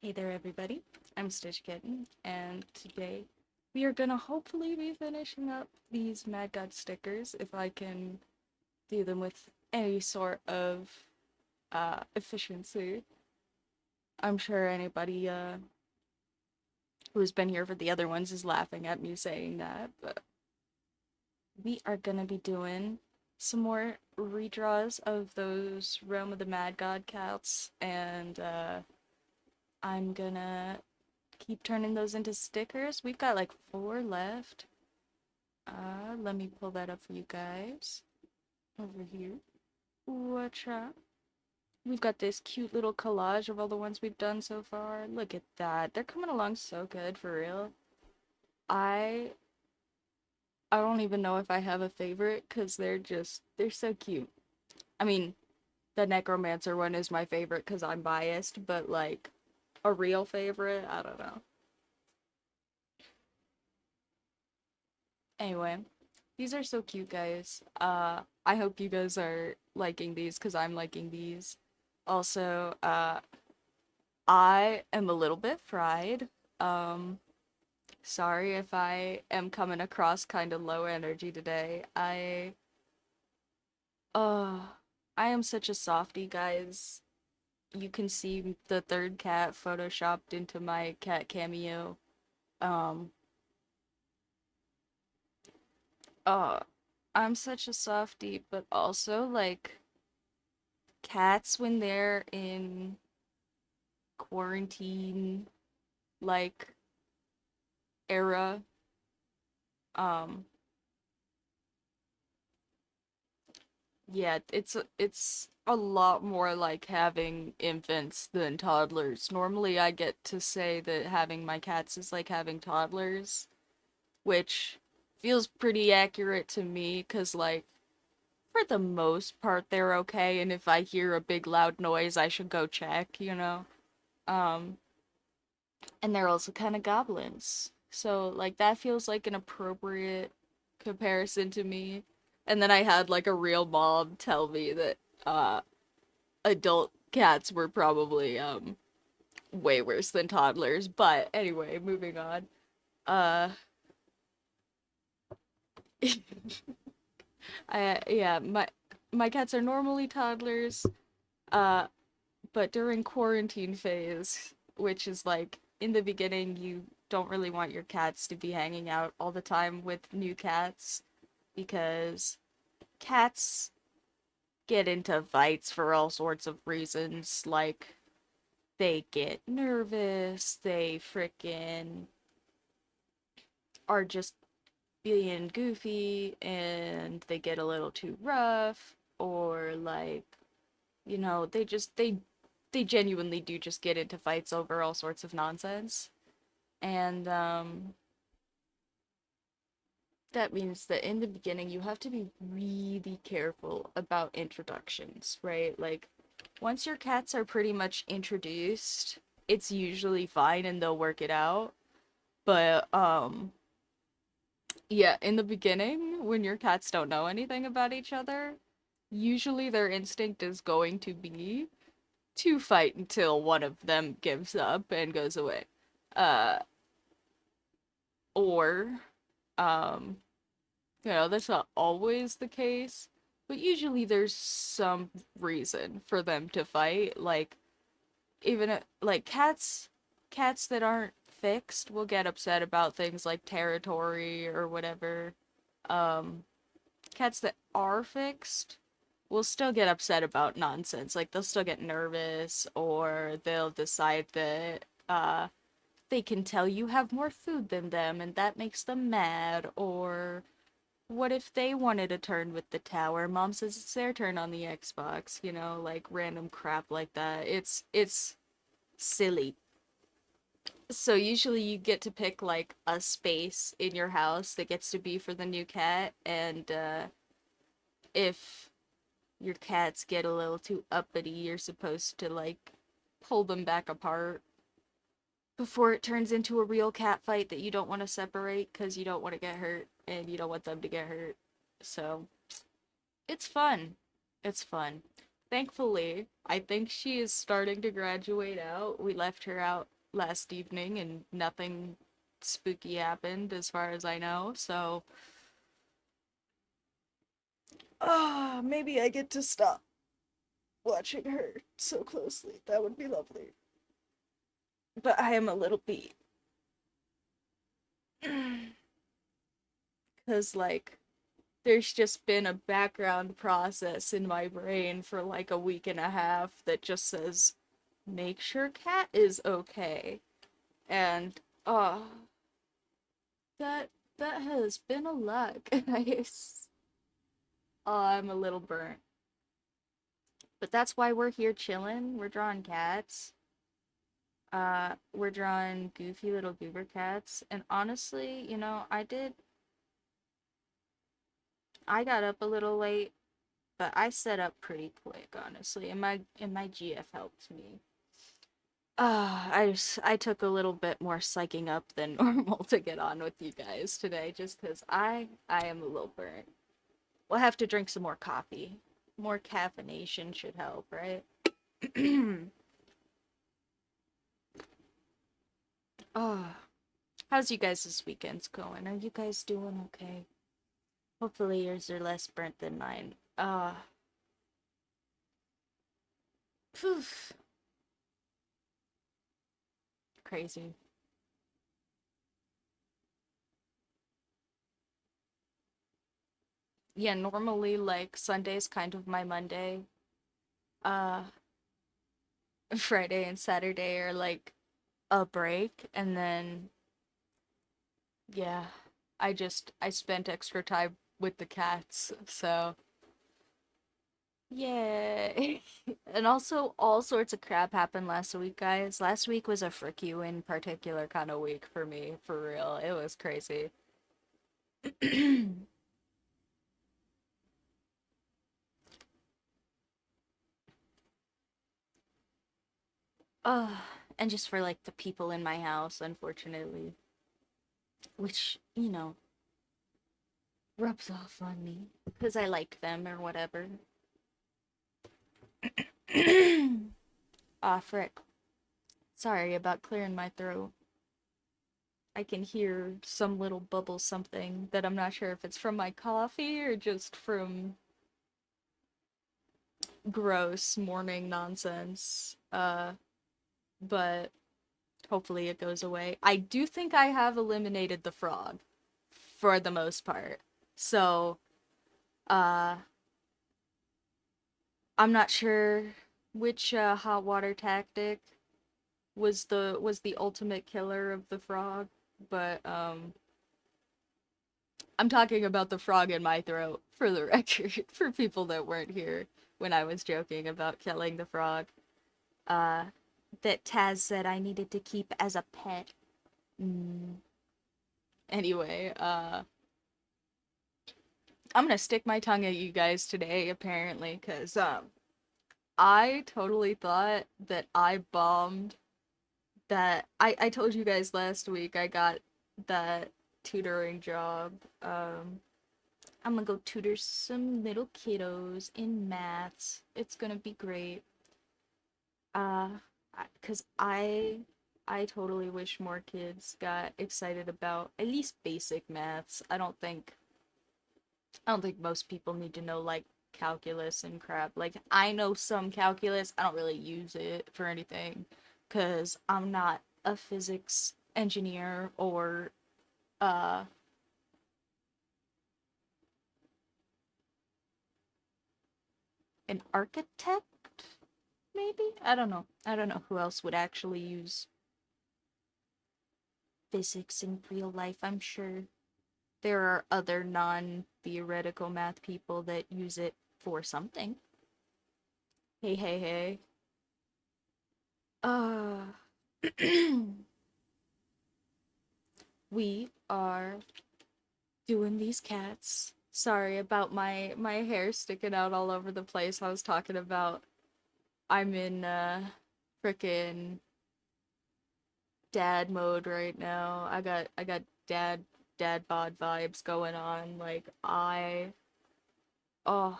Hey there, everybody. I'm Stitch Kitten, and today we are gonna hopefully be finishing up these Mad God stickers if I can do them with any sort of efficiency. I'm sure anybody who's been here for the other ones is laughing at me saying that, but we are gonna be doing some more redraws of those Realm of the Mad God cats, and I'm gonna keep turning those into stickers. We've got like 4 left. Let me pull that up for you guys. Over here. Watch out. We've got this cute little collage of all the ones we've done so far. Look at that. They're coming along so good, for real. I I don't even know if I have a favorite because they're so cute. I mean, the Necromancer one is my favorite because I'm biased, but like a real favorite, I don't know. Anyway, these are so cute, guys. I hope you guys are liking these because I'm liking these. Also, I am a little bit fried. Um, Sorry if I am coming across kind of low energy today. Uh, I am such a softie, guys. You can see the third cat photoshopped into my cat cameo. Um, uh, I'm such a softie, but also like cats when they're in quarantine like era, um yeah, it's a lot more like having infants than toddlers. Normally I get to say that having my cats is like having toddlers, which feels pretty accurate to me cuz like for the most part they're okay, and if I hear a big loud noise I should go check, you know. Um and they're also kind of goblins. So like that feels like an appropriate comparison to me. And then I had like a real mom tell me that uh adult cats were probably way worse than toddlers. But anyway, moving on. Uh yeah, my cats are normally toddlers. Uh but during quarantine phase, which is like in the beginning, you don't really want your cats to be hanging out all the time with new cats because cats get into fights for all sorts of reasons. Like, they get nervous, they frickin' are just being goofy, and they get a little too rough, or like, they genuinely do just get into fights over all sorts of nonsense. And that means that in the beginning you have to be really careful about introductions, right? Like once your cats are pretty much introduced, it's usually fine and they'll work it out. But yeah, in the beginning when your cats don't know anything about each other, usually their instinct is going to be to fight until one of them gives up and goes away. Uh or um that's not always the case, but usually there's some reason for them to fight. Like like cats that aren't fixed will get upset about things like territory or whatever. Um, Cats that are fixed will still get upset about nonsense. Like they'll still get nervous, or they'll decide that they can tell you have more food than them and that makes them mad, or what if they wanted a turn with the tower? Mom says it's their turn on the Xbox, like random crap like that. It's silly. So usually you get to pick like a space in your house that gets to be for the new cat, and if your cats get a little too uppity, you're supposed to like pull them back apart before it turns into a real cat fight that you don't want to separate because you don't want to get hurt and you don't want them to get hurt. So it's fun. It's fun. thankfully, I think she is starting to graduate out. We left her out last evening and nothing spooky happened as far as I know. So, maybe I get to stop watching her so closely. That would be lovely. But I am a little beat. Because, like, there's just been a background process in my brain for like a week and a half that just says, make sure cat is okay. And, that, that has been a lot, guys. I'm a little burnt. But that's why we're here chilling. We're drawing cats. We're drawing goofy little goober cats. And honestly, I got up a little late, but I set up pretty quick, honestly. And my GF helped me. I took a little bit more psyching up than normal to get on with you guys today, just because I am a little burnt. We'll have to drink some more coffee. More caffeination should help, right? Oh, how's you guys' weekends going? Are you guys doing okay? Hopefully yours are less burnt than mine. Phew, crazy. Yeah, normally like Sunday's kind of my Monday. Uh, Friday and Saturday are like a break, and then yeah, I spent extra time with the cats, so yay. And also all sorts of crap happened last week, guys. Last week was a frick you in particular kind of week for me, for real. It was crazy. uh, and just for like the people in my house, unfortunately, which, rubs off on me because I like them or whatever. Ah, frick. Sorry about clearing my throat. I can hear some little bubble something that I'm not sure if it's from my coffee or just from gross morning nonsense. But hopefully it goes away. I do think I have eliminated the frog for the most part. So, uh, I'm not sure which hot water tactic was the ultimate killer of the frog, but I'm talking about the frog in my throat for the record for people that weren't here when I was joking about killing the frog. Uh that Taz said I needed to keep as a pet. Mm. Anyway, I'm gonna stick my tongue at you guys today, apparently, because I totally thought that I bombed that I told you guys last week I got that tutoring job. I'm gonna go tutor some little kiddos in maths. It's gonna be great. Uh, cause I totally wish more kids got excited about at least basic maths. I don't think most people need to know like calculus and crap. Like I know some calculus, I don't really use it for anything cuz I'm not a physics engineer or uh an architect maybe? I don't know. I don't know who else would actually use physics in real life. I'm sure there are other non-theoretical math people that use it for something. Hey, hey, hey. Uh we are doing these cats. Sorry about my hair sticking out all over the place. I was talking about I'm in frickin' dad mode right now. I got dad bod vibes going on. Like I oh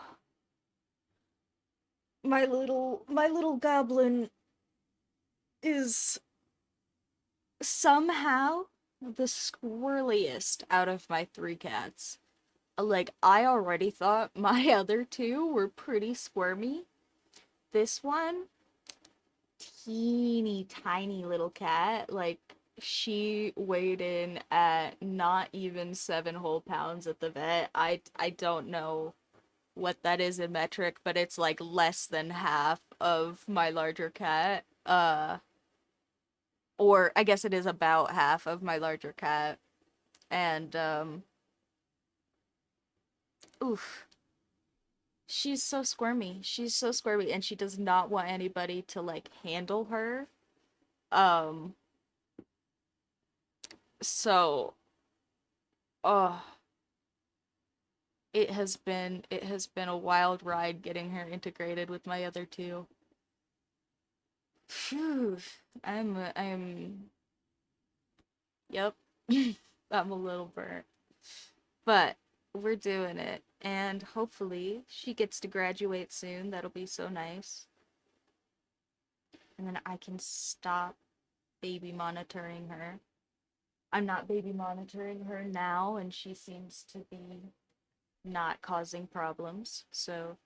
my little goblin is somehow the squirreliest out of my three cats. Like, I already thought my other two were pretty squirmy. This one, teeny tiny little cat, like, she weighed in at not even 7 whole pounds at the vet. I don't know what that is in metric, but it's like less than half of my larger cat. Or I guess it is about half of my larger cat. And oof, she's so squirmy. She's so squirmy, and she does not want anybody to like handle her. Um, so, oh, it has been a wild ride getting her integrated with my other two. Phew, I'm yep. I'm a little burnt. But we're doing it. And hopefully she gets to graduate soon. That'll be so nice. And then I can stop baby monitoring her. I'm not baby monitoring her now, and she seems to be not causing problems. So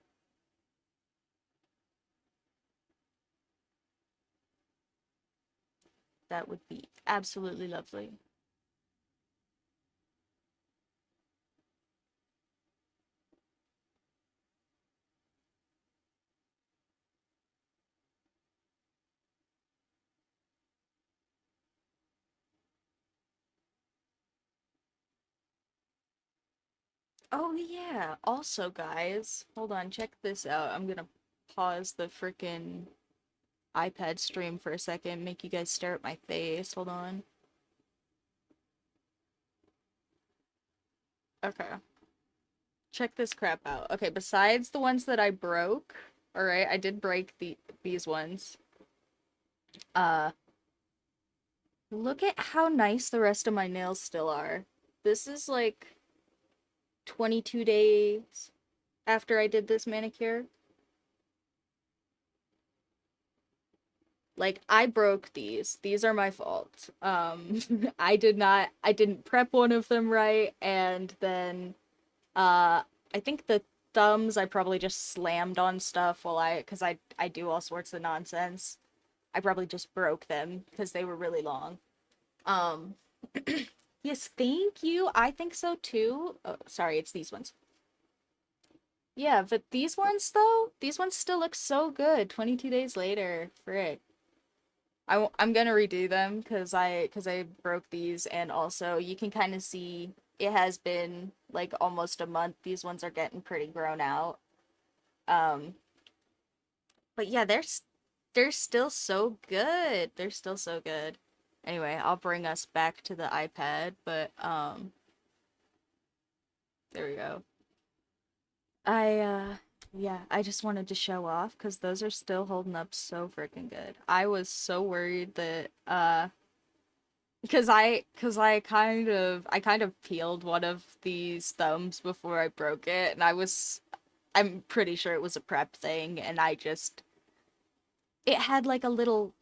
that would be absolutely lovely. Oh, yeah. Also, guys, hold on, check this out. I'm gonna pause the freaking iPad stream for a second, make you guys stare at my face. Hold on. Okay. Check this crap out. Okay, besides the ones that I broke, all right, I did break these ones. Uh, Look at how nice the rest of my nails still are. This is like 22 days after I did this manicure. Like, I broke these. These are my fault. I didn't prep one of them right, and then I think the thumbs I probably just slammed on stuff while cuz I do all sorts of nonsense. I probably just broke them because they were really long. Um, yes, thank you. I think so too. Oh, sorry, it's these ones. Yeah, but these ones though, these ones still look so good 22 days later. Frick. I'm gonna redo them because I broke these, and also you can kind of see it has been like almost a month. These ones are getting pretty grown out. Um, but yeah, they're still so good. They're still so good. Anyway, I'll bring us back to the iPad, but there we go. I yeah, I just wanted to show off because those are still holding up so freaking good. I was so worried that because I kind of peeled one of these thumbs before I broke it, and I'm pretty sure it was a prep thing, and it had like a little.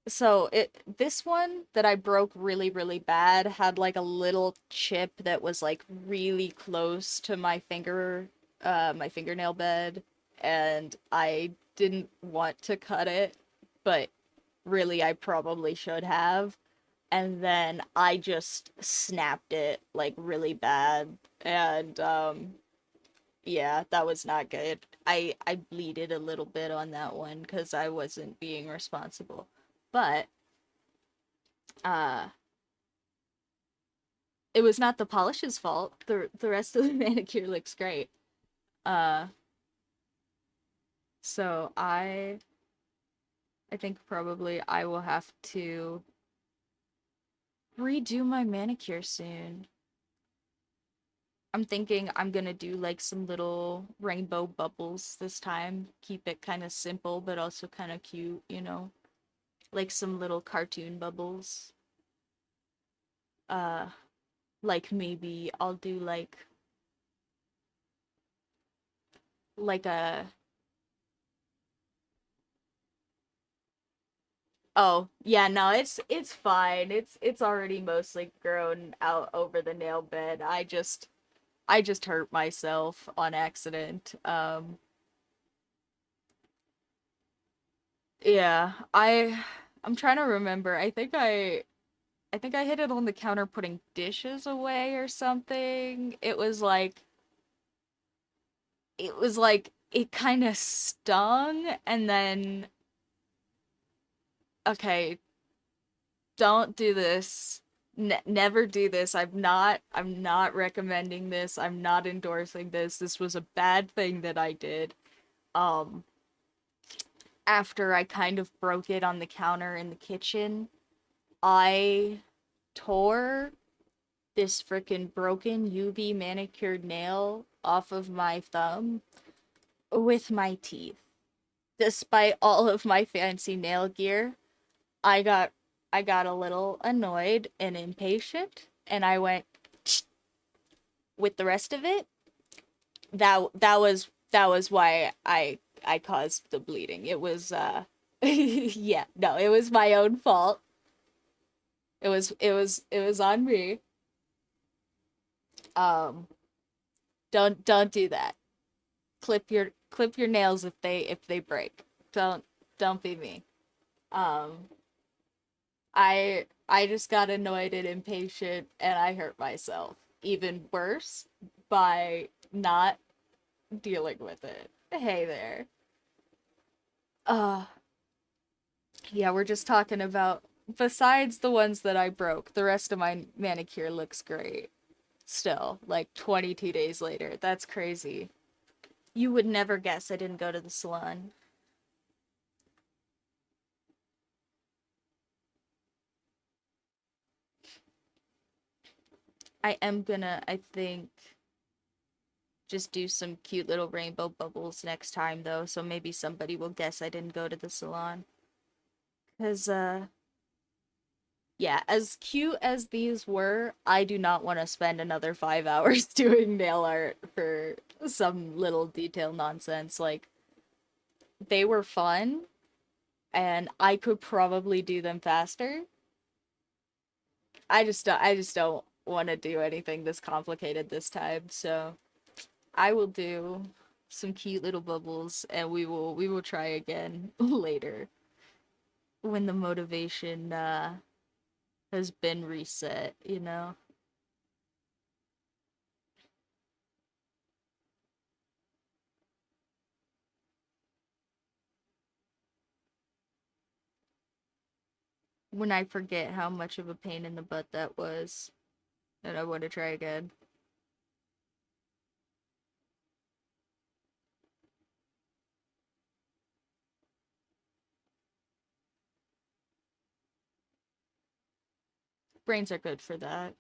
So it this one that I broke really really bad had like a little chip that was like really close to my fingernail bed, and I didn't want to cut it, but really I probably should have. And then I just snapped it like really bad, and yeah, that was not good. I bleeded a little bit on that one because I wasn't being responsible. But uh it was not the polish's fault. The rest of the manicure looks great. Uh so I think probably I will have to redo my manicure soon. I'm thinking I'm gonna do like some little rainbow bubbles this time. Keep it kind of simple, but also kind of cute, you know? Like some little cartoon bubbles. Uh, like maybe I'll do like a Oh, yeah, no, it's fine. It's already mostly grown out over the nail bed. I just hurt myself on accident. Yeah, I'm trying to remember. I think I hit it on the counter putting dishes away or something. It was like it kind of stung and then okay, don't do this. Never do this. I'm not recommending this. I'm not endorsing this. This was a bad thing that I did. Um After I kind of broke it on the counter in the kitchen, I tore this freaking broken UV manicured nail off of my thumb with my teeth. Despite all of my fancy nail gear, I got I got a little annoyed and impatient and I went with the rest of it. That was why I caused the bleeding. It was yeah, no, it was my own fault. It was on me. Um don't do that. Clip your nails if they break. Don't be me. Um I just got annoyed and impatient and I hurt myself. Even worse by not dealing with it. Hey there. Uh yeah, we're just talking about besides the ones that I broke, the rest of my manicure looks great. Still, like 22 days later. That's crazy. You would never guess I didn't go to the salon. I am gonna, I think, just do some cute little rainbow bubbles next time though, so maybe somebody will guess I didn't go to the salon. Cause yeah, as cute as these were, I do not want to spend another 5 hours doing nail art for some little detail nonsense. Like they were fun and I could probably do them faster. I just don't want to do anything this complicated this time, so I will do some cute little bubbles and we will try again later when the motivation has been reset, you know. When I forget how much of a pain in the butt that was and I want to try again. Brains are good for that.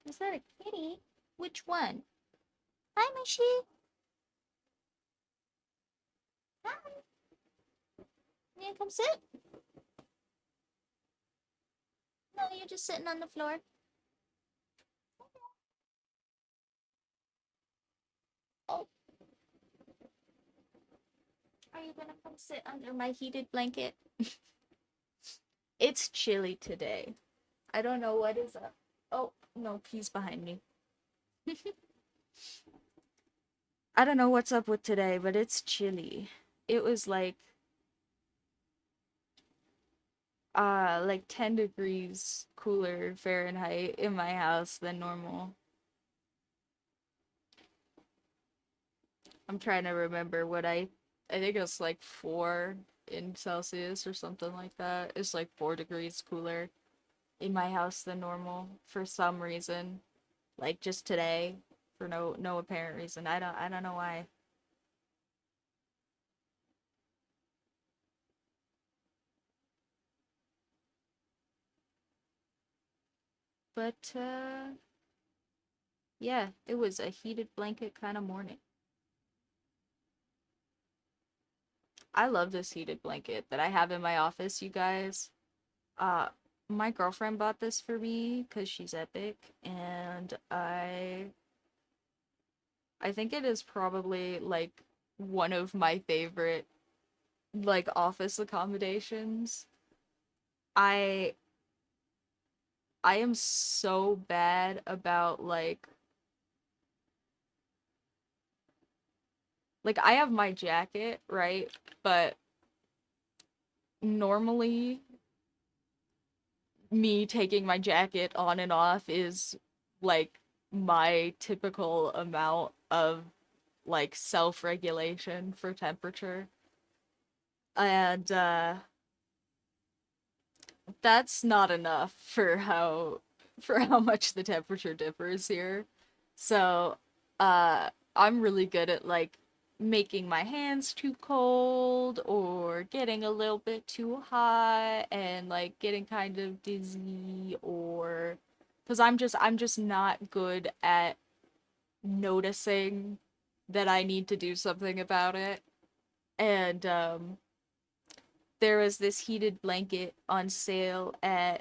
Is that a kitty? Which one? Hi, Mushy. Hi. You gonna come sit? No, you're just sitting on the floor. Oh, are you gonna come sit under my heated blanket? It's chilly today. I don't know what is up. Oh, no, he's behind me. I don't know what's up with today, but it's chilly. It was like 10 degrees cooler Fahrenheit in my house than normal. I'm trying to remember what I think it's like 4 in Celsius or something like that. It's like 4 degrees cooler in my house than normal for some reason. Like just today for no apparent reason. I don't know why. But yeah, it was a heated blanket kind of morning. I love this heated blanket that I have in my office, you guys. Uh, my girlfriend bought this for me because she's epic, and I think it is probably like one of my favorite like office accommodations. I I am so bad about like I have my jacket, right? But normally me taking my jacket on and off is like my typical amount of like self-regulation for temperature. And that's not enough for how much the temperature differs here. So, I'm really good at like making my hands too cold or getting a little bit too hot and like getting kind of dizzy or because I'm just not good at noticing that I need to do something about it. And there was this heated blanket on sale uh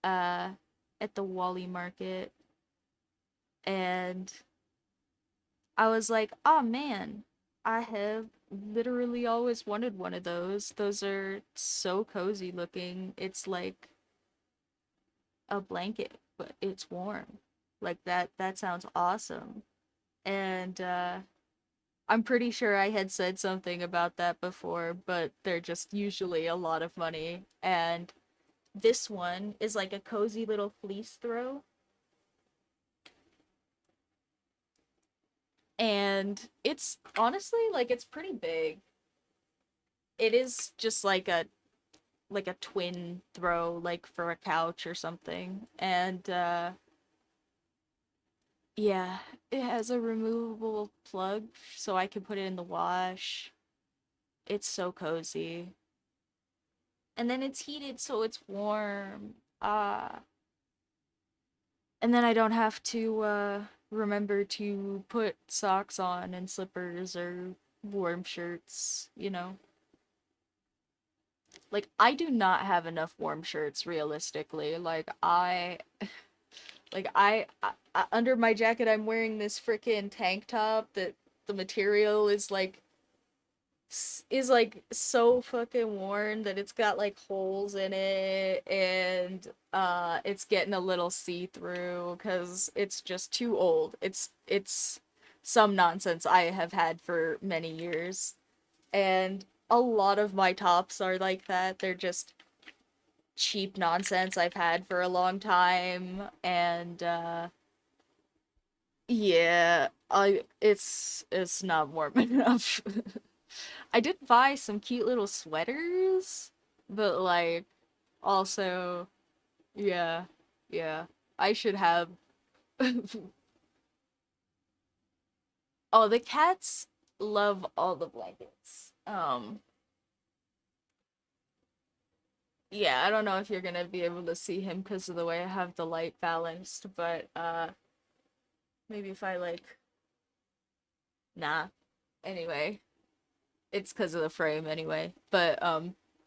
at the Wally Market, and I was like, "Oh man, I have literally always wanted one of those. Those are so cozy looking. It's like a blanket, but it's warm. Like that sounds awesome." And I'm pretty sure I had said something about that before, but they're just usually a lot of money. And this one is like a cozy little fleece throw, and it's honestly like it's pretty big. It is just like a twin throw like for a couch or something. And yeah, it has a removable plug so I can put it in the wash. It's so cozy. And then it's heated so it's warm. And then I don't have to remember to put socks on and slippers or warm shirts, you know. Like I do not have enough warm shirts realistically. Like I under my jacket I'm wearing this freaking tank top that the material is like so fucking worn that it's got like holes in it, and it's getting a little see-through cuz it's just too old. It's some nonsense I have had for many years, and a lot of my tops are like that. They're just cheap nonsense I've had for a long time, and yeah, I it's not warm enough. I did buy some cute little sweaters, but like also yeah, yeah. I should have Oh, the cats love all the blankets. Yeah, I don't know if you're gonna be able to see him because of the way I have the light balanced, but maybe if I like nah. Anyway, it's because of the frame anyway. But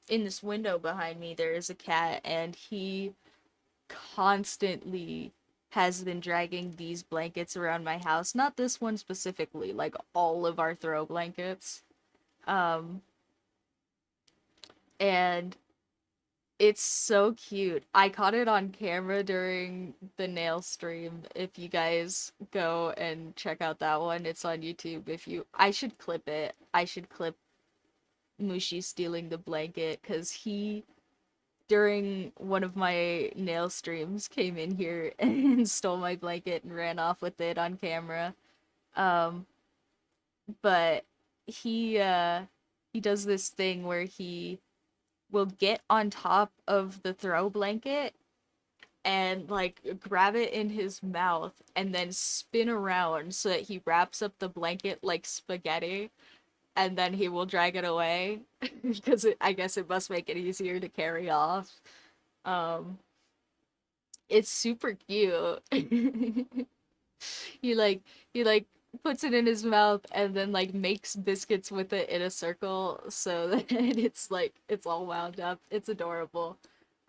in this window behind me there is a cat, and he constantly has been dragging these blankets around my house. Not this one specifically, like all of our throw blankets. Um and it's so cute. I caught it on camera during the nail stream. If you guys go and check out that one, it's on YouTube. If you I should clip it. I should clip Mushi stealing the blanket cuz he during one of my nail streams came in here and stole my blanket and ran off with it on camera. Um but he does this thing where he will get on top of the throw blanket and like grab it in his mouth and then spin around so that he wraps up the blanket like spaghetti, and then he will drag it away because I guess it must make it easier to carry off. Um it's super cute. he like he like puts it in his mouth and then like makes biscuits with it in a circle so that it's like it's all wound up. It's adorable.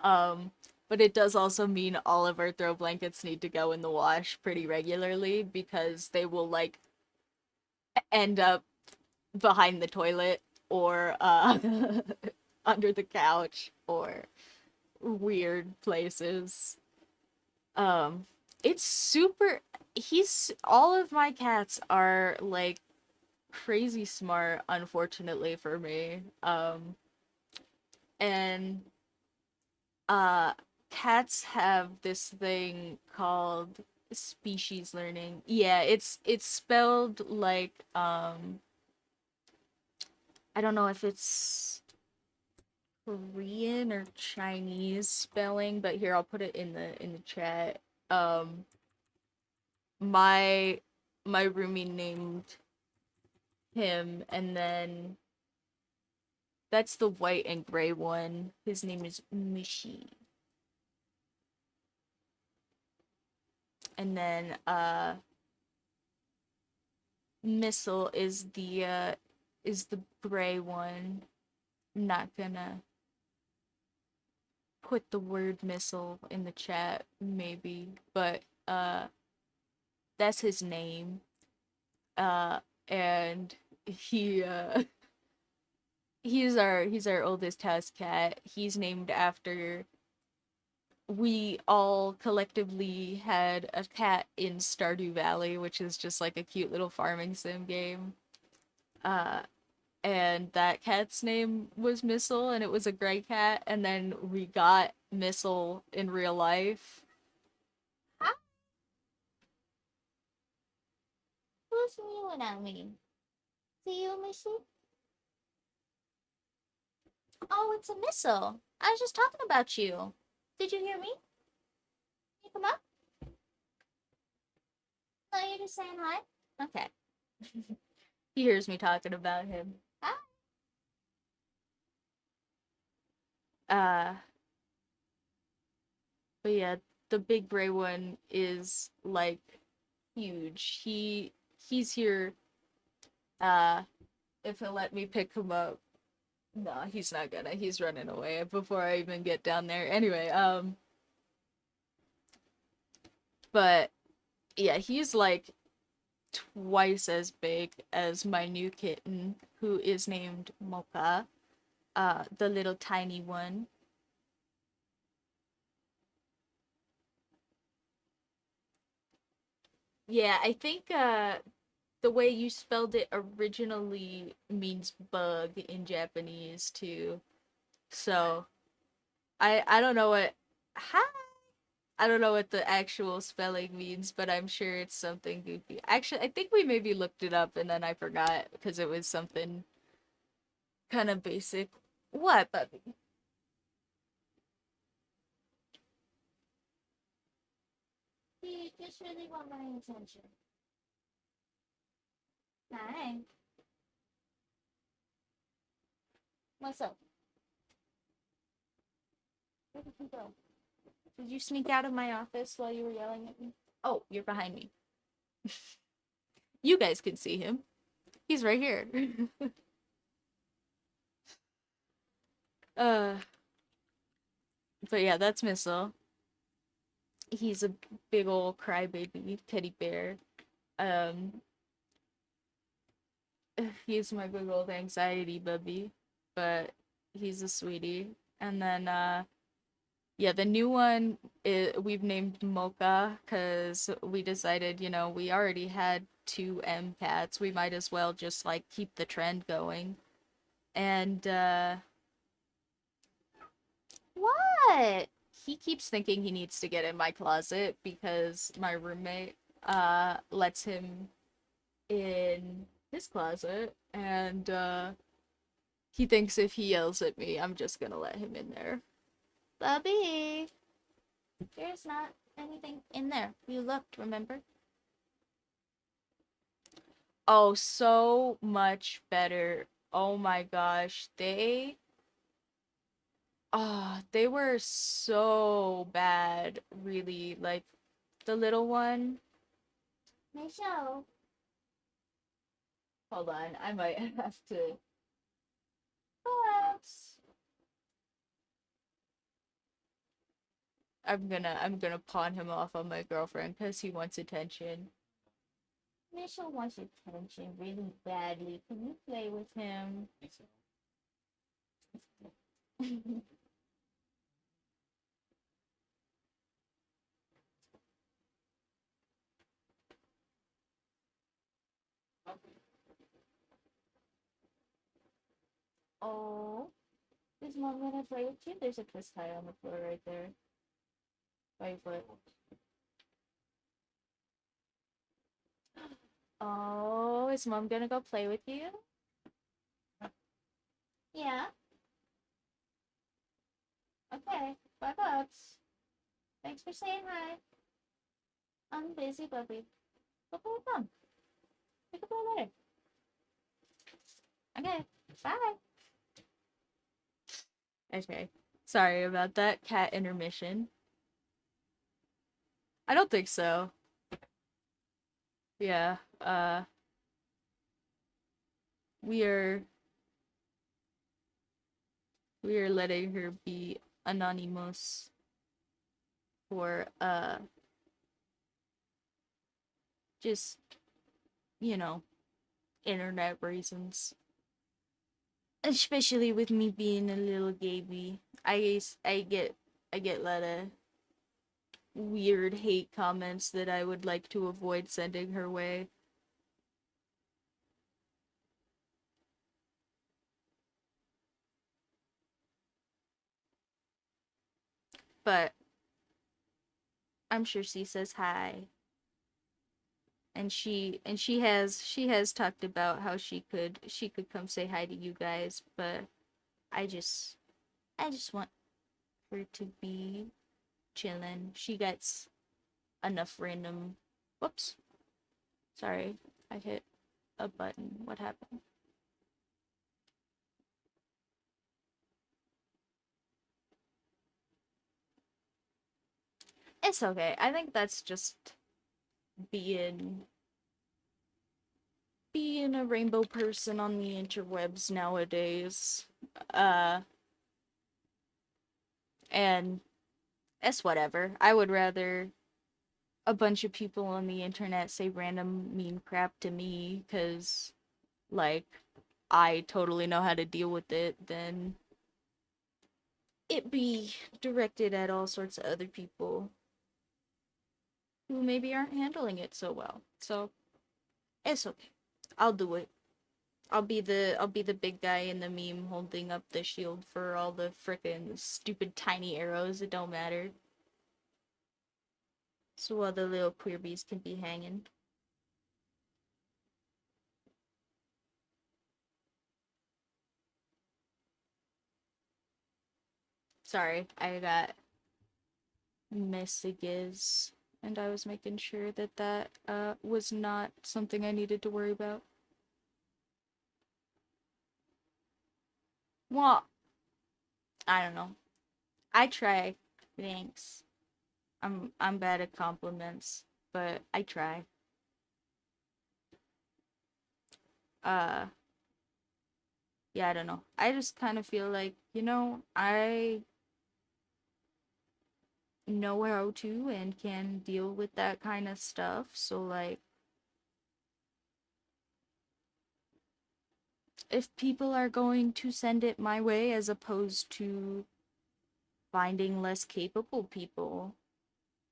Um, but it does also mean all of our throw blankets need to go in the wash pretty regularly because they will like end up behind the toilet or under the couch or weird places. Um, it's super. He's all of my cats are like crazy smart, unfortunately for me. And uh, cats have this thing called species learning. Yeah, it's spelled like I don't know if it's Korean or Chinese spelling, but here I'll put it in the chat. Um, my my roomie named him, and then that's the white and gray one. His name is Mishi. And then Missile is the gray one. I'm not gonna put the word missile in the chat, maybe, but that's his name. Uh and he he's our oldest house cat. He's named after we all collectively had a cat in Stardew Valley, which is just like a cute little farming sim game. Uh, and that cat's name was Missile, and it was a gray cat. And then we got Missile in real life. Ah, who's mewing at me? See you, Missy? Oh, it's a Missile. I was just talking about you. Did you hear me? Can you come up? Oh, you're just saying hi? Okay. He hears me talking about him. Hi. Uh, but yeah, the big gray one is like huge. He's here. Uh, if he'll let me pick him up. No, he's not gonna. He's running away before I even get down there. Anyway, but yeah, he's like twice as big as my new kitten, who is named Mocha, the little tiny one. Yeah, I think the way you spelled it originally means bug in Japanese too. So I don't know what hi I don't know what the actual spelling means, but I'm sure it's something goofy. Actually, I think we maybe looked it up and then I forgot because it was something kind of basic. What, puppy? You just really want my attention. Hi. What's up? Where did you go? Did you sneak out of my office while you were yelling at me? Oh, you're behind me. You guys can see him. He's right here. uh, but yeah, that's Missile. He's a big old crybaby teddy bear. Um, he's my big old anxiety bubby, but he's a sweetie. And then yeah, the new one we've named Mocha because we decided, we already had two M cats. We might as well just like keep the trend going. And what? He keeps thinking he needs to get in my closet because my roommate lets him in his closet, and he thinks if he yells at me, I'm just gonna let him in there. Bubby, there's not anything in there. You looked, remember? Oh, so much better. Oh my gosh. They were so bad, really. Like the little one. Michelle. Hold on, I might have to relax. I'm gonna pawn him off on my girlfriend because he wants attention. Mitchell wants attention really badly. Can you play with him? Oh, is mom gonna play with you? There's a twist tie on the floor right there. By your foot. Oh, is mom gonna go play with you? Yeah. Okay. Bye, Bubs. Thanks for saying hi. I'm busy, Bubby. Go play with mom. We can play later. Okay. Bye. Okay. Sorry about that cat intermission. I don't think so. Yeah. We are letting her be anonymous for just, you know, internet reasons. Especially with me being a little gaby. I get a lot of weird hate comments that I would like to avoid sending her way. But I'm sure she says hi. And she has talked about how she could come say hi to you guys, but I just I just want her to be chilling. She gets enough random. Whoops. Sorry, I hit a button. What happened? It's okay. I think that's just being a rainbow person on the interwebs nowadays. Uh and it's whatever. I would rather a bunch of people on the internet say random mean crap to me cuz like I totally know how to deal with it than it be directed at all sorts of other people who maybe aren't handling it so well. So it's okay. I'll do it. I'll be the big guy in the meme holding up the shield for all the frickin' stupid tiny arrows. It don't matter. So all the little queerbies can be hanging. Sorry, I got messages and I was making sure that that was not something I needed to worry about. Well, I don't know. I try. Thanks. I'm bad at compliments, but I try. Uh yeah, I don't know. I just kind of feel like, I know how to and can deal with that kind of stuff. So like if people are going to send it my way as opposed to finding less capable people,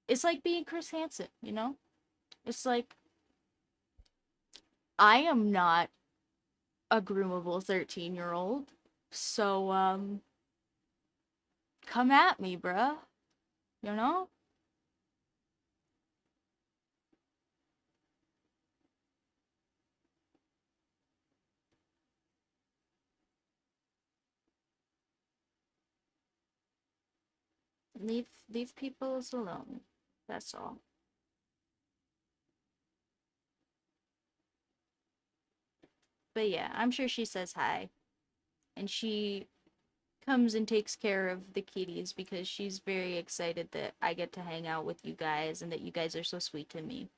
it's like being Chris Hansen, you know? It's like I am not a groomable 13-year-old. So come at me, bruh. You know? Leave people alone. That's all. But yeah, I'm sure she says hi. And she comes and takes care of the kitties because she's very excited that I get to hang out with you guys and that you guys are so sweet to me.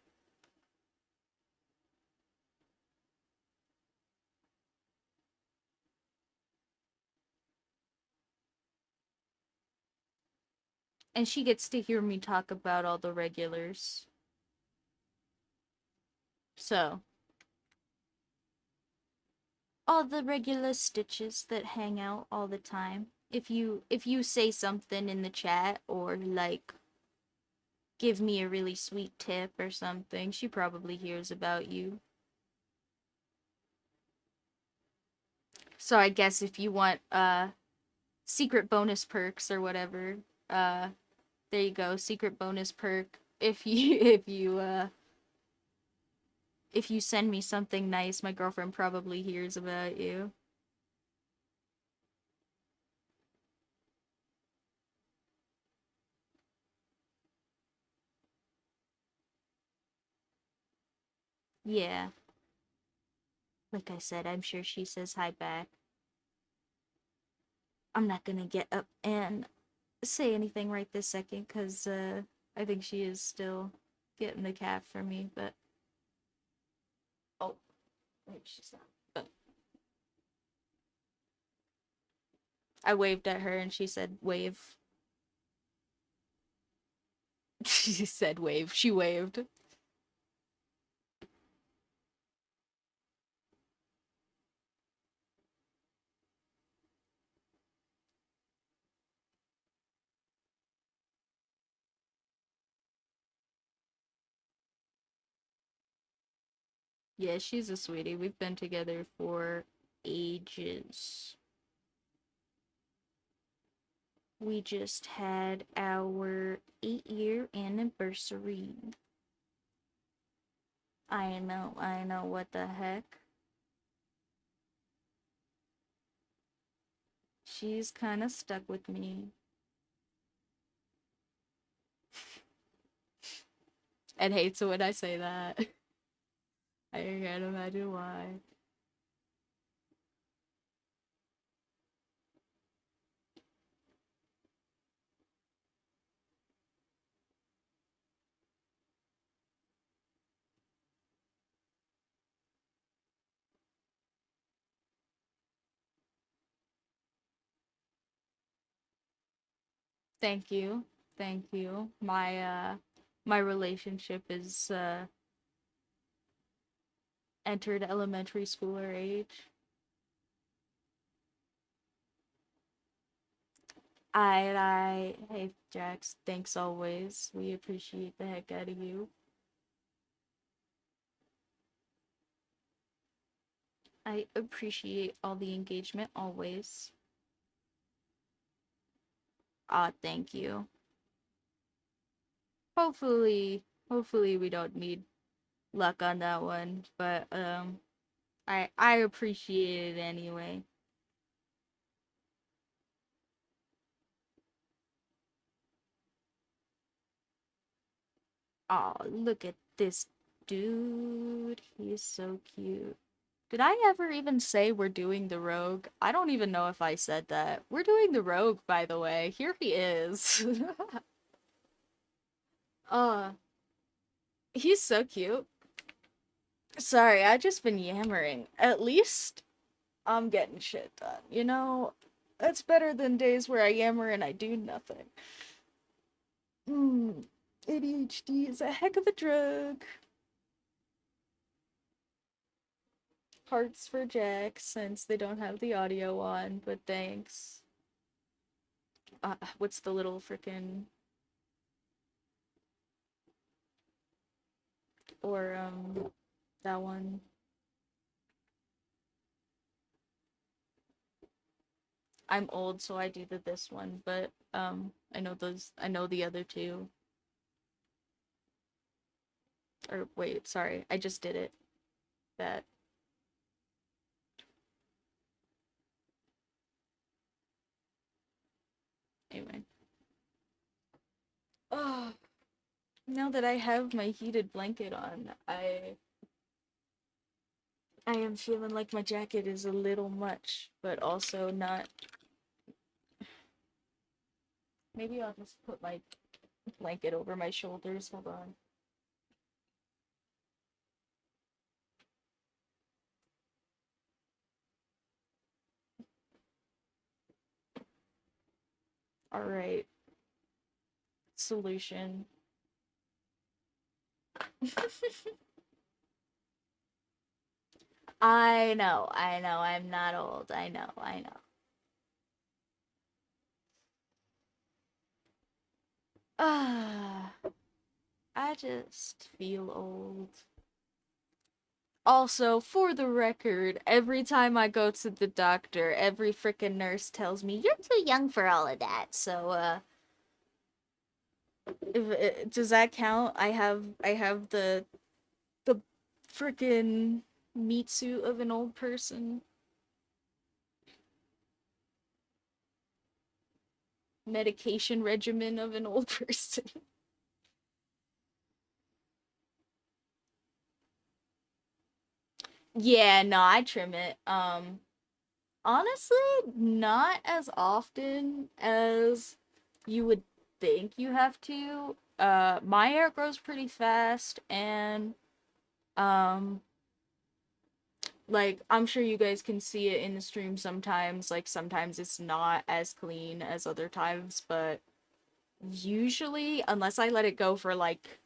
And she gets to hear me talk about all the regulars. So, all the regular stitches that hang out all the time. If you say something in the chat or like give me a really sweet tip or something, she probably hears about you. So I guess if you want secret bonus perks or whatever, uh there you go, secret bonus perk. If you send me something nice, my girlfriend probably hears about you. Yeah. Like I said, I'm sure she says hi back. I'm not gonna get up and say anything right this second because I think she is still getting the cat for me, but oh, wait, she's not. But I waved at her and she said wave. She said wave. She waved. Yeah, she's a sweetie. We've been together for ages. We just had our 8-year anniversary. I know, what the heck? She's kind of stuck with me. Ed hates it when I say that. I can't imagine why. Thank you. Thank you. My relationship is entered elementary schooler age. Hey Jax, thanks always. We appreciate the heck out of you. I appreciate all the engagement always. Ah, thank you. Hopefully we don't need luck on that one, but I appreciate it anyway. Oh, look at this dude. He's so cute. Did I ever even say we're doing the rogue? I don't even know if I said that. We're doing the rogue, by the way. Here he is. uh, he's so cute. Sorry, I just been yammering. At least I'm getting shit done, you know? That's better than days where I yammer and I do nothing. ADHD is a heck of a drug. Hearts for Jack since they don't have the audio on, but thanks. What's the little frickin' or that one? I'm old, so I do this one, but I know the other two. Or wait, sorry, I just did it. That. Anyway. Oh, now that I have my heated blanket on, I am feeling like my jacket is a little much, but also not. Maybe I'll just put my blanket over my shoulders. Hold on. All right. Solution. I know, I'm not old. I know. Ah, I just feel old. Also, for the record, every time I go to the doctor, every freaking nurse tells me you're too young for all of that. So, does that count? I have the freaking meat suit of an old person, medication regimen of an old person. Yeah, no, I trim it. Honestly, not as often as you would think you have to. My hair grows pretty fast, and um like I'm sure you guys can see it in the stream sometimes. Like sometimes it's not as clean as other times, but usually, unless I let it go for like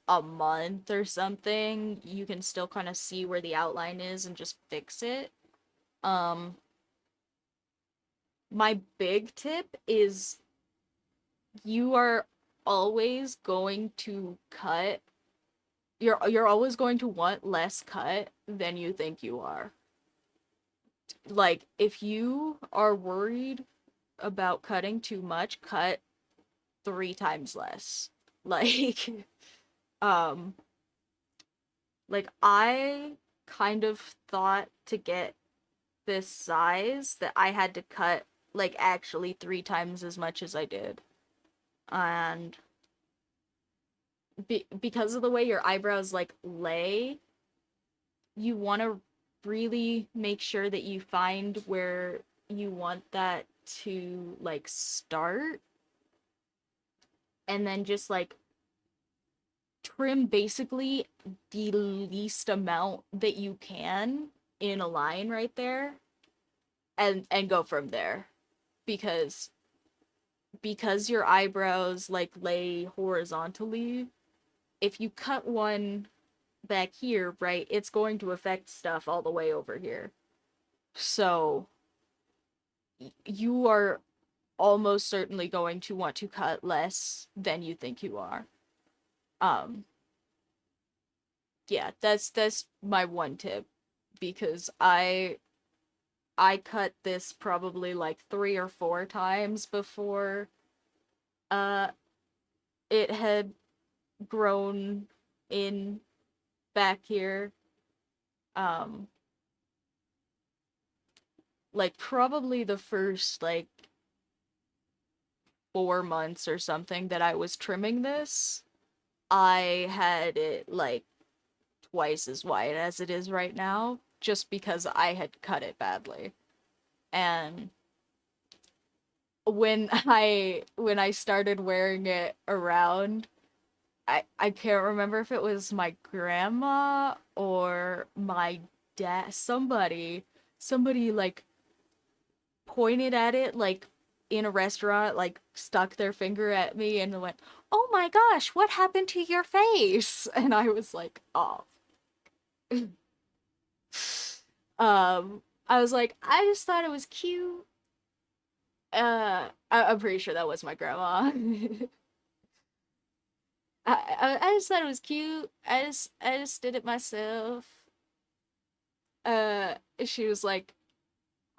a month or something, you can still kind of see where the outline is and just fix it. Um, my big tip is you are always going to cut you're always going to want less cut than you think you are. Like if you are worried about cutting too much, cut 3 times less. Like um I kind of thought to get this size that I had to cut like actually 3 times as much as I did. And because of the way your eyebrows like lay, you want to really make sure that you find where you want that to like start, and then just like trim basically the least amount that you can in a line right there, and go from there, because your eyebrows like lay horizontally. If you cut one back here, right, it's going to affect stuff all the way over here. So you are almost certainly going to want to cut less than you think you are. Um yeah, that's my one tip, because I cut this probably like 3 or 4 times before uh it had grown in back here. Um like probably the first like 4 months or something that I was trimming this, I had it like twice as wide as it is right now, just because I had cut it badly. And when I started wearing it around, I can't remember if it was my grandma or my dad, somebody like pointed at it like in a restaurant, like stuck their finger at me and went, "Oh my gosh, what happened to your face?" And I was like, "Oh." I was like, I just thought it was cute. I'm pretty sure that was my grandma. I just thought it was cute. I just did it myself. She was like,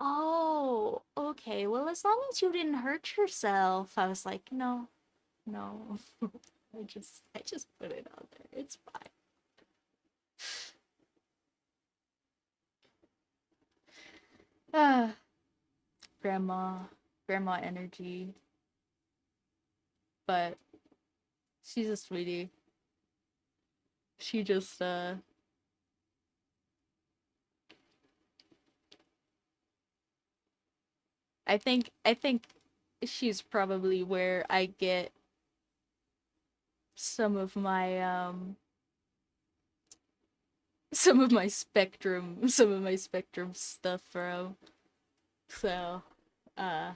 "Oh, okay. Well, as long as you didn't hurt yourself." I was like, "No, no." I just put it out there. It's fine. Ah, grandma, grandma energy, but she's a sweetie. She just I think she's probably where I get some of my some of my spectrum stuff from. So, uh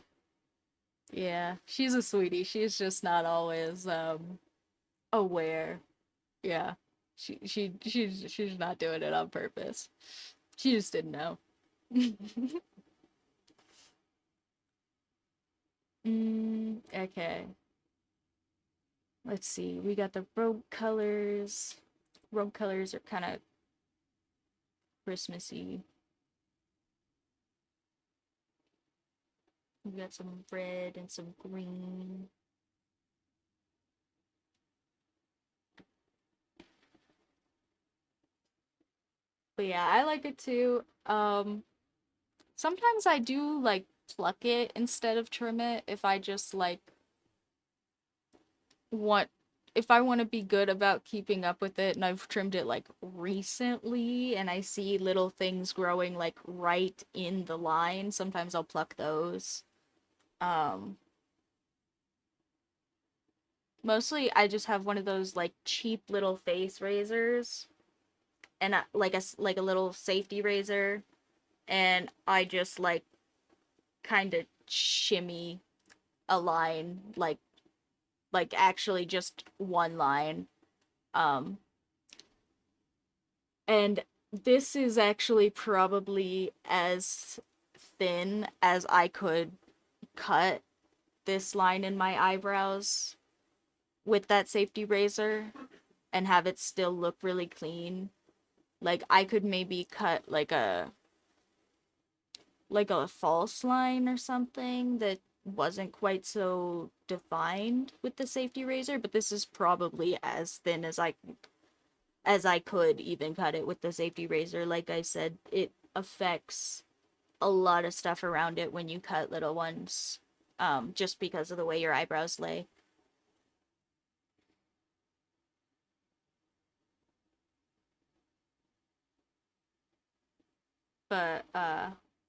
yeah, she's a sweetie. She's just not always aware. Yeah. She's not doing it on purpose. She just didn't know. Okay. Let's see. We got the robe colors. Robe colors are kind of Christmassy. We got some red and some green. But yeah, I like it too. Sometimes I do like pluck it instead of trim it if I just like want if I want to be good about keeping up with it and I've trimmed it like recently and I see little things growing like right in the line, sometimes I'll pluck those. Um Mostly I just have one of those like cheap little face razors and like a little safety razor and I just like kind of shimmy a line like actually just one line. Um and this is actually probably as thin as I could cut this line in my eyebrows with that safety razor and have it still look really clean. Like I could maybe cut like a false line or something that wasn't quite so defined with the safety razor, but this is probably as thin as I could even cut it with the safety razor. Like I said, it affects a lot of stuff around it when you cut little ones, just because of the way your eyebrows lay. But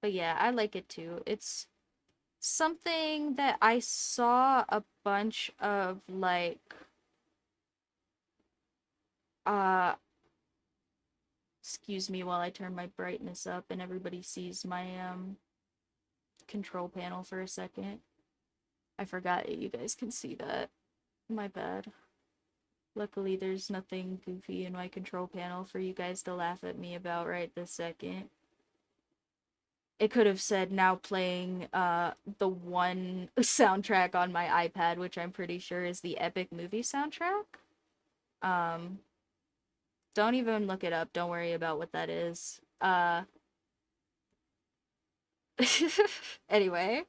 but yeah, I like it too. It's something that I saw a bunch of like uh excuse me while I turn my brightness up and everybody sees my control panel for a second. I forgot you guys can see that. My bad. Luckily, there's nothing goofy in my control panel for you guys to laugh at me about right this second. It could have said now playing the one soundtrack on my iPad, which I'm pretty sure is the Epic movie soundtrack. Um, don't even look it up. Don't worry about what that is. Anyway,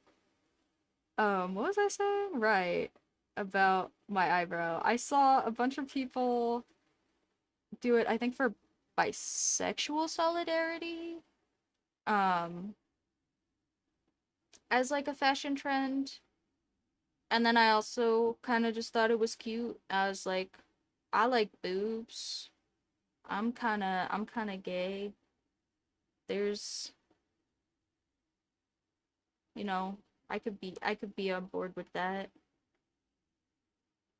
what was I saying? Right, about my eyebrow. I saw a bunch of people do it, I think for bisexual solidarity, um, as like a fashion trend. And then I also kind of just thought it was cute. I was like, I like boobs. I'm kind of gay. There's, you know, I could be on board with that.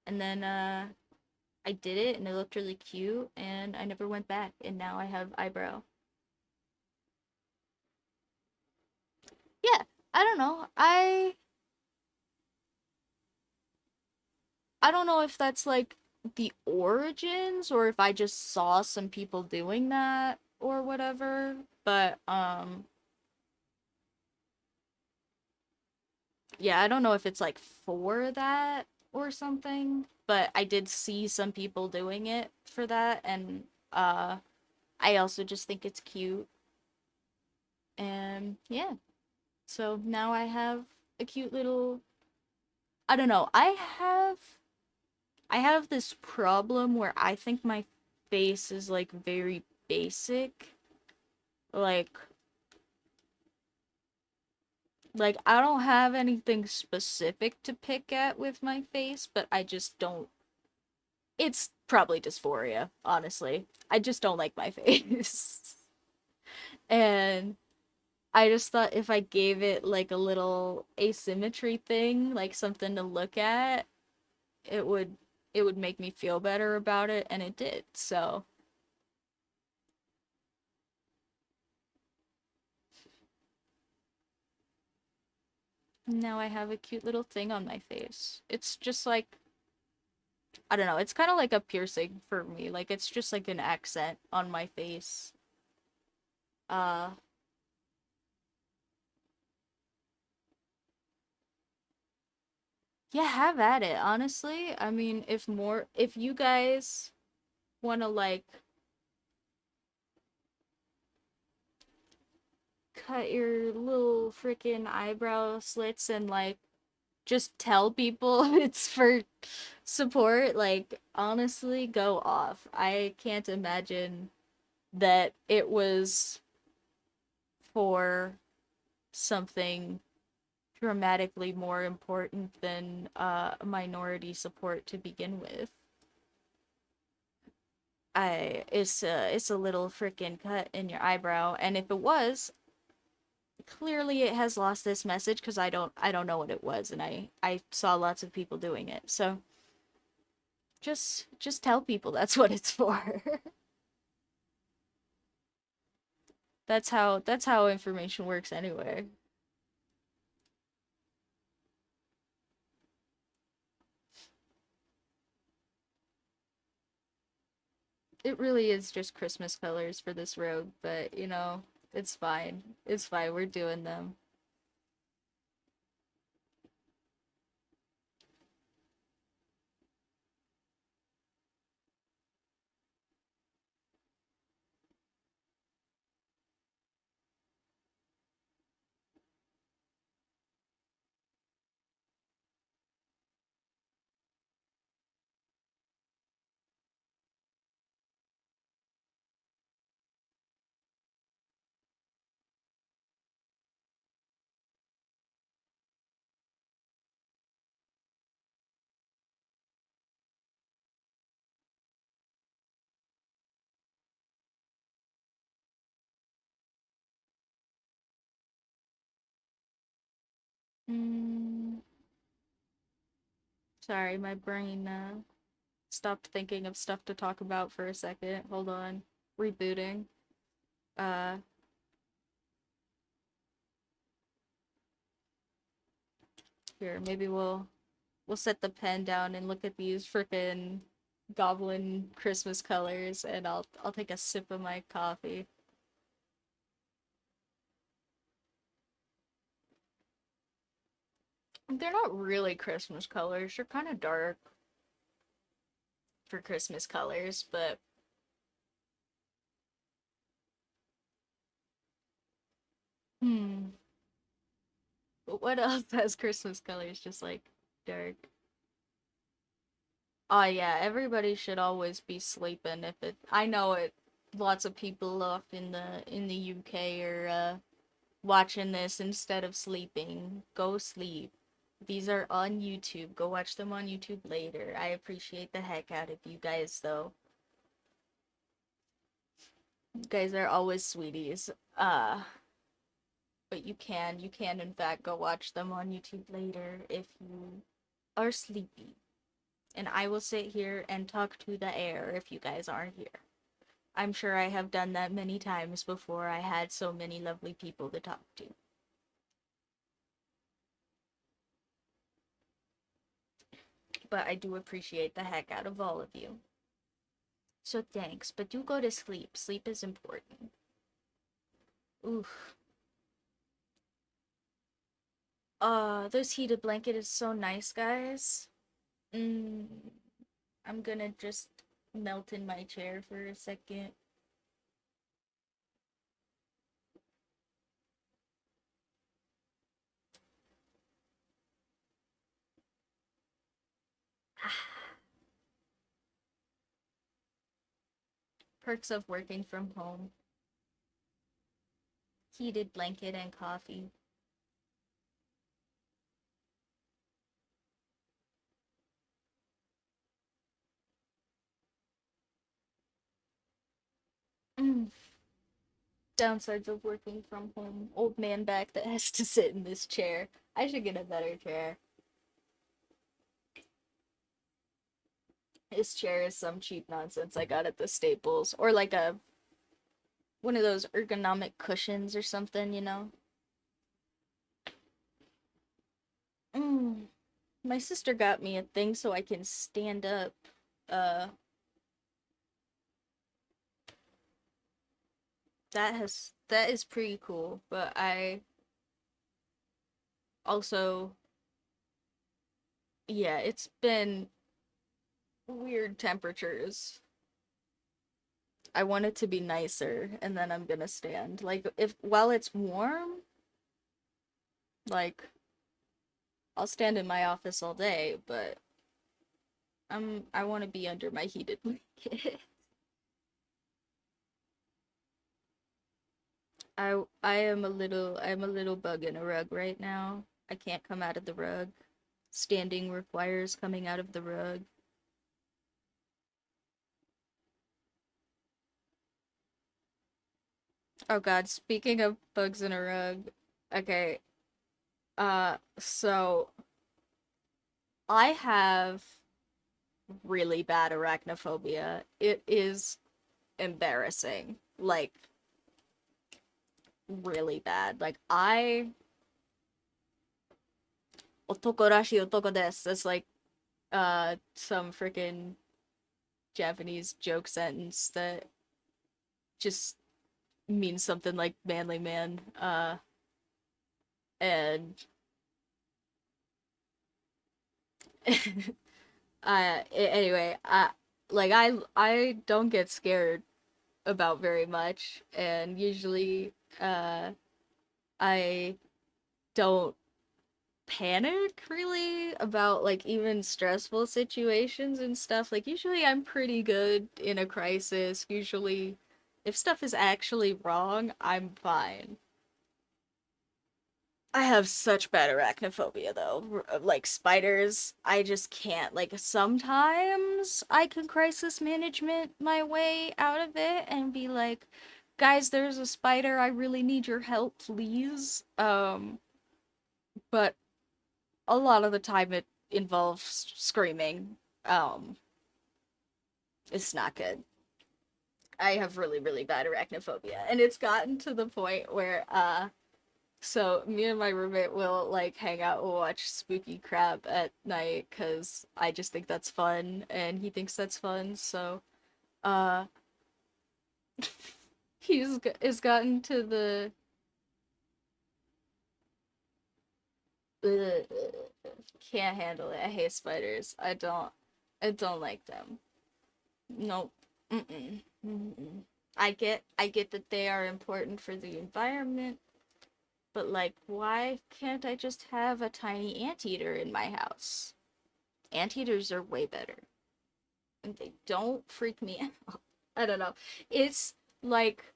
And then I did it and it looked really cute and I never went back and now I have eyebrow. Yeah, I don't know. I don't know if that's like the origins or if I just saw some people doing that or whatever, but yeah, I don't know if it's like for that or something, but I did see some people doing it for that and I also just think it's cute and yeah. So now I have a cute little I don't know. I have this problem where I think my face is like very basic. Like like I don't have anything specific to pick at with my face, but I just don't it's probably dysphoria, honestly. I just don't like my face. And I just thought if I gave it like a little asymmetry thing, like something to look at, it would it would make me feel better about it and it did. So, now I have a cute little thing on my face. It's just like I don't know, it's kind of like a piercing for me. Like it's just like an accent on my face. Uh, yeah, have at it, honestly. I mean, if you guys want to like cut your little freaking eyebrow slits and like just tell people it's for support, like honestly, go off. I can't imagine that it was for something dramatically more important than minority support to begin with. It's a little freaking cut in your eyebrow, and if it was, clearly it has lost this message because I don't know what it was, and I saw lots of people doing it. So just tell people that's what it's for. That's how information works anyway. It really is just Christmas colors for this road, but you know, it's fine. It's fine. We're doing them. Mm, sorry, my brain stopped thinking of stuff to talk about for a second. Hold on. Rebooting. Uh Here, maybe we'll set the pen down and look at these frickin' goblin Christmas colors and I'll take a sip of my coffee. They're not really Christmas colors. They're kind of dark for Christmas colors, but hmm. But what else has Christmas colors just like dark? Oh yeah, everybody should always be sleeping if it I know it lots of people off in the UK are watching this instead of sleeping. Go sleep. These are on YouTube. Go watch them on YouTube later. I appreciate the heck out of you guys though. You guys are always sweeties. But you can in fact go watch them on YouTube later if you are sleepy. And I will sit here and talk to the air if you guys aren't here. I'm sure I have done that many times before I had so many lovely people to talk to. But I do appreciate the heck out of all of you. So thanks, but do go to sleep. Sleep is important. Oof. This heated blanket is so nice, guys. Mm, I'm gonna just melt in my chair for a second. Perks of working from home. Heated blanket and coffee. Mm. Downsides of working from home. Old man back that has to sit in this chair. I should get a better chair. This chair is some cheap nonsense I got at the Staples. Or like a one of those ergonomic cushions or something, you know? Mm. My sister got me a thing so I can stand up. Uh, that has that is pretty cool, but I also, yeah, it's been weird temperatures. I want it to be nicer, and then I'm gonna stand. Like, if while it's warm, like, I'll stand in my office all day, but I want to be under my heated blanket. I'm a little bug in a rug right now. I can't come out of the rug. Standing requires coming out of the rug. Oh god, speaking of bugs in a rug. Okay, so I have really bad arachnophobia. It is embarrassing. Like, really bad. Like, otokorashi otoko desu. That's like, some freaking Japanese joke sentence that just means something like manly man. And anyway, I don't get scared about very much, and usually I don't panic really about like even stressful situations and stuff. Like usually I'm pretty good in a crisis. Usually if stuff is actually wrong, I'm fine. I have such bad arachnophobia though. Like spiders, I just can't. Like sometimes I can crisis management my way out of it and be like, "Guys, there's a spider. I really need your help, please." But a lot of the time it involves screaming. Um, it's not good. I have really, really bad arachnophobia, and it's gotten to the point where so me and my roommate will like hang out and watch spooky crap at night because I just think that's fun and he thinks that's fun. So uh is gotten to the can't handle it. I hate spiders. I don't like them. Nope. Mm-mm. Mm-mm. I get that they are important for the environment, but like why can't I just have a tiny anteater in my house? Anteaters are way better. And they don't freak me out. I don't know. It's like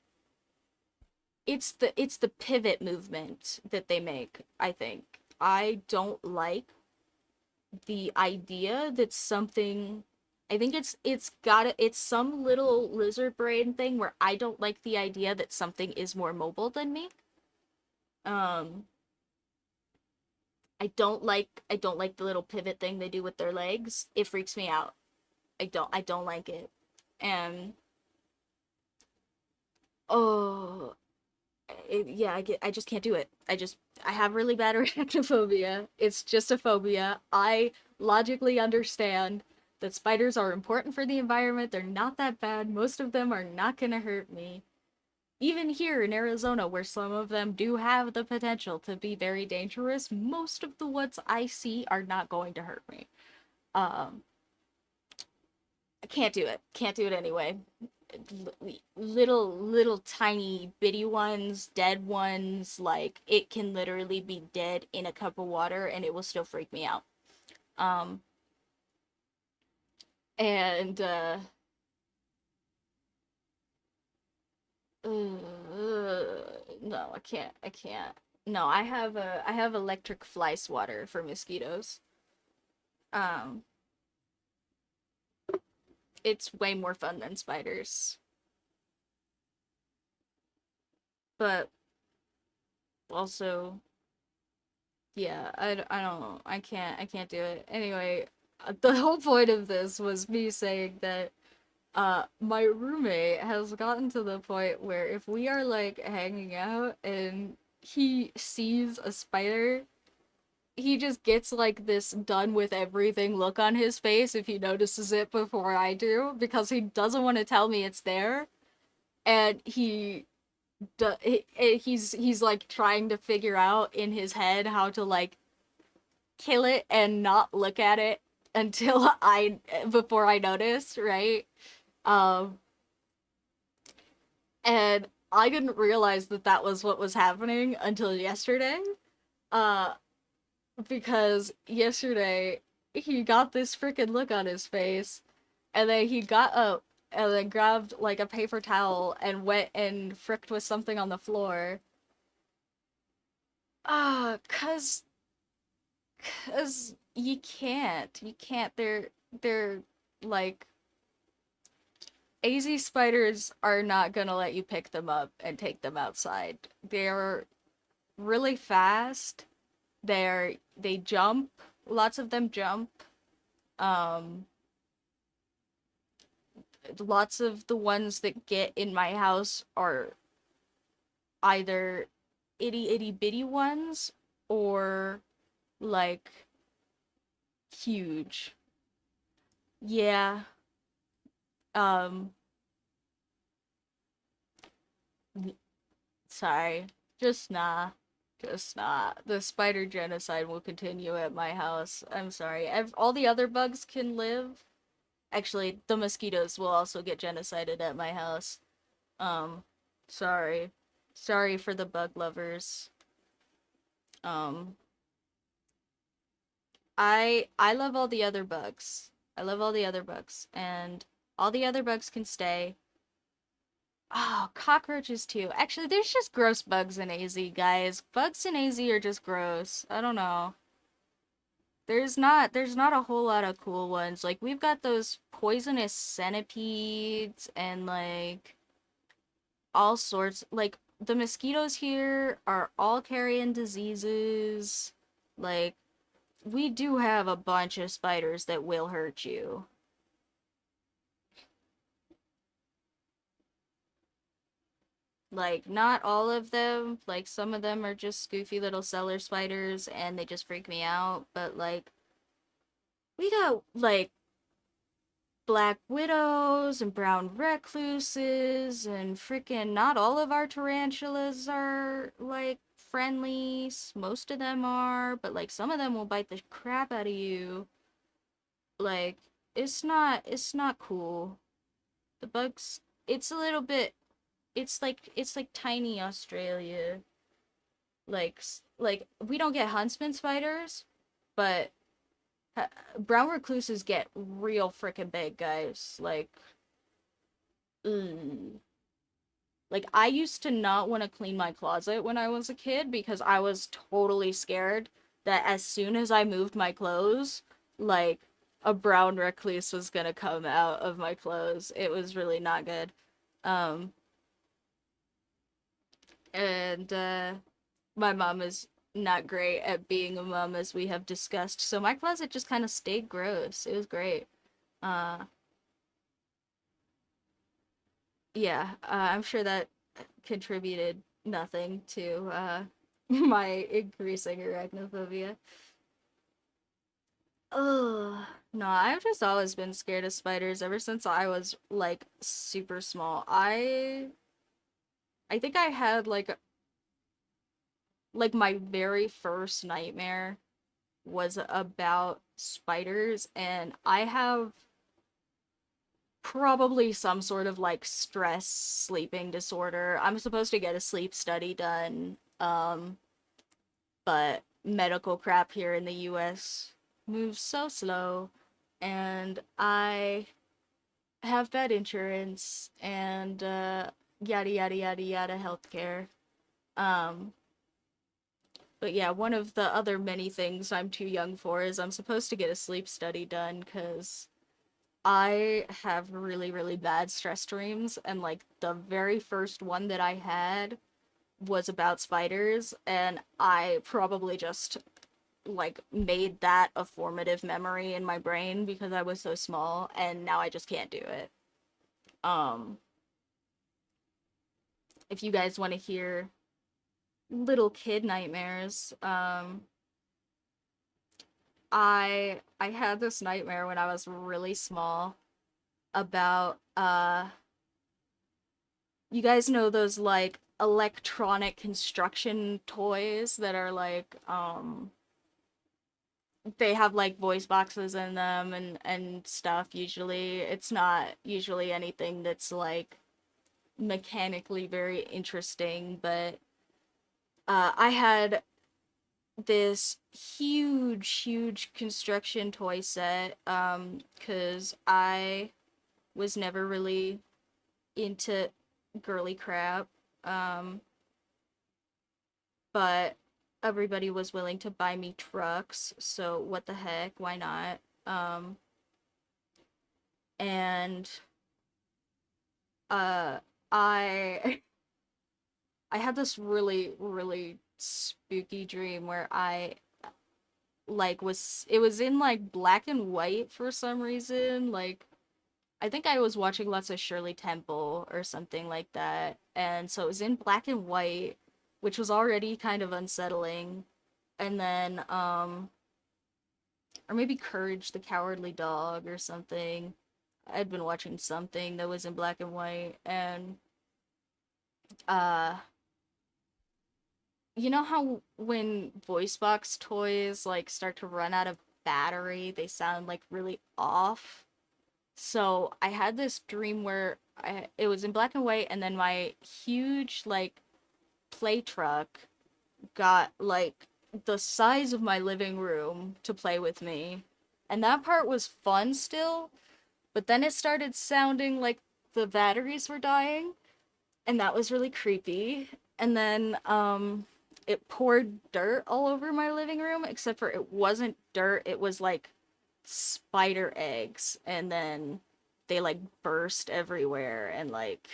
it's the pivot movement that they make, I think. I don't like the idea that something I think it's some little lizard brain thing where I don't like the idea that something is more mobile than me. Um I don't like the little pivot thing they do with their legs. It freaks me out. I don't like it. And oh, yeah, I just can't do it. I have really bad arachnophobia. It's just a phobia. I logically understand that spiders are important for the environment. They're not that bad. Most of them are not gonna hurt me. Even here in Arizona, where some of them do have the potential to be very dangerous, most of the ones I see are not going to hurt me. Um, I can't do it. Can't do it anyway. Little tiny bitty ones, dead ones, like it can literally be dead in a cup of water and it will still freak me out. Um and no, I can't. No, I have electric fly swatter for mosquitoes. Um it's way more fun than spiders. But also yeah, I don't know. I can't do it. Anyway, the whole point of this was me saying that my roommate has gotten to the point where if we are like hanging out and he sees a spider, he just gets like this done with everything look on his face if he notices it before I do because he doesn't want to tell me it's there. And he's like trying to figure out in his head how to like kill it and not look at it until I before I notice, right? Um, and I didn't realize that that was what was happening until yesterday. Uh, because yesterday he got this freaking look on his face, and then he got up and then grabbed like a paper towel and went and fricked with something on the floor. Cause you can't. They're like AZ spiders are not gonna let you pick them up and take them outside. They're really fast. They jump. Lots of them jump. Um, Lots of the ones that get in my house are either itty bitty ones or like huge. Yeah. Um, Sorry. Just nah. Just nah. The spider genocide will continue at my house. I'm sorry. All the other bugs can live. Actually, the mosquitoes will also get genocided at my house. Um, Sorry. Sorry for the bug lovers. Um, I love all the other bugs. I love all the other bugs, and all the other bugs can stay. Oh, cockroaches too. Actually, there's just gross bugs in AZ, guys. Bugs in AZ are just gross. I don't know. There's not a whole lot of cool ones. Like we've got those poisonous centipedes and like all sorts. Like the mosquitoes here are all carrying diseases. Like we do have a bunch of spiders that will hurt you. Like, not all of them. Like, some of them are just goofy little cellar spiders and they just freak me out. But, like, we got, like, black widows and brown recluses and freaking not all of our tarantulas are, like, friendly. Most of them are, but, like, some of them will bite the crap out of you. Like, it's not cool. The bugs, it's a little bit, it's like tiny Australia. Like we don't get huntsman spiders, but brown recluses get real freaking big, guys. Mm. Like I used to not want to clean my closet when I was a kid because I was totally scared that as soon as I moved my clothes, like a brown recluse was gonna come out of my clothes. It was really not good. Um, and my mom is not great at being a mom, as we have discussed. So my closet just kind of stayed gross. It was great. Uh, yeah, I'm sure that contributed nothing to my increasing arachnophobia. Oh no, I've just always been scared of spiders ever since I was like super small. I think I had like my very first nightmare was about spiders, and I have probably some sort of like stress sleeping disorder. I'm supposed to get a sleep study done, but medical crap here in the US moves so slow, and I have bad insurance and yada yada yada yada healthcare. Um, but yeah, one of the other many things I'm too young for is I'm supposed to get a sleep study done because I have really, really bad stress dreams, and like the very first one that I had was about spiders, and I probably just like made that a formative memory in my brain because I was so small, and now I just can't do it. Um, if you guys want to hear little kid nightmares, I had this nightmare when I was really small about you guys know those like electronic construction toys that are like they have like voice boxes in them and stuff. Usually it's not usually anything that's like mechanically very interesting, but I had this huge construction toy set cuz I was never really into girly crap. Um but everybody was willing to buy me trucks, so what the heck, why not? And uh I I had this really spooky dream where I like was it was in like black and white for some reason. Like I think I was watching lots of Shirley Temple or something like that. And so it was in black and white, which was already kind of unsettling. And then or maybe Courage the Cowardly Dog or something. I'd been watching something that was in black and white, and uh you know how when voice box toys like start to run out of battery, they sound like really off? So I had this dream where it was in black and white, and then my huge like play truck got like the size of my living room to play with me. And that part was fun still, but then it started sounding like the batteries were dying, and that was really creepy. And then it poured dirt all over my living room, except for it wasn't dirt, it was like spider eggs, and then they like burst everywhere and like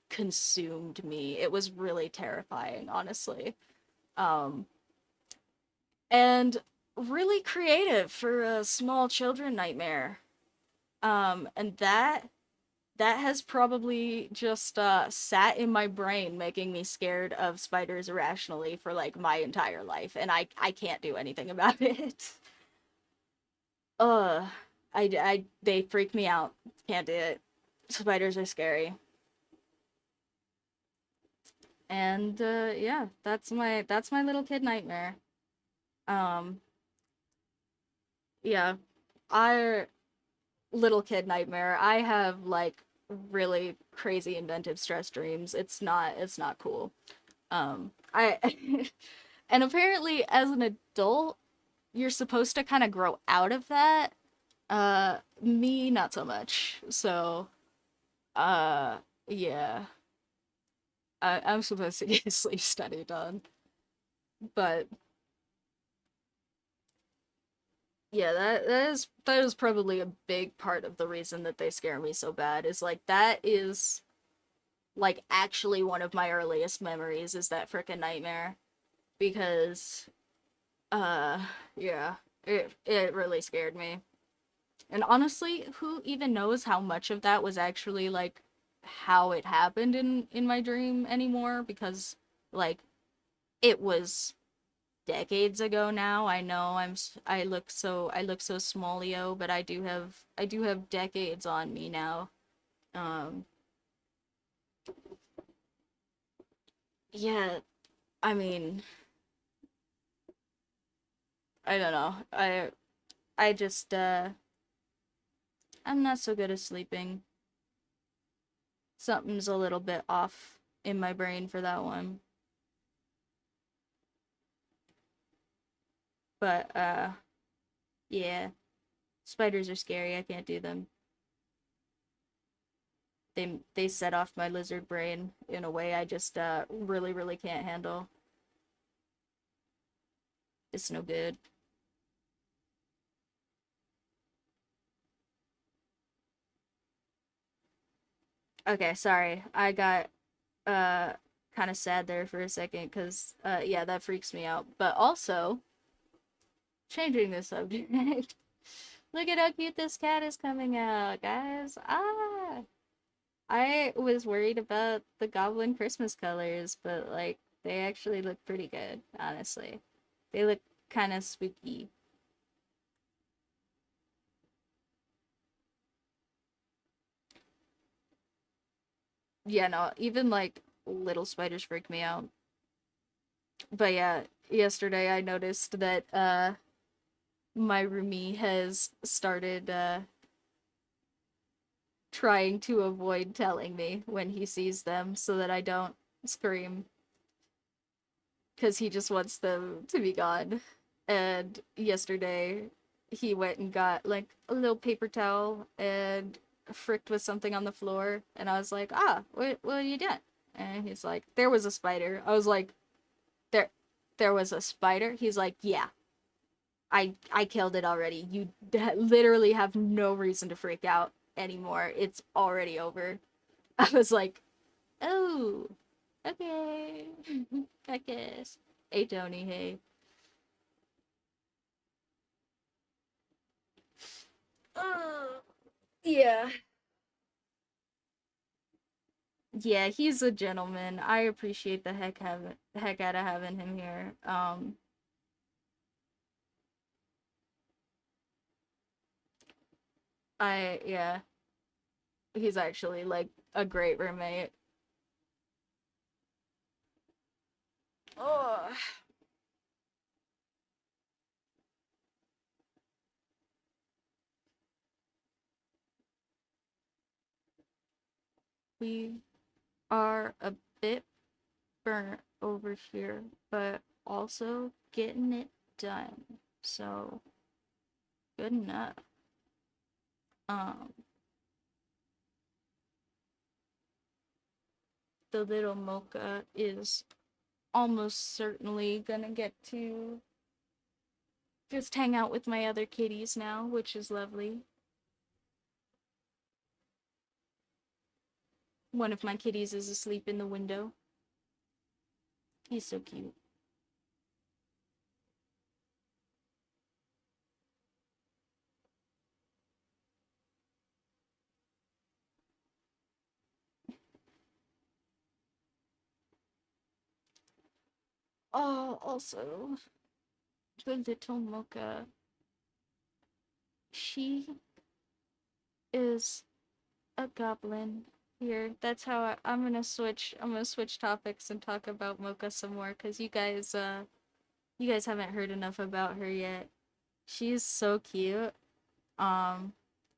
consumed me. It was really terrifying, honestly. Um and really creative for a small children nightmare. And that has probably just sat in my brain, making me scared of spiders irrationally for like my entire life, and I can't do anything about it. uh they freak me out. Can't do it. Spiders are scary. And yeah, that's my little kid nightmare. um yeah, I little kid nightmare. I have like really crazy inventive stress dreams. It's not cool. I and apparently as an adult, you're supposed to kind of grow out of that. Me not so much. So, uh yeah. I'm supposed to get a sleep study done. But yeah, that is probably a big part of the reason that they scare me so bad, is like that is like actually one of my earliest memories is that frickin' nightmare, because uh yeah, it really scared me. And honestly, who even knows how much of that was actually like how it happened in my dream anymore, because like it was decades ago now. I know I look so smallio, but I do have decades on me now. Um yeah, I mean, I don't know. I just I'm not so good at sleeping. Something's a little bit off in my brain for that one. But yeah, spiders are scary. I can't do them. They set off my lizard brain in a way I just really can't handle. It's no good. Okay, sorry. I got uh kind of sad there for a second, cuz yeah, that freaks me out. But also, changing the subject. Look at how cute this cat is coming out, guys. Ah, I was worried about the goblin Christmas colors, but like they actually look pretty good, honestly. They look kind of spooky. Yeah, no, even like little spiders freak me out. But yeah, yesterday I noticed that my roomie has started trying to avoid telling me when he sees them so that I don't scream because he just wants them to be gone. And yesterday he went and got like a little paper towel and fricked with something on the floor, and I was like, "Ah, what are you doing?" And he's like, "There was a spider." I was like, "There there was a spider?" He's like, "Yeah. I killed it already. You literally have no reason to freak out anymore. It's already over." I was like, "Oh, okay." I guess. Hey Tony, hey. Uh, yeah. Yeah, he's a gentleman. I appreciate the heck out of having him here. Yeah, he's actually like a great roommate. Oh, we are a bit burnt over here, but also getting it done. So good enough. Um, the little mocha is almost certainly gonna get to just hang out with my other kitties now, which is lovely. One of my kitties is asleep in the window. He's so cute. Oh, also, the little mocha. She is a goblin. Here, that's how I'm gonna switch. I'm gonna switch topics and talk about Mocha some more, cause you guys haven't heard enough about her yet. She's so cute. Um,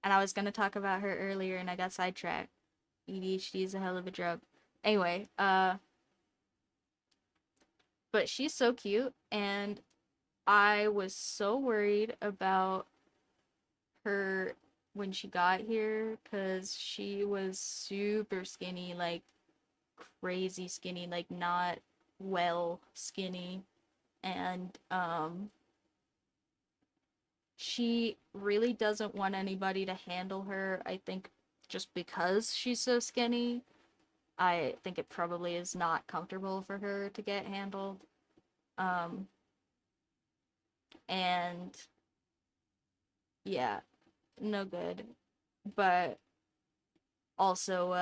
and I was gonna talk about her earlier, and I got sidetracked. ADHD is a hell of a drug. Anyway, but she's so cute, and I was so worried about her when she got here because she was super skinny, like crazy skinny, like not well skinny. And she really doesn't want anybody to handle her. I think just because she's so skinny, I think it probably is not comfortable for her to get handled. Um, and yeah, no good. But also,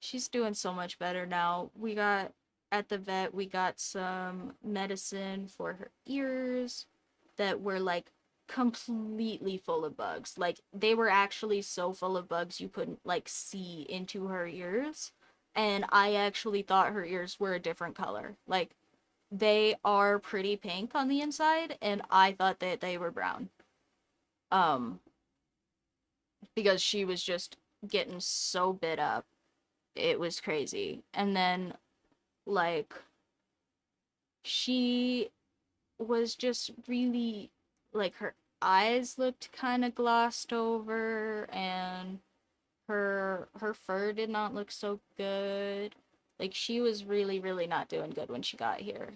she's doing so much better now. We got at the vet, we got some medicine for her ears that were like completely full of bugs. Like they were actually so full of bugs you couldn't like see into her ears. And I actually thought her ears were a different color. Like they are pretty pink on the inside and I thought that they were brown. Um because she was just getting so bit up. It was crazy. And then like she was just really like her eyes looked kind of glossed over and her fur did not look so good. Like she was really not doing good when she got here.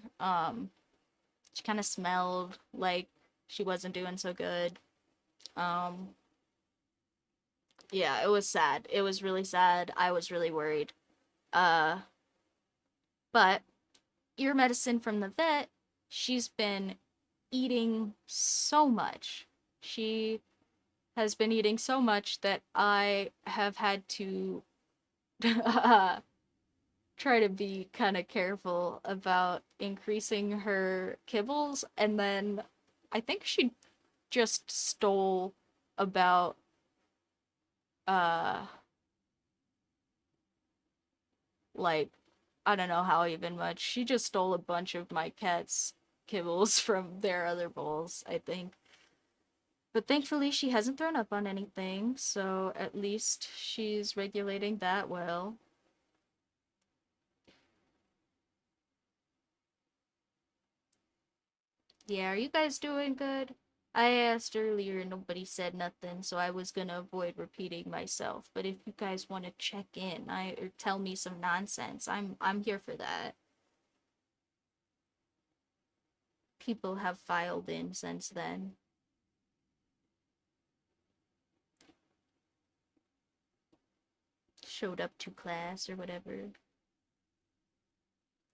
She kind of smelled like she wasn't doing so good. Um yeah, it was sad. It was really sad. I was really worried. Uh but ear medicine from the vet, she's been eating so much. She has been eating so much that I have had to try to be kind of careful about increasing her kibbles. And then I think she just stole about uh Like, I don't know how even much. She just stole a bunch of my cat's kibbles from their other bowls, I think. But thankfully, she hasn't thrown up on anything, so at least she's regulating that well. Yeah, are you guys doing good? I asked earlier and nobody said nothing, so I was gonna avoid repeating myself. But if you guys want to check in, or tell me some nonsense, I'm here for that. People have filed in since then. Showed up to class or whatever.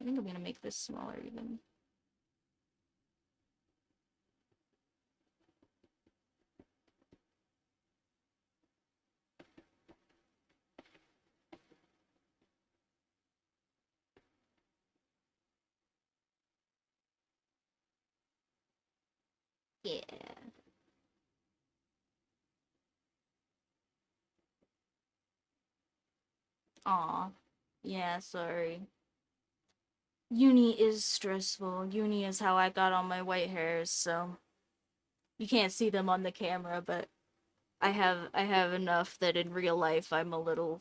I think I'm gonna make this smaller even. Yeah. Aw. Yeah, sorry. Uni is stressful. Uni is how I got all my white hairs, so you can't see them on the camera, but I have enough that in real life I'm a little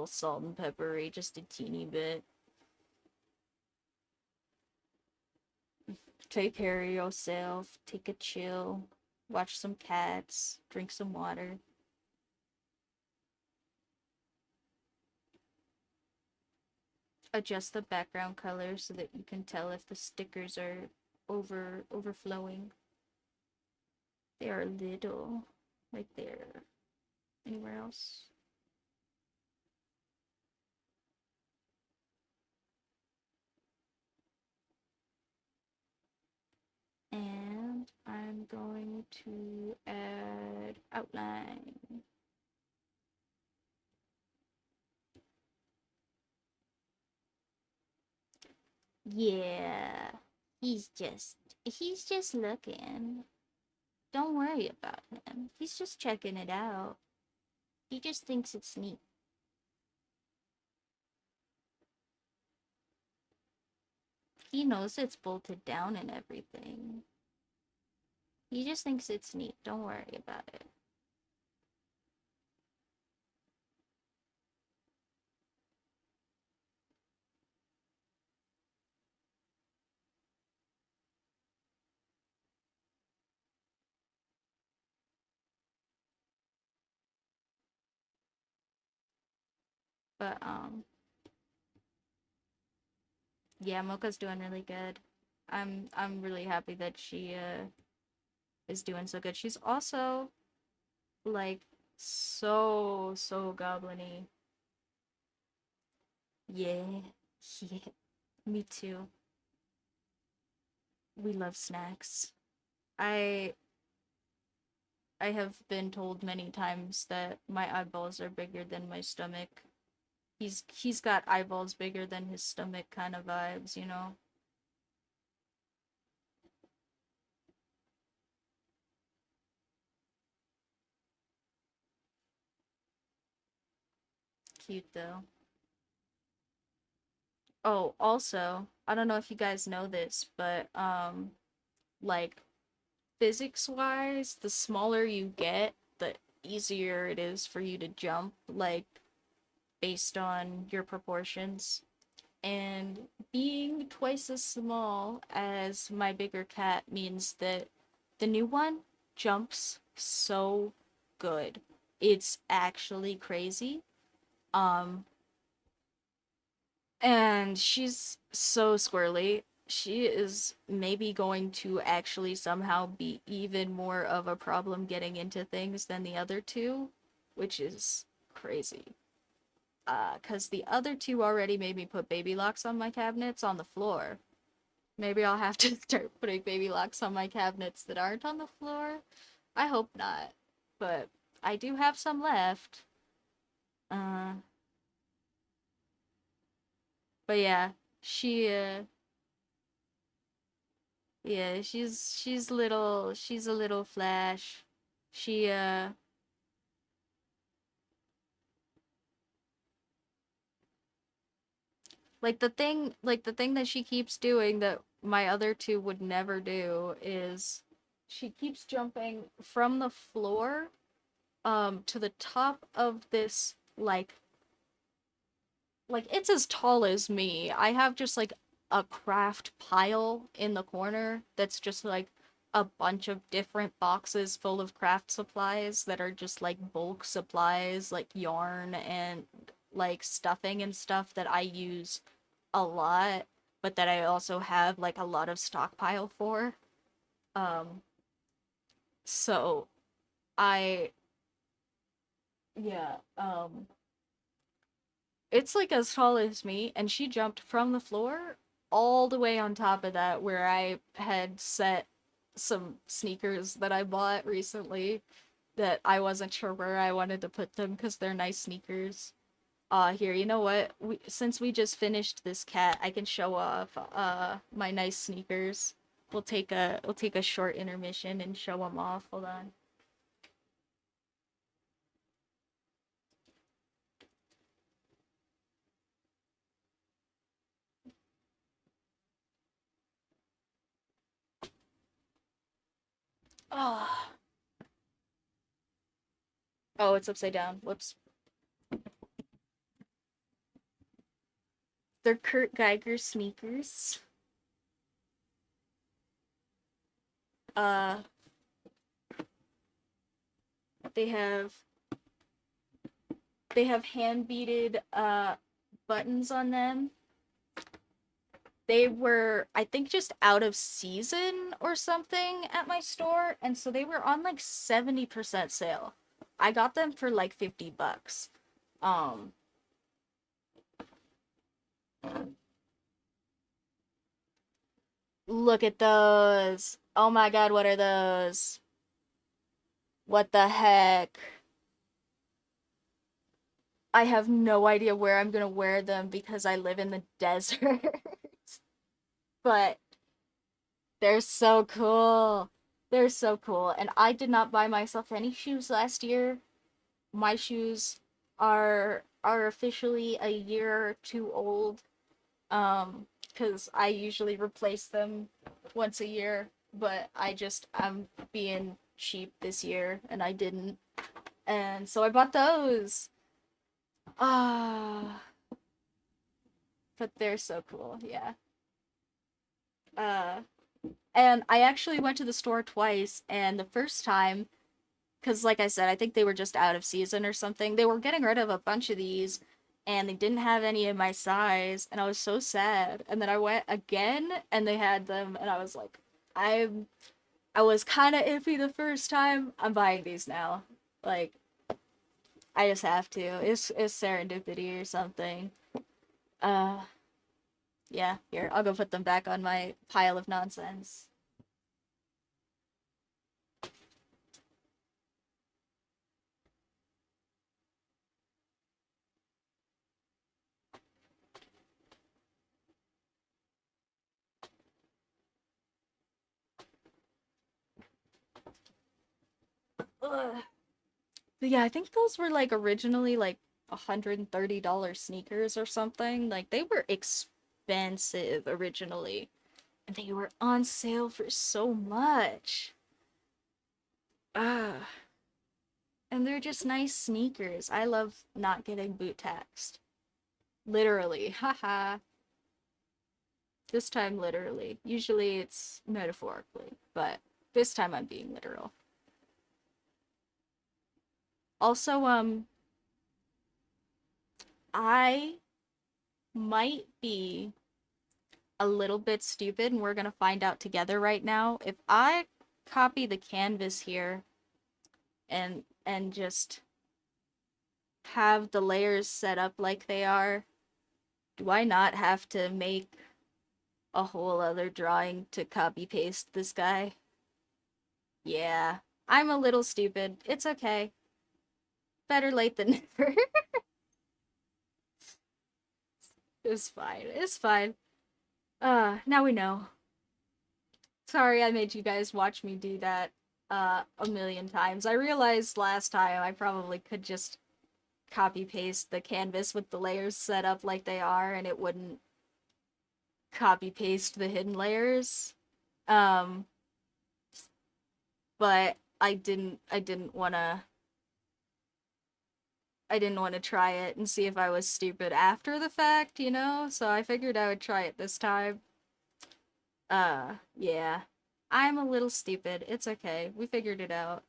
salt and peppery, just a teeny bit. Take care of yourself, take a chill, watch some cats, drink some water. Adjust the background color so that you can tell if the stickers are overflowing. They are little, right there. Anywhere else? And I'm going to add outline. Yeah, he's just looking. Don't worry about him. He's just checking it out. He just thinks it's neat. He knows it's bolted down and everything. He just thinks it's neat. Don't worry about it. But yeah, Mocha's doing really good. I'm really happy that she is doing so good. She's also like so goblin-y. Yeah, yeah, me too. We love snacks. I I have been told many times that my eyeballs are bigger than my stomach. He's got eyeballs bigger than his stomach kind of vibes, you know? Cute though. Oh, also, I don't know if you guys know this, but like physics wise, the smaller you get, the easier it is for you to jump, like based on your proportions. And being twice as small as my bigger cat means that the new one jumps so good. It's actually crazy. Um, and she's so squirrely. She is maybe going to actually somehow be even more of a problem getting into things than the other two, which is crazy. 'Cause the other two already made me put baby locks on my cabinets on the floor. Maybe I'll have to start putting baby locks on my cabinets that aren't on the floor. I hope not. But I do have some left. Uh, but yeah, she yeah, she's a little flash. She Like the thing that she keeps doing that my other two would never do is she keeps jumping from the floor to the top of this like it's as tall as me. I have just like a craft pile in the corner that's just like a bunch of different boxes full of craft supplies that are just like bulk supplies, like yarn and like stuffing and stuff that I use a lot, but that I also have like a lot of stockpile for. Um, so I, yeah, it's like as tall as me, and she jumped from the floor all the way on top of that where I had set some sneakers that I bought recently that I wasn't sure where I wanted to put them because they're nice sneakers. Here, you know what? Since we just finished this cat, I can show off my nice sneakers. We'll take a short intermission and show them off. Hold on. Oh, oh, it's upside down. Whoops. They're Kurt Geiger sneakers. Uh, they have they have hand beaded buttons on them. They were, I think, just out of season or something at my store, and so they were on like 70% sale. I got them for like $50. Um, Look at those. Oh my god, what are those? What the heck? I have no idea where I'm gonna wear them because I live in the desert. But they're so cool. They're so cool. And I did not buy myself any shoes last year. My shoes are officially a year or two old. Because I usually replace them once a year, but I'm being cheap this year and I didn't. And so I bought those. Ah, but they're so cool, yeah. Uh, and I actually went to the store twice, and the first time, because like I said, I think they were just out of season or something. They were getting rid of a bunch of these, and they didn't have any in my size, and I was so sad. And then I went again, and they had them, and I was like, I'm, I was kind of iffy the first time. I'm buying these now. Like, I just have to. It's serendipity or something. Uh, yeah. Here, I'll go put them back on my pile of nonsense. Ugh. But yeah, I think those were like originally like $130 sneakers or something. Like they were expensive originally, and they were on sale for so much. Ah, and they're just nice sneakers. I love not getting boot taxed. Literally, haha. This time literally. Usually it's metaphorically, but this time I'm being literal. Also, I might be a little bit stupid, and we're gonna find out together right now. If I copy the canvas here and just have the layers set up like they are, do I not have to make a whole other drawing to copy paste this guy? Yeah, I'm a little stupid. It's okay. Better late than never. It's fine. It's fine. Now we know. Sorry I made you guys watch me do that a million times. I realized last time I probably could just copy paste the canvas with the layers set up like they are and it wouldn't copy paste the hidden layers. Um, but I didn't want to try it and see if I was stupid after the fact, you know? So I figured I would try it this time. Yeah. I'm a little stupid. It's okay. We figured it out.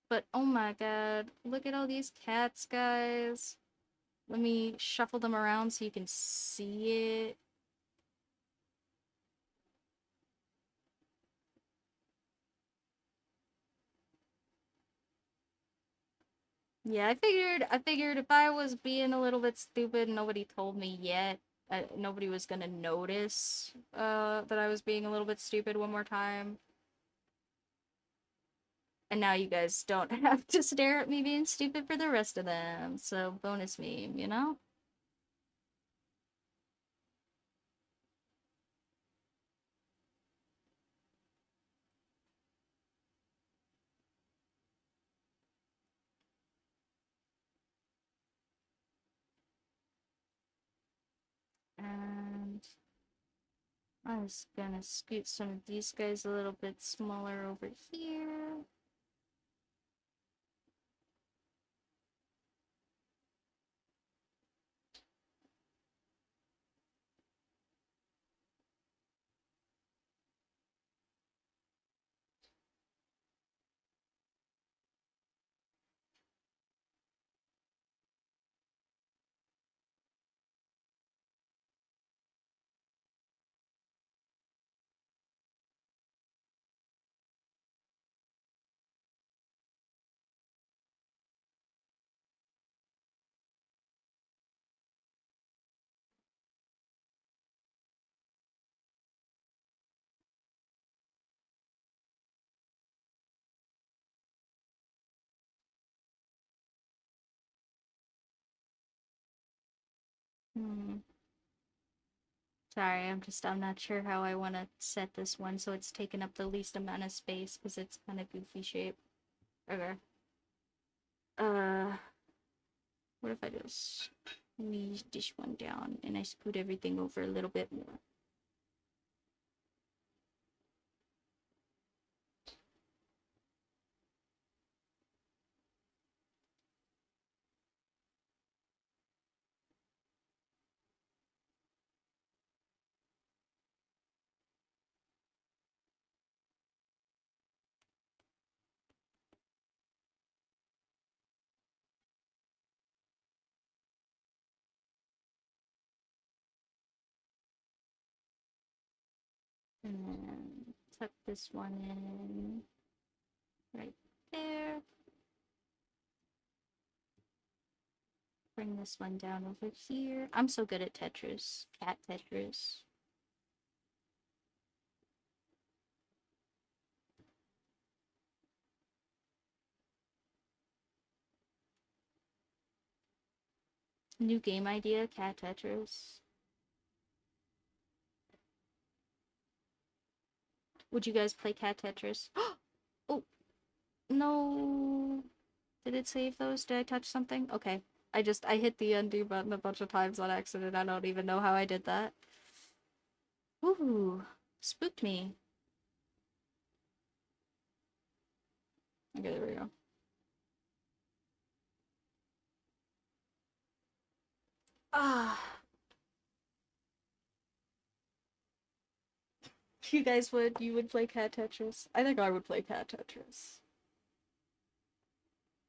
But oh my god, look at all these cats, guys. Let me shuffle them around so you can see it. Yeah, I figured if I was being a little bit stupid and nobody told me yet, nobody was gonna notice that I was being a little bit stupid one more time. And now you guys don't have to stare at me being stupid for the rest of them. So bonus meme, you know? And I was gonna scoot some of these guys a little bit smaller over here. Hmm. Sorry, I'm not sure how I want to set this one so it's taking up the least amount of space because it's kind of goofy shape. Okay. Uh, what if I just squeeze this one down and I scoot everything over a little bit more? And then tuck this one in right there. Bring this one down over here. I'm so good at Tetris. Cat Tetris. New game idea, Cat Tetris. Would you guys play Cat Tetris? Oh, no. Did it save those? Did I touch something? Okay. I hit the undo button a bunch of times on accident. I don't even know how I did that. Ooh, spooked me. Okay, there we go. Ah, you would play Cat Tetris? I think I would play Cat Tetris.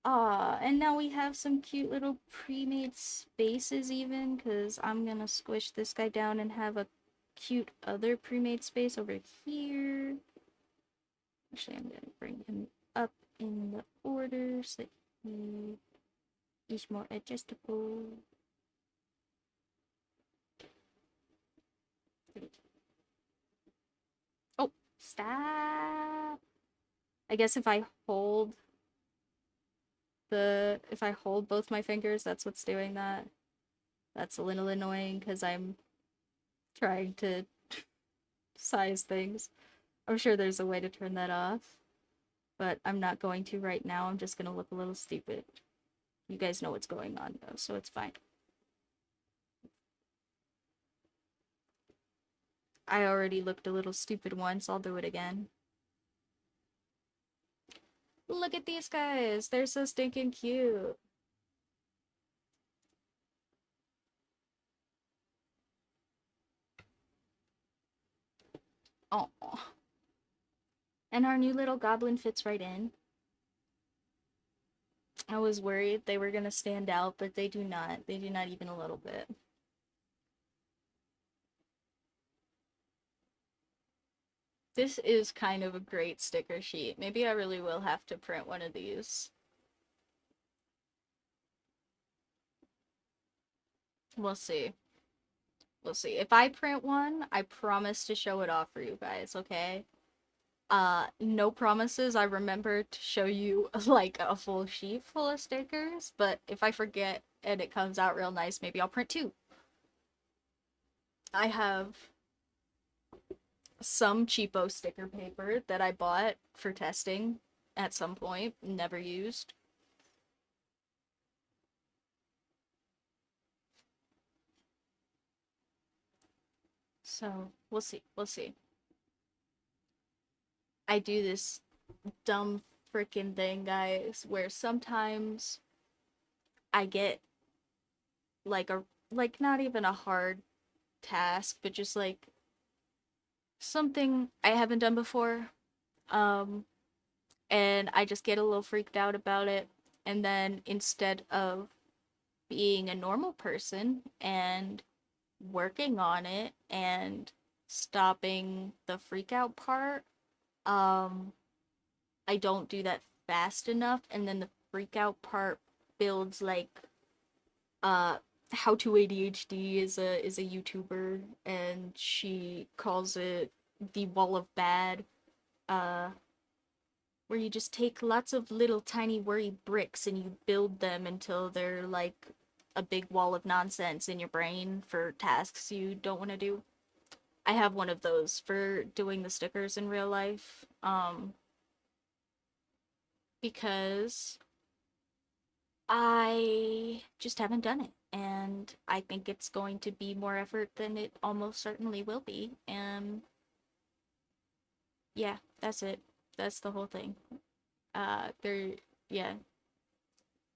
Ah, and now we have some cute little pre-made spaces even, because I'm gonna squish this guy down and have a cute other pre-made space over here. Actually, I'm gonna bring him up in the order so that he is more adjustable. Oh, stop! I guess if I hold both my fingers, that's what's doing that. That's a little annoying because I'm trying to size things. I'm sure there's a way to turn that off. but I'm not going to right now. I'm just gonna look a little stupid. You guys know what's going on though, so it's fine. I already looked a little stupid once. I'll do it again. Look at these guys. They're so stinking cute. Oh. And our new little goblin fits right in. I was worried they were gonna stand out, but they do not. They do not even a little bit. This is kind of a great sticker sheet. Maybe I really will have to print one of these. We'll see. We'll see. If I print one, I promise to show it off for you guys, okay? No promises. I remember to show you like a full sheet full of stickers, but if I forget and it comes out real nice, maybe I'll print two. I have some cheapo sticker paper that I bought for testing at some point, never used. So, we'll see. We'll see. I do this dumb freaking thing, guys, where sometimes I get like a like not even a hard task, but just like something I haven't done before. Um and I just get a little freaked out about it, and then instead of being a normal person and working on it and stopping the freak out part, um I don't do that fast enough, and then the freak out part builds like uh how to ADHD is a YouTuber, and she calls it the wall of bad, uh where you just take lots of little tiny worry bricks and you build them until they're like a big wall of nonsense in your brain for tasks you don't want to do. I have one of those for doing the stickers in real life, because I just haven't done it. And I think it's going to be more effort than it almost certainly will be. And yeah, that's it. That's the whole thing. Yeah,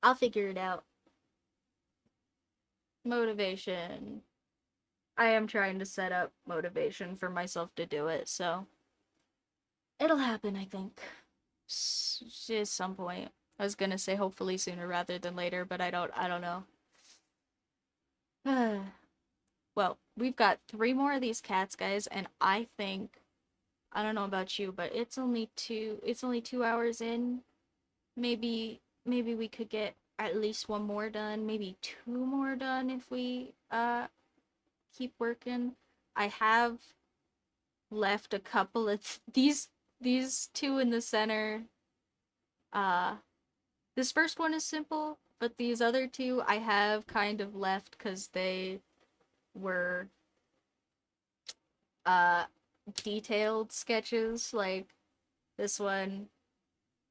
I'll figure it out. Motivation. I am trying to set up motivation for myself to do it, so it'll happen, I think. At some point. I was gonna say hopefully sooner rather than later, but I don't know. Well, we've got three more of these cats, guys, and I think I don't know about you, but it's only 2 hours in. Maybe we could get at least one more done, maybe two more done if we keep working. I have left a couple of these two in the center. Uh this first one is simple, but these other two I have kind of left cuz they were uh detailed sketches. Like this one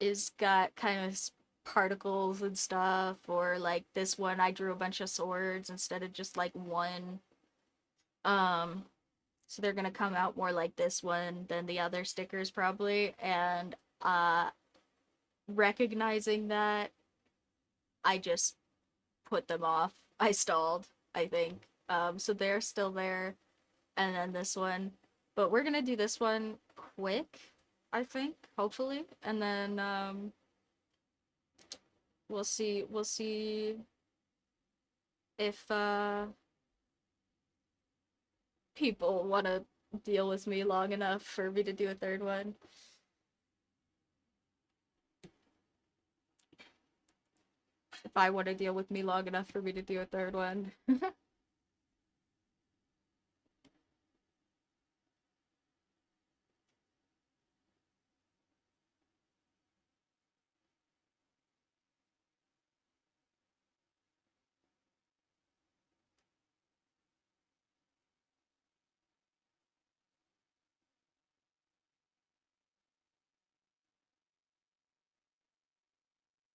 is got kind of particles and stuff, or like this one I drew a bunch of swords instead of just like one. um so they're gonna come out more like this one than the other stickers probably, and uh recognizing that, I just put them off. I stalled, I think. So they're still there, and then this one, but we're gonna do this one quick, I think, hopefully, and then we'll see if people want to deal with me long enough for me to do a third one. If I want to deal with me long enough for me to do a third one.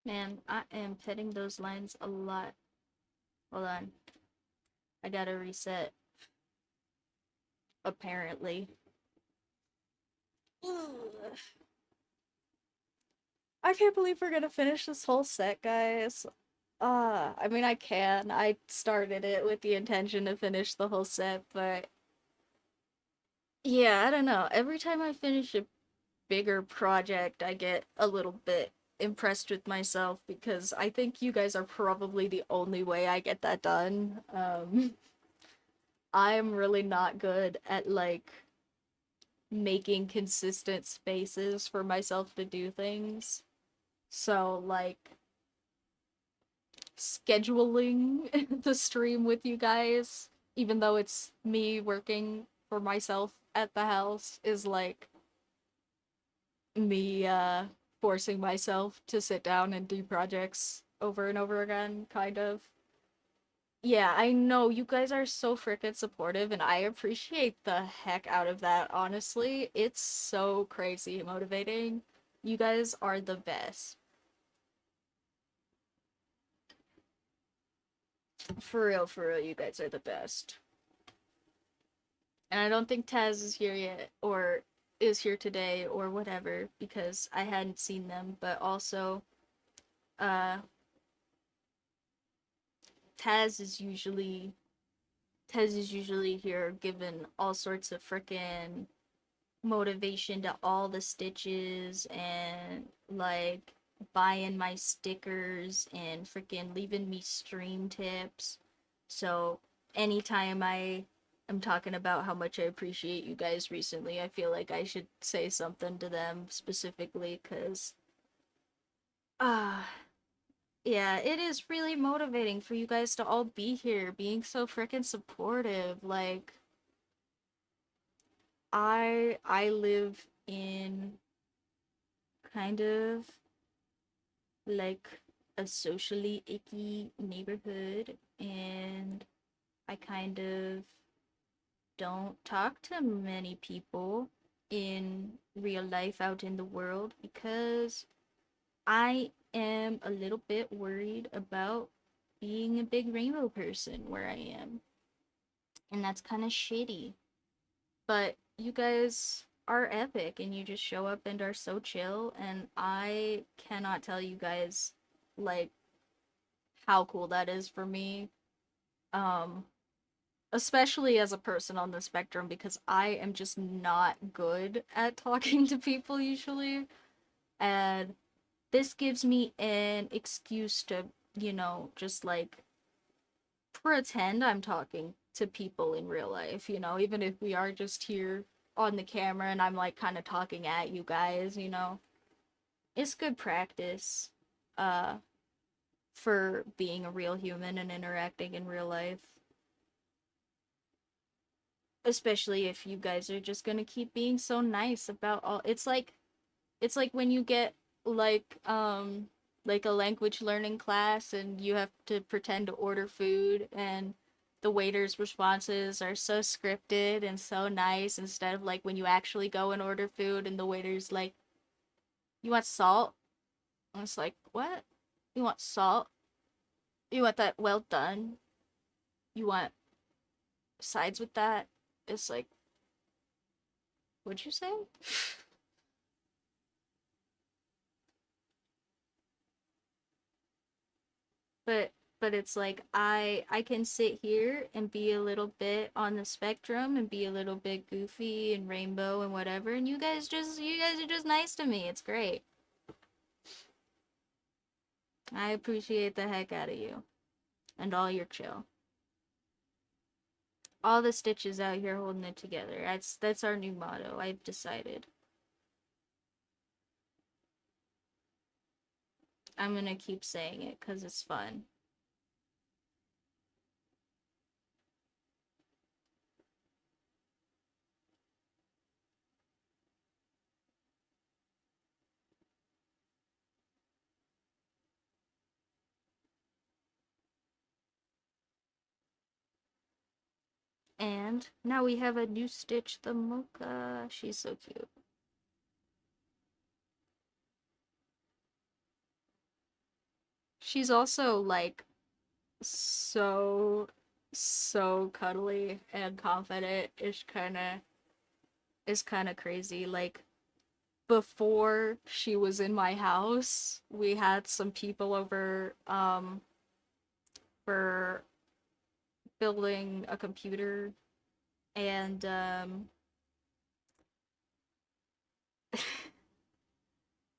Man, I am petting those lines a lot. Hold on. I gotta reset, apparently. Ugh. I can't believe we're gonna finish this whole set, guys. I mean, I can. I started it with the intention to finish the whole set, but yeah, I don't know. Every time I finish a bigger project, I get a little bit impressed with myself because I think you guys are probably the only way I get that done. I'm really not good at like making consistent spaces for myself to do things. So, like, scheduling the stream with you guys, even though it's me working for myself at the house, is like me forcing myself to sit down and do projects over and over again, kind of. Yeah, I know you guys are so freaking supportive, and I appreciate the heck out of that, honestly. It's so crazy motivating. You guys are the best. For real, you guys are the best. And I don't think Taz is here yet, or is here today, or whatever, because I hadn't seen them, but also, uh, Taz is usually Tez is usually here giving all sorts of frickin' motivation to all the stitches and like buying my stickers and freaking leaving me stream tips. So anytime I am talking about how much I appreciate you guys recently, I feel like I should say something to them specifically because ah yeah, it is really motivating for you guys to all be here, being so freaking supportive. Like I live in kind of like a socially icky neighborhood, and I kind of don't talk to many people in real life out in the world because I am a little bit worried about being a big rainbow person where I am. And that's kind of shitty. But you guys are epic and you just show up and are so chill, and I cannot tell you guys like how cool that is for me. Um Especially as a person on the spectrum because I am just not good at talking to people usually, and this gives me an excuse to, just like pretend I'm talking to people in real life, even if we are just here on the camera and I'm like kind of talking at you guys. It's good practice uh for being a real human and interacting in real life. Especially if you guys are just going to keep being so nice about all it's like when you get like like a language learning class and you have to pretend to order food and the waiter's responses are so scripted and so nice instead of like when you actually go and order food and the waiter's like, "You want salt?" And it's like, "What? You want salt? You want that well done? You want sides with that?" It's like, "What'd you say?" but but it's like I can sit here and be a little bit on the spectrum and be a little bit goofy and rainbow and whatever, and you guys are just nice to me. It's great. I appreciate the heck out of you and all your chill. All the stitches out here holding it together. That's our new motto. I've decided. I'm gonna keep saying it because it's fun. And now we have a new Stitch, the Mocha. She's so cute. She's also like so so cuddly and confident. It's kind of crazy. Like before she was in my house, we had some people over for building a computer, and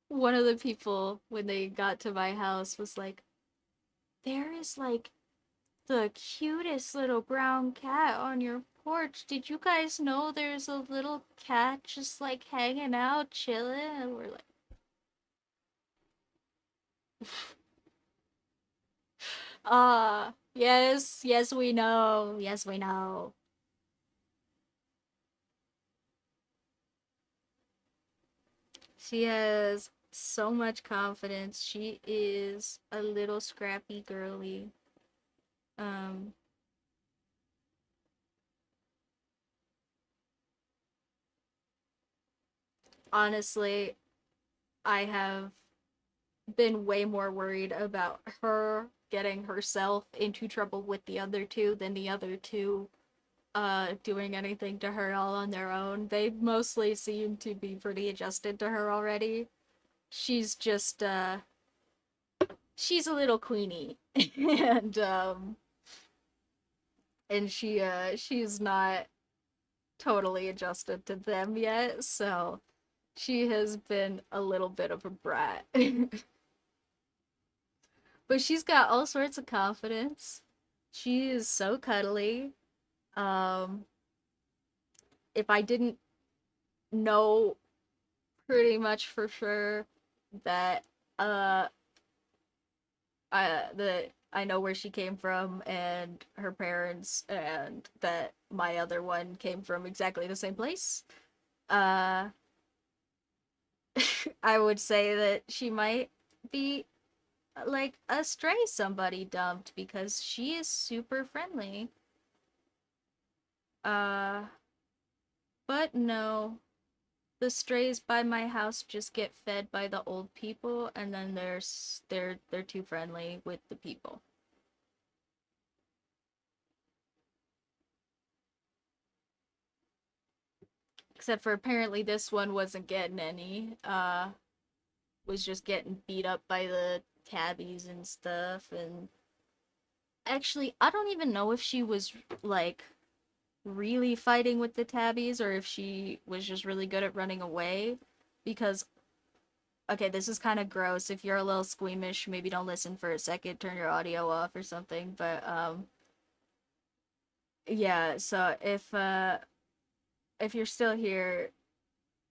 one of the people when they got to my house was like, there is like the cutest little brown cat on your porch. Did you guys know there's a little cat just like hanging out, chilling? And we're like, yes, yes, we know. Yes, we know. She has so much confidence. She is a little scrappy girly. Um, Honestly, I have been way more worried about her getting herself into trouble with the other two than the other two doing anything to her all on their own. They mostly seem to be pretty adjusted to her already. She's just she's a little queenie and she's not totally adjusted to them yet, so she has been a little bit of a brat. But she's got all sorts of confidence. She is so cuddly. Um, if I didn't know pretty much for sure that uh I know where she came from and her parents, and that my other one came from exactly the same place, uh I would say that she might be like a stray somebody dumped because she is super friendly. Uh but no, the strays by my house just get fed by the old people, and then they're too friendly with the people. Except for apparently this one wasn't getting any. Was just getting beat up by the tabbies and stuff. And actually, I don't even know if she was like really fighting with the tabbies or if she was just really good at running away. Because okay, this is kind of gross. If you're a little squeamish, maybe don't listen for a second, turn your audio off or something. But yeah, so if you're still here,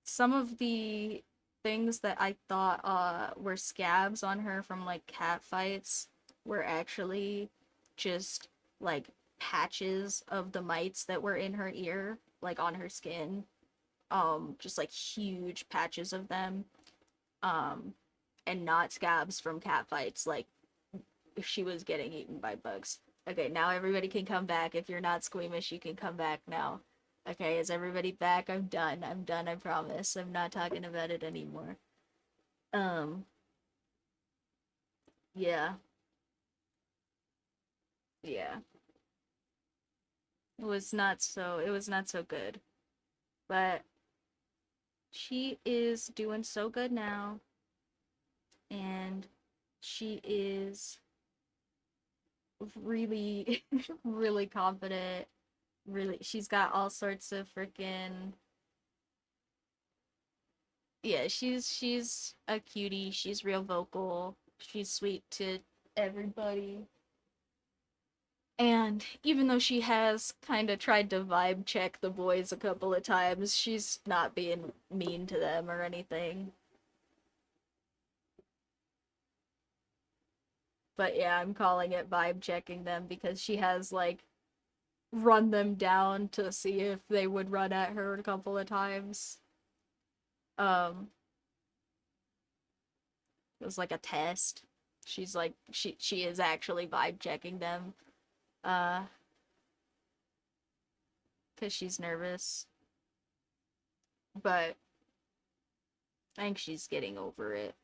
some of the things that I thought were scabs on her from like cat fights were actually just like patches of the mites that were in her ear, like on her skin. Just like huge patches of them. Um and not scabs from cat fights, like she was getting eaten by bugs. Okay, now everybody can come back. If you're not squeamish, you can come back now. Okay, is everybody back? I'm done. I'm done, I promise. I'm not talking about it anymore. Um, yeah. Yeah. It was not so good. But she is doing so good now, and she is really really confident. Really, she's got all sorts of freaking, yeah, she's a cutie. She's real vocal. She's sweet to everybody. And even though she has kind of tried to vibe check the boys a couple of times, she's not being mean to them or anything. But yeah, I'm calling it vibe checking them because she has like run them down to see if they would run at her a couple of times. Um, it was like a test. She's like she is actually vibe checking them. Uh, because she's nervous. But I think she's getting over it.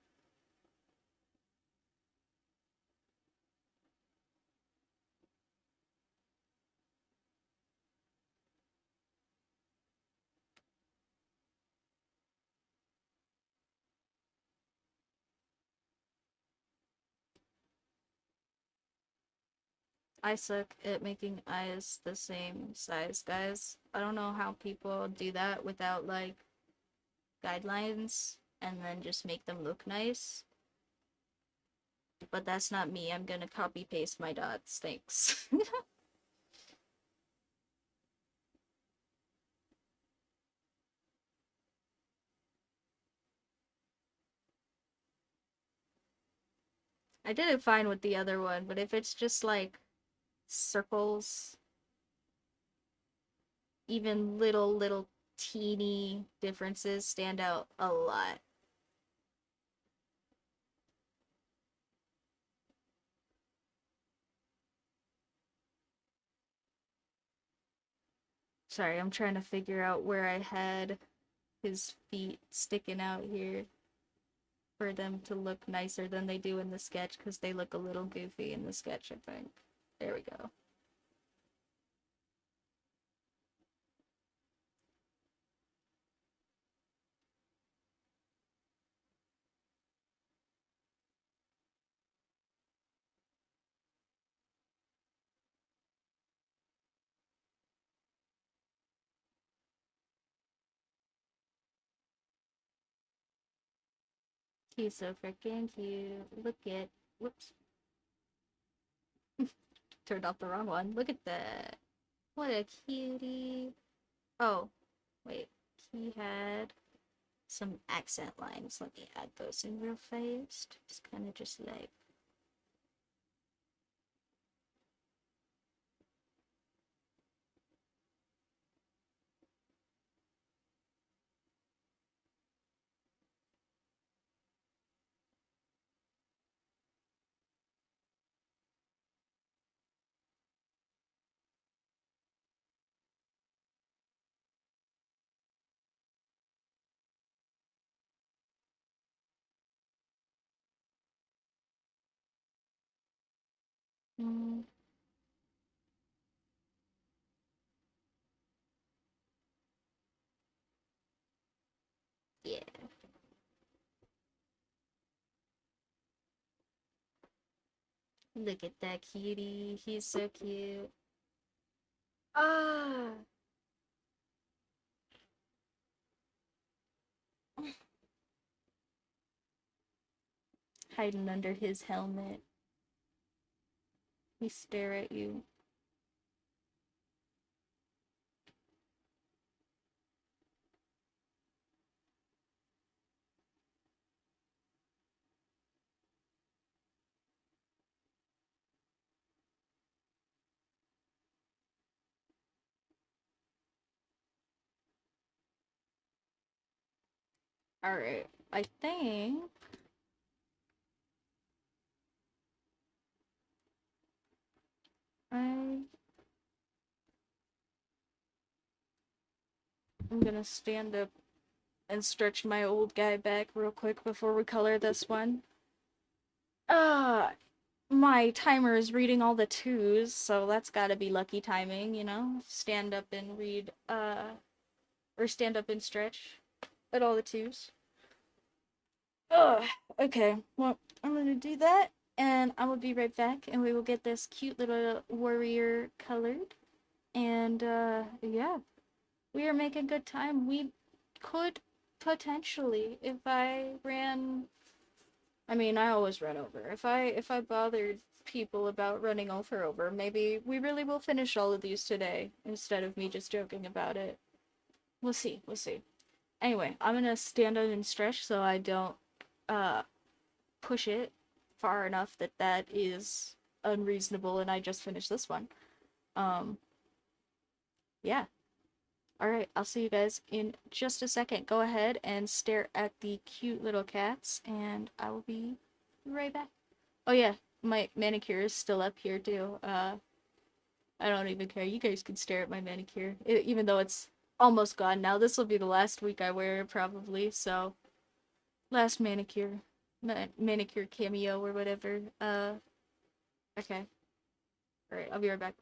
I suck at making eyes the same size, guys. I don't know how people do that without like guidelines and then just make them look nice. But that's not me. I'm gonna copy paste my dots. Thanks. I did it fine with the other one, but if it's just like circles, even little teeny differences stand out a lot. Sorry, I'm trying to figure out where I had his feet sticking out here for them to look nicer than they do in the sketch because they look a little goofy in the sketch, I think. There we go. He's so freaking cute. Look at. Whoops. Turned off the wrong one. Look at that. What a cutie. Oh, wait. He had some accent lines. Let me add those in real fast. It's kind of just like. Mm, yeah. Look at that cutie. He's so cute. Ah! Hiding under his helmet. He stare at you. Alright. I think I'm gonna stand up and stretch my old guy back real quick before we color this one. Uh, my timer is reading all the twos, so that's gotta be lucky timing, you know? Stand up and read, or stand up and stretch at all the twos. Ugh, okay, well, I'm gonna do that, and I will be right back, and we will get this cute little warrior colored. And, yeah, we are making good time. We could potentially, if I ran I mean, I always run over. If I bothered people about running over, maybe we really will finish all of these today instead of me just joking about it. We'll see. We'll see. Anyway, I'm gonna stand up and stretch so I don't uh push it far enough that that is unreasonable and I just finished this one. Um yeah. All right, I'll see you guys in just a second. Go ahead and stare at the cute little cats and I will be right back. Oh yeah, my manicure is still up here too. I don't even care. You guys can stare at my manicure, even though it's almost gone now. This will be the last week I wear it probably. So last manicure cameo or whatever. Okay. All right, I'll be right back.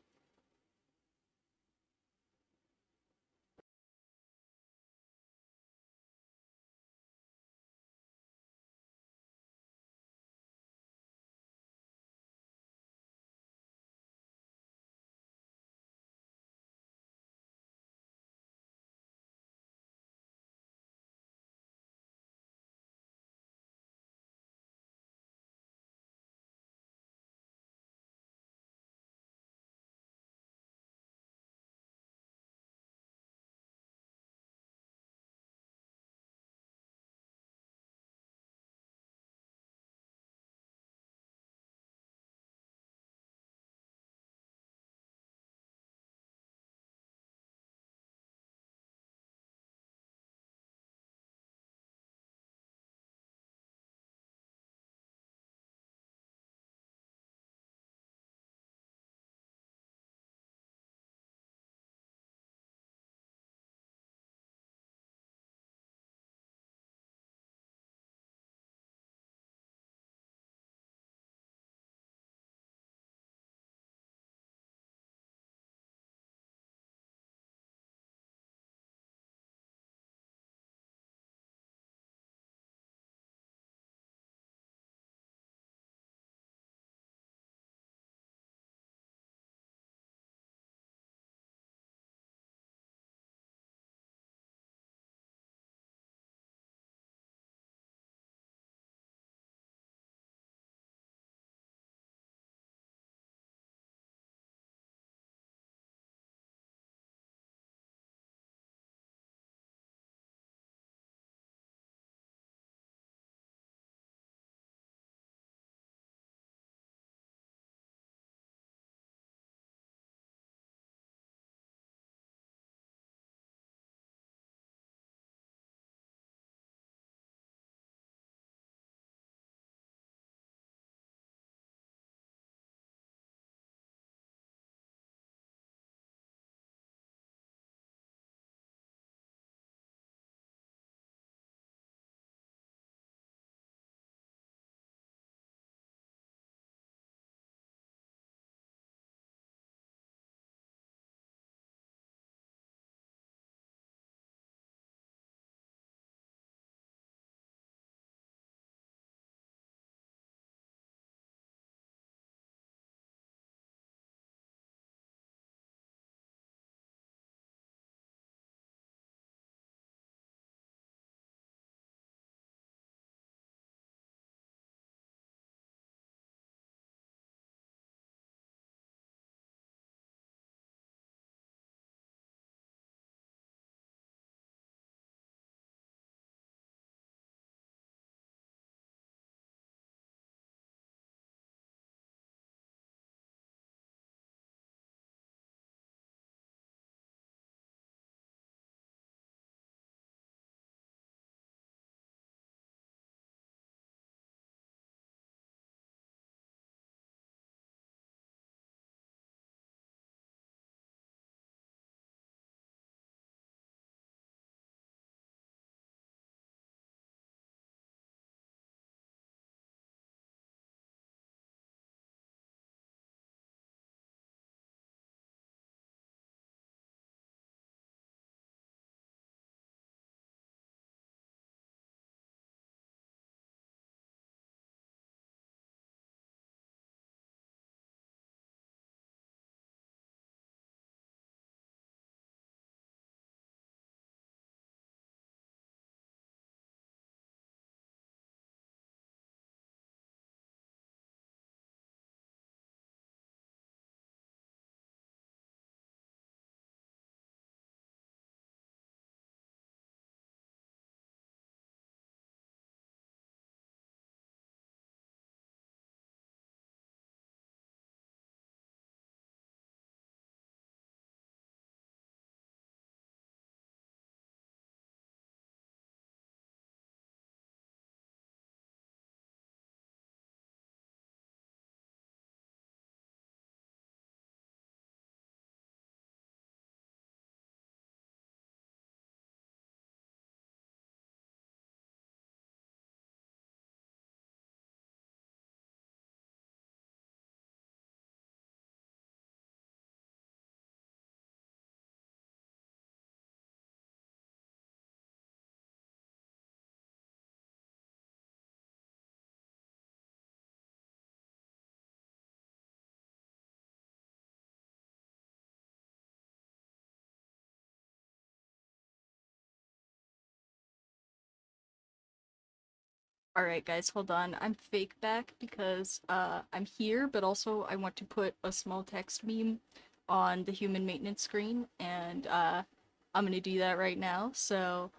Alright, guys, hold on. I'm fake back because I'm here, but also I want to put a small text meme on the human maintenance screen, and I'm gonna do that right now. So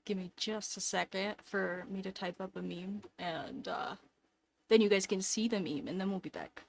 give me just a second for me to type up a meme, and then you guys can see the meme, and then we'll be back.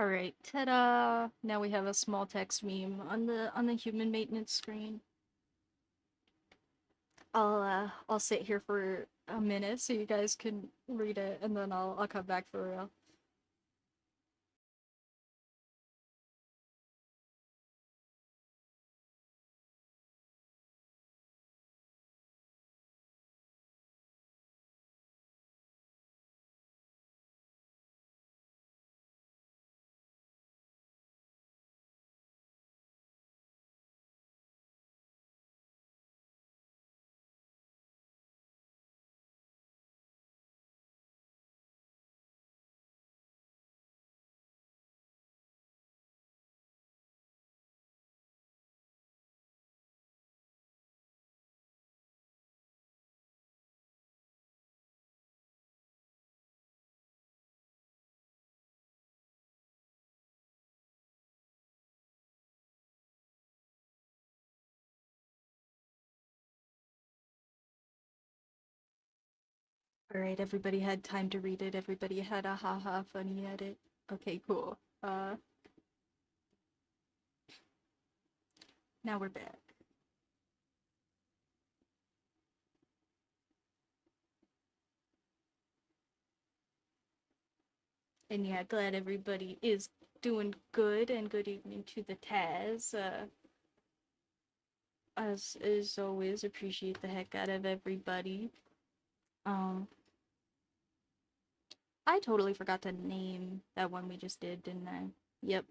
All right, ta-da! Now we have a small text meme on the human maintenance screen. I'll sit here for a minute so you guys can read it, and then I'll come back for real. All right, everybody had time to read it. Everybody had a haha funny edit. Okay, cool. Now we're back. And yeah, glad everybody is doing good, and good evening to the Taz. As always, appreciate the heck out of everybody. Um, I totally forgot to name that one we just did, didn't I? Yep.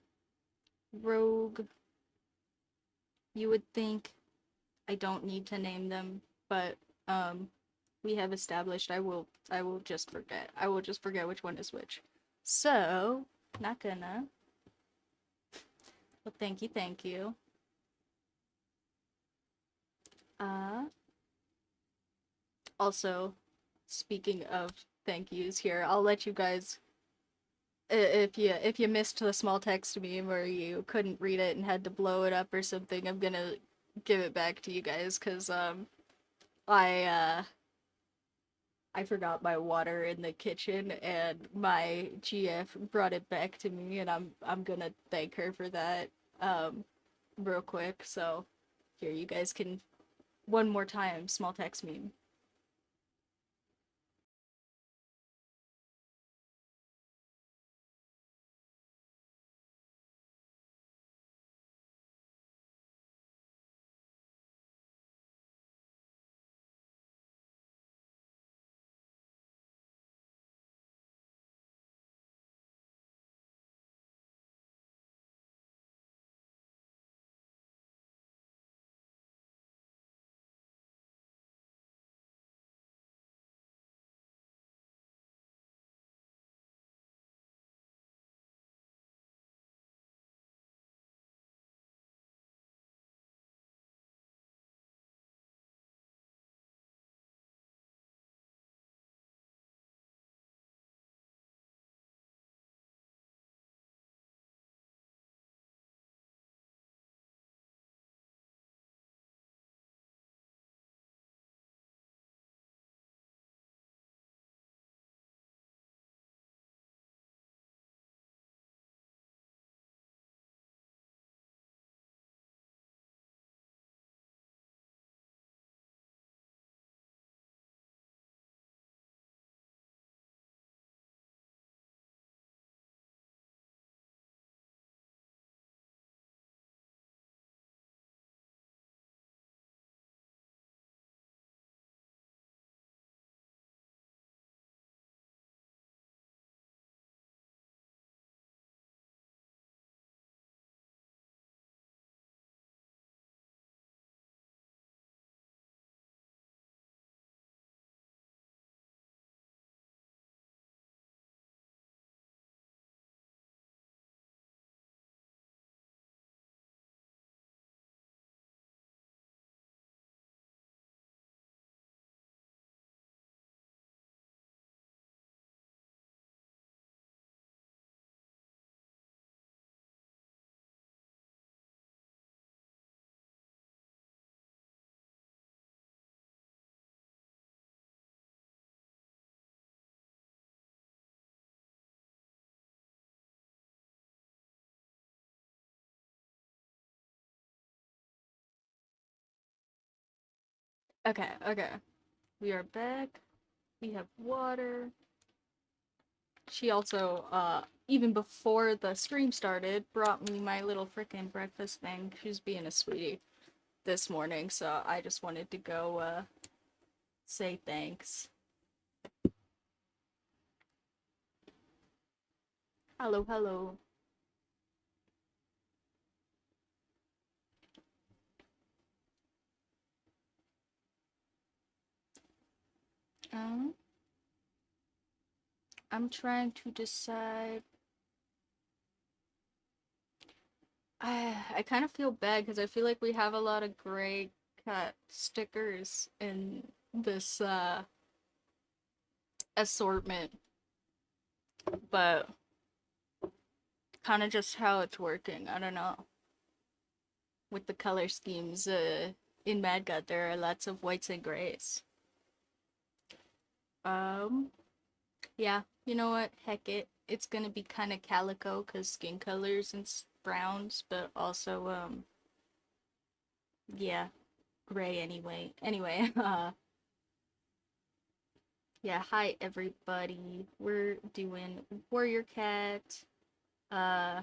Rogue. You would think I don't need to name them, but we have established I will just forget. I will just forget which one is which. So, not gonna. Well, thank you, thank you. Uh Also, speaking of thank yous here, I'll let you guys if you missed the small text meme or you couldn't read it and had to blow it up or something, I'm gonna give it back to you guys because I uh I forgot my water in the kitchen and my GF brought it back to me, and I'm gonna thank her for that real quick. So here, you guys can one more time small text meme. Okay, okay. We are back. We have water. She also, even before the stream started, brought me my little frickin' breakfast thing. She's being a sweetie this morning, so I just wanted to go, say thanks. Hello, hello. Um, I'm trying to decide. I kind of feel bad because I feel like we have a lot of gray cat stickers in this, assortment, but kind of just how it's working. I don't know. With the color schemes, in Mad God, there are lots of whites and grays. Um, yeah, you know what? Heck it. It's gonna be kind of calico because skin colors and browns, but also, yeah, gray anyway. Anyway, yeah, hi everybody. We're doing Warrior Cat. Uh,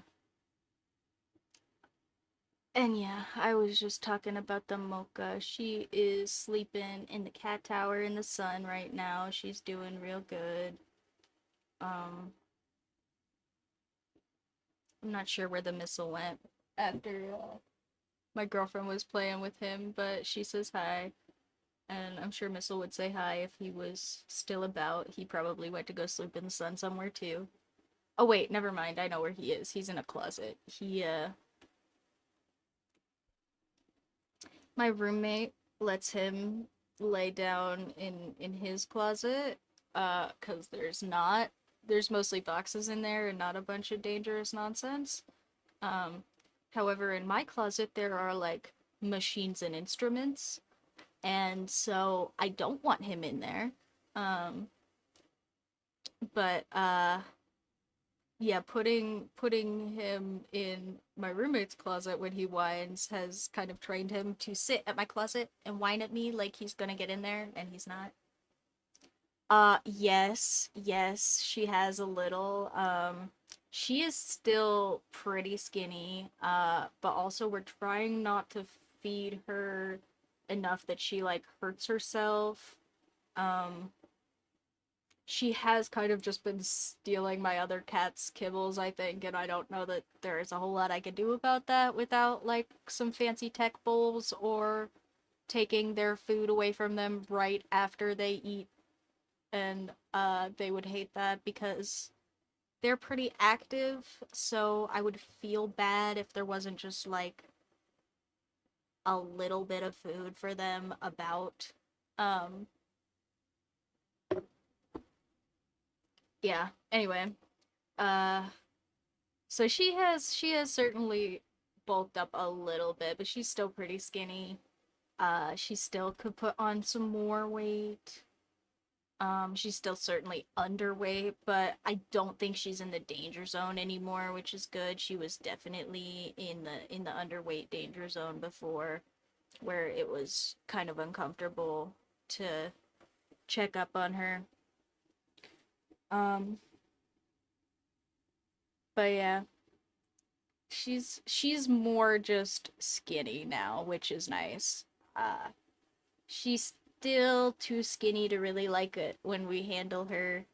and yeah, I was just talking about the mocha. She is sleeping in the cat tower in the sun right now. She's doing real good. Um, I'm not sure where the missile went after my girlfriend was playing with him, but she says hi. And I'm sure Missile would say hi if he was still about. He probably went to go sleep in the sun somewhere too. Oh wait, never mind. I know where he is. He's in a closet. My roommate lets him lay down in his closet, 'cause there's mostly boxes in there and not a bunch of dangerous nonsense. Um, However, in my closet there are like machines and instruments, and so I don't want him in there. Um, but yeah, putting him in my roommate's closet when he whines has kind of trained him to sit at my closet and whine at me like he's gonna get in there, and he's not. Yes, yes, she has a little. She is still pretty skinny, but also we're trying not to feed her enough that she like hurts herself. Um, she has kind of just been stealing my other cat's kibbles, I think, and I don't know that there is a whole lot I could do about that without like some fancy tech bowls or taking their food away from them right after they eat, and they would hate that because they're pretty active, so I would feel bad if there wasn't just like a little bit of food for them about. Um yeah, anyway, uh so she has certainly bulked up a little bit, but she's still pretty skinny. She still could put on some more weight. She's still certainly underweight, but I don't think she's in the danger zone anymore, which is good. She was definitely in the underweight danger zone before, where it was kind of uncomfortable to check up on her. Um, but yeah, she's more just skinny now, which is nice. She's still too skinny to really like it when we handle her.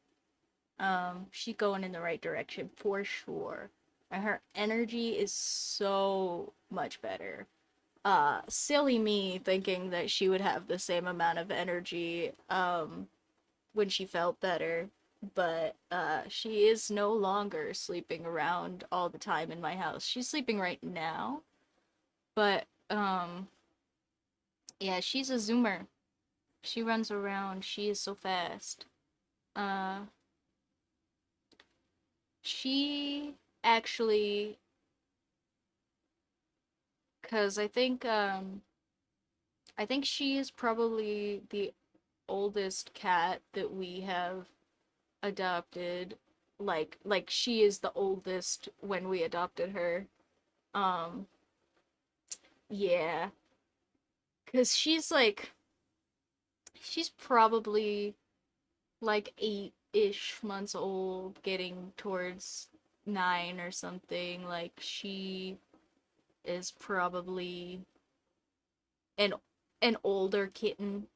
She's going in the right direction for sure. And her energy is so much better. Silly me thinking that she would have the same amount of energy, when she felt better. But, she is no longer sleeping around all the time in my house. She's sleeping right now, but, yeah, she's a zoomer. She runs around. She is so fast. Uh, she actually, cause I think she is probably the oldest cat that we have adopted. Like she is the oldest when we adopted her. Um, yeah, cause she's like She's probably like 8-ish months old, getting towards 9 or something. Like she is probably an an older kitten.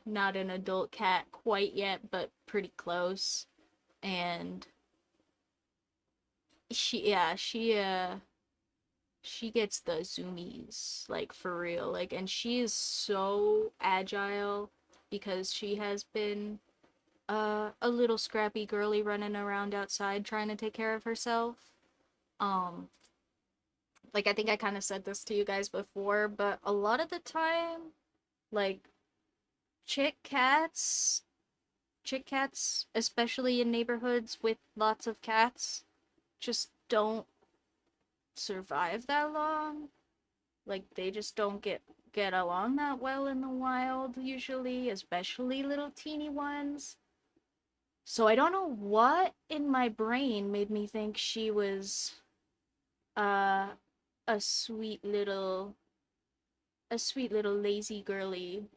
Not an adult cat quite yet, but pretty close. And she gets the zoomies, like for real. Like, and she is so agile because she has been a little scrappy girly running around outside trying to take care of herself. Um, like I think I kind of said this to you guys before, but a lot of the time, like chick cats, chick cats, especially in neighborhoods with lots of cats, just don't survive that long. Like they just don't get along that well in the wild usually, especially little teeny ones. So I don't know what in my brain made me think she was uh a sweet little lazy girly.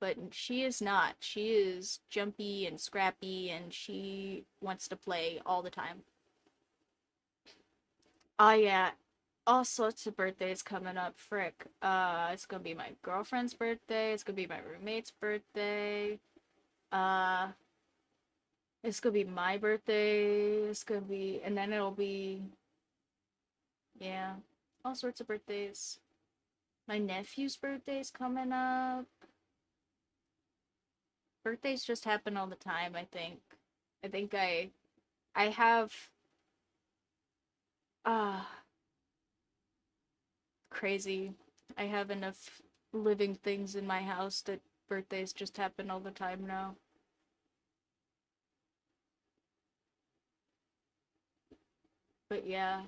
But she is not. She is jumpy and scrappy and she wants to play all the time. Oh yeah, all sorts of birthdays coming up, frick. It's gonna be my girlfriend's birthday, it's gonna be my roommate's birthday, uh, it's gonna be my birthday, it's gonna be, and then it'll be, yeah, all sorts of birthdays. My nephew's birthday's coming up. Birthdays just happen all the time, I think. I think I have, uh, crazy. I have enough living things in my house that birthdays just happen all the time now. But yeah,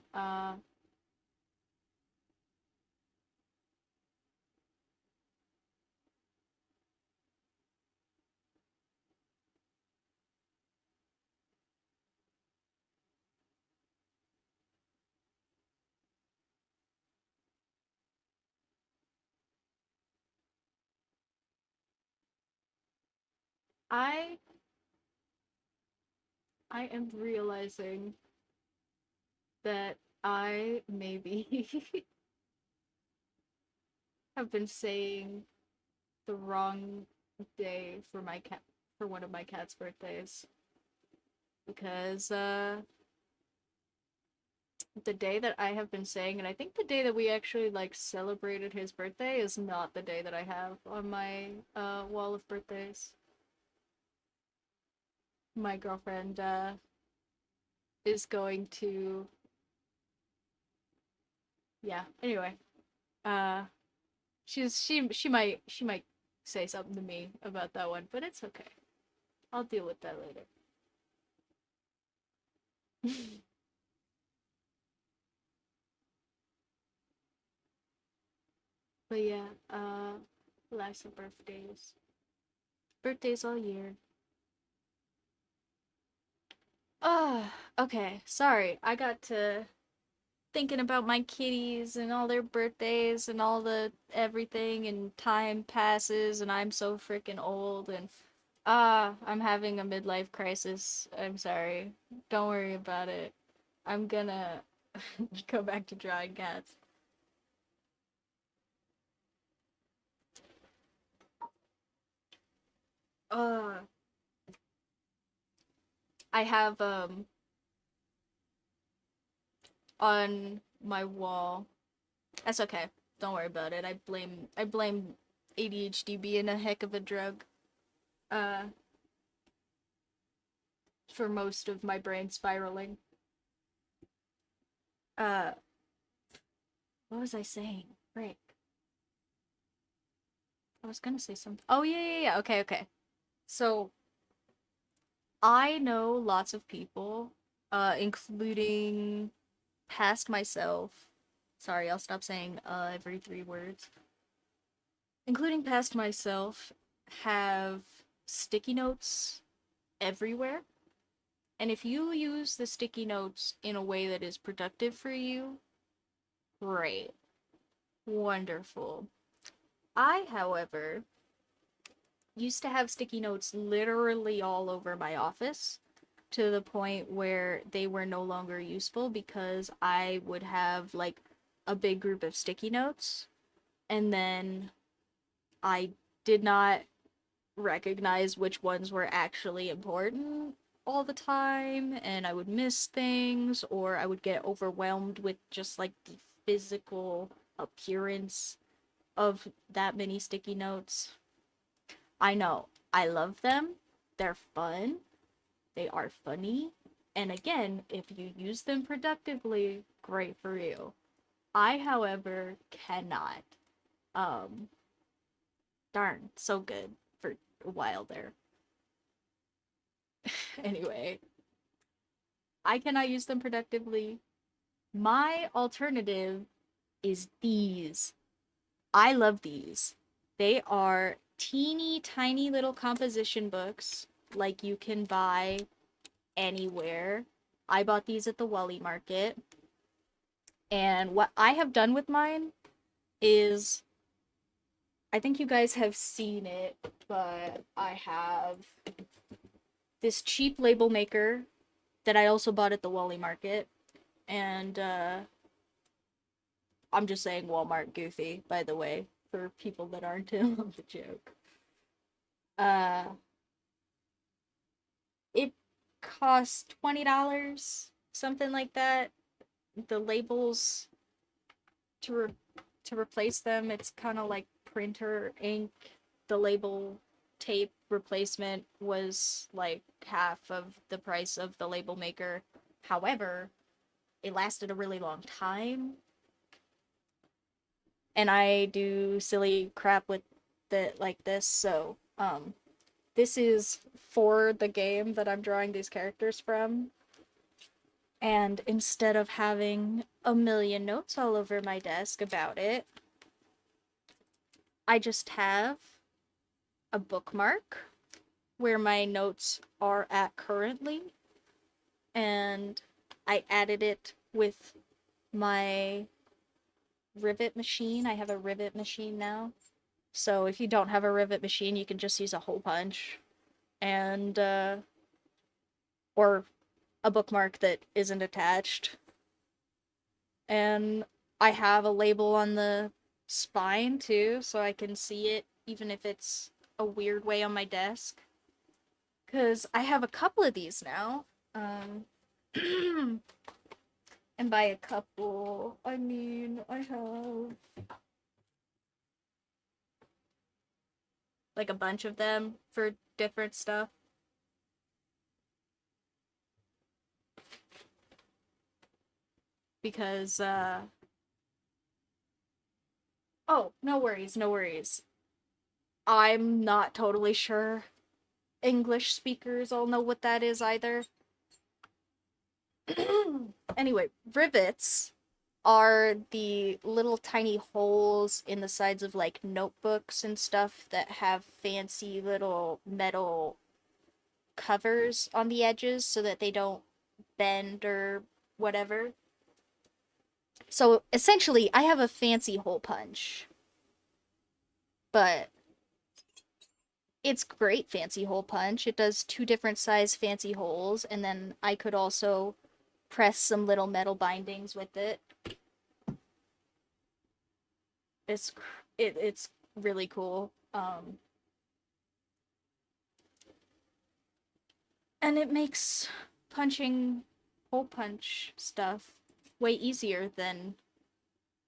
I I am realizing that I maybe have been saying the wrong day for my cat for one of my cat's birthdays because the day that I have been saying, and I think the day that we actually like celebrated his birthday is not the day that I have on my wall of birthdays. My girlfriend is going to, yeah, anyway. Uh she might say something to me about that one, but it's okay. I'll deal with that later. But yeah, lots of birthdays. Birthdays all year. Okay. Sorry. I got to thinking about my kitties and all their birthdays and all the everything and time passes and I'm so freaking old and I'm having a midlife crisis. I'm sorry. Don't worry about it. I'm gonna go back to drawing cats. Uh I have on my wall. That's okay. Don't worry about it. I blame ADHD being a heck of a drug uh for most of my brain spiraling. Uh what was I saying? Frick. I was gonna say something. Oh yeah. Okay, okay. So I know lots of people, including past myself. Sorry, I'll stop saying every 3 words. Including past myself, have sticky notes everywhere. And if you use the sticky notes in a way that is productive for you, great. Wonderful. I, however, used to have sticky notes literally all over my office to the point where they were no longer useful because I would have like a big group of sticky notes and then I did not recognize which ones were actually important all the time and I would miss things or I would get overwhelmed with just like the physical appearance of that many sticky notes. I know. I love them. They're fun. They are funny. And again, if you use them productively, great for you. I, however, cannot. Um, darn, so good for a while there. Anyway, I cannot use them productively. My alternative is these. I love these. They are teeny tiny little composition books like you can buy anywhere. I bought these at the Wally Market. And what I have done with mine is I think you guys have seen it, but I have this cheap label maker that I also bought at the Wally Market. And I'm just saying Walmart goofy, by the way, for people that aren't in on the joke. Uh it costs $20, something like that. The labels to to replace them, it's kind of like printer ink. The label tape replacement was like half of the price of the label maker. However, it lasted a really long time. And I do silly crap with it like this, so this is for the game that I'm drawing these characters from. And instead of having a million notes all over my desk about it, I just have a bookmark where my notes are at currently, and I added it with my rivet machine. I have a rivet machine now. So if you don't have a rivet machine, you can just use a hole punch and or a bookmark that isn't attached. And I have a label on the spine too, so I can see it even if it's a weird way on my desk. Because I have a couple of these now. And by a couple, I mean I have like a bunch of them for different stuff. Because, oh, no worries, no worries. I'm not totally sure English speakers all know what that is either. Anyway, rivets are the little tiny holes in the sides of like notebooks and stuff that have fancy little metal covers on the edges so that they don't bend or whatever. So essentially, I have a fancy hole punch, but it's great fancy hole punch. It does two different size fancy holes, and then I could also press some little metal bindings with it. It's it's really cool. And it makes punching hole punch stuff way easier than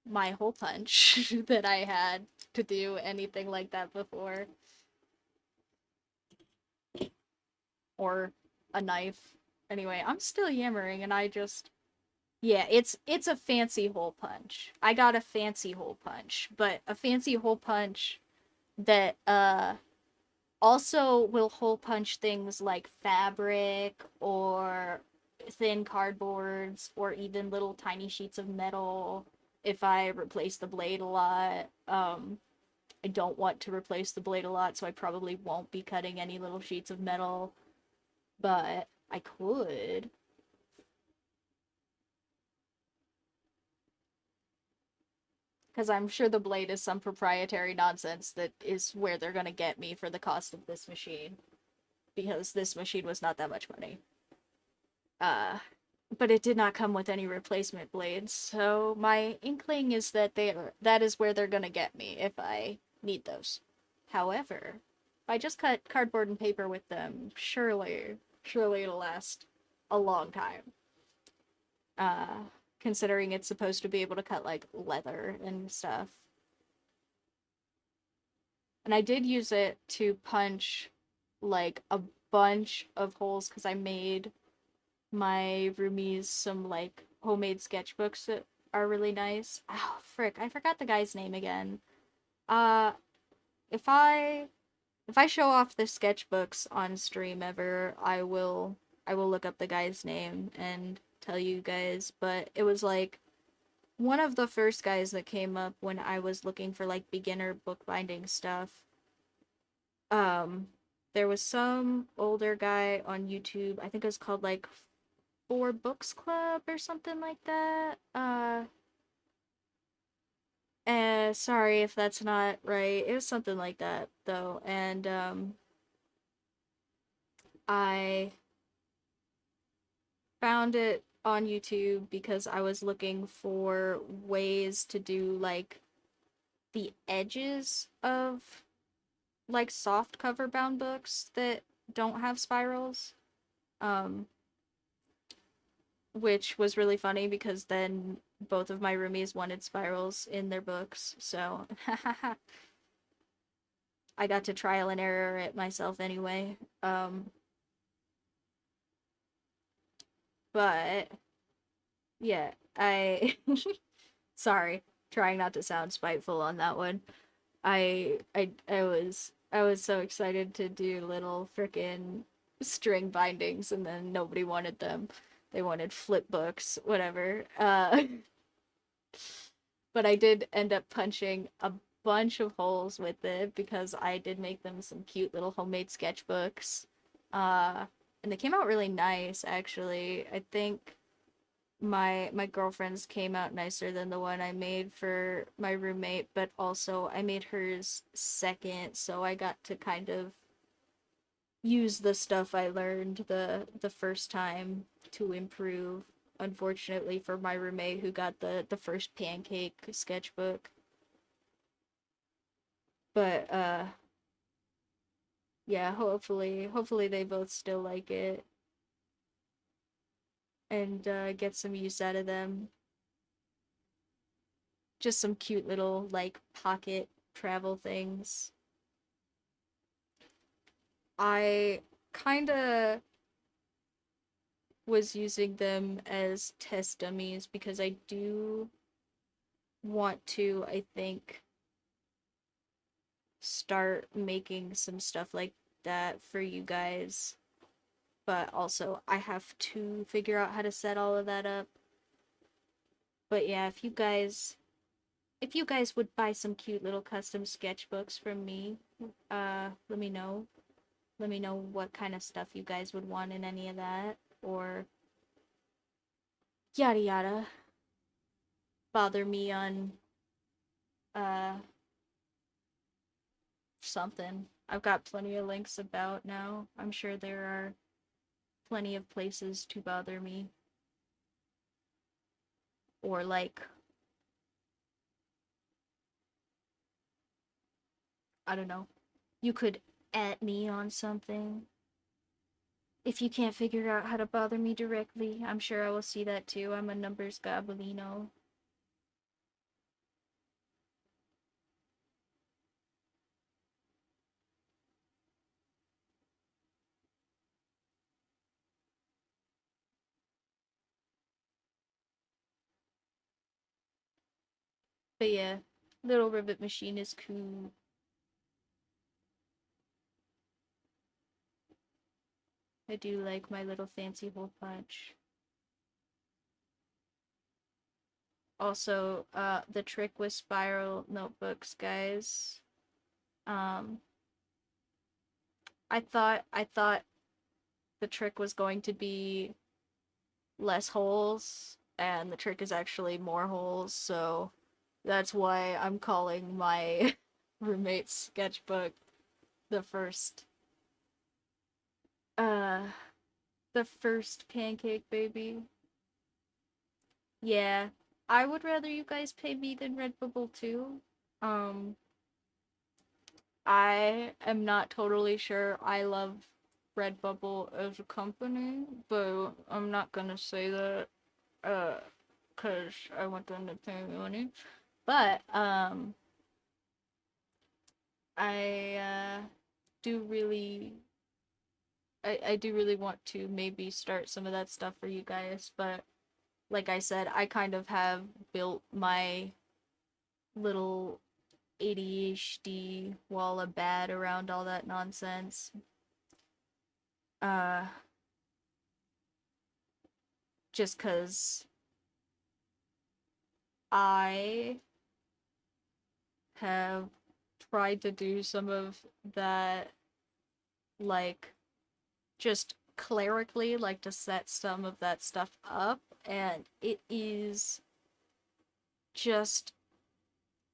my hole punch that I had to do anything like that before. Or a knife. Anyway, I'm still yammering and I just yeah, it's a fancy hole punch. I got a fancy hole punch, but a fancy hole punch that also will hole punch things like fabric or thin cardboards or even little tiny sheets of metal if I replace the blade a lot. I don't want to replace the blade a lot, so I probably won't be cutting any little sheets of metal, but I could. Because I'm sure the blade is some proprietary nonsense that is where they're gonna get me for the cost of this machine. Because this machine was not that much money. Uh, but it did not come with any replacement blades, so my inkling is that that is where they're gonna get me if I need those. However, if I just cut cardboard and paper with them, surely it'll last a long time. Uh, Considering it's supposed to be able to cut like leather and stuff. And I did use it to punch like a bunch of holes because I made my roomies some like homemade sketchbooks that are really nice. Oh, frick, I forgot the guy's name again. Uh if I if I show off the sketchbooks on stream ever, I will look up the guy's name and tell you guys, but it was like one of the first guys that came up when I was looking for like beginner bookbinding stuff. Um there was some older guy on YouTube. I think it was called like Four Books Club or something like that. Sorry if that's not right. It was something like that though, and I found it on YouTube because I was looking for ways to do like the edges of like soft cover bound books that don't have spirals. Um, which was really funny because then both of my roomies wanted spirals in their books, so I got to trial and error it myself anyway. But yeah, I sorry, trying not to sound spiteful on that one. I was so excited to do little frickin' string bindings and then nobody wanted them. They wanted flip books, whatever. But I did end up punching a bunch of holes with it because I did make them some cute little homemade sketchbooks. Uh, and they came out really nice, actually. I think my girlfriend's came out nicer than the one I made for my roommate, but also I made hers second, so I got to kind of use the stuff I learned the first time to improve. Unfortunately for my roommate who got the first pancake sketchbook. But yeah, hopefully they both still like it and get some use out of them. Just some cute little like pocket travel things. I kind of was using them as test dummies because I do want to, I think, start making some stuff like that for you guys. But also, I have to figure out how to set all of that up. But yeah, if you guys would buy some cute little custom sketchbooks from me, let me know. Let me know what kind of stuff you guys would want in any of that, or yada yada. Bother me on uh something. I've got plenty of links about now. I'm sure there are plenty of places to bother me. Or like, I don't know. You could at me on something. If you can't figure out how to bother me directly, I'm sure I will see that too. I'm a numbers gobelino. But yeah, little rivet machine is cool. I do like my little fancy hole punch. Also, the trick with spiral notebooks, guys. Um, I thought the trick was going to be less holes, and the trick is actually more holes. So That's why I'm calling my roommate's sketchbook the first uh the first pancake baby. Yeah. I would rather you guys pay me than Redbubble too. Um I am not totally sure I love Redbubble as a company, but I'm not gonna say that uh cuz I want them to pay me money. But I do really I do really want to maybe start some of that stuff for you guys, but like I said, I kind of have built my little ADHD wall of bad around all that nonsense. Uh, just cause I have tried to do some of that, like, just clerically, like to set some of that stuff up, and it is just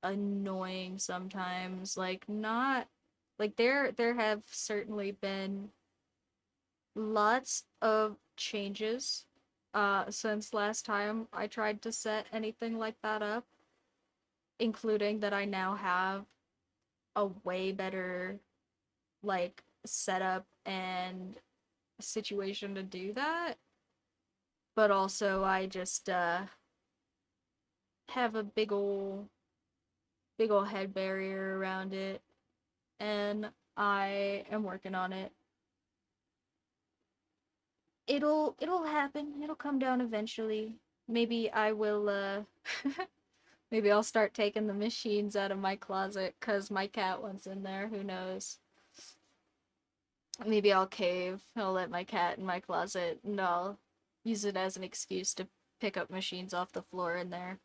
annoying sometimes. Like, not like there have certainly been lots of changes since last time I tried to set anything like that up, including that I now have a way better like setup and situation to do that. But also I just have a big ol' head barrier around it, and I am working on it. It'll happen. It'll come down eventually. Maybe I will maybe I'll start taking the machines out of my closet cuz my cat wants in there, who knows. Maybe I'll cave. I'll let my cat in my closet and I'll use it as an excuse to pick up machines off the floor in there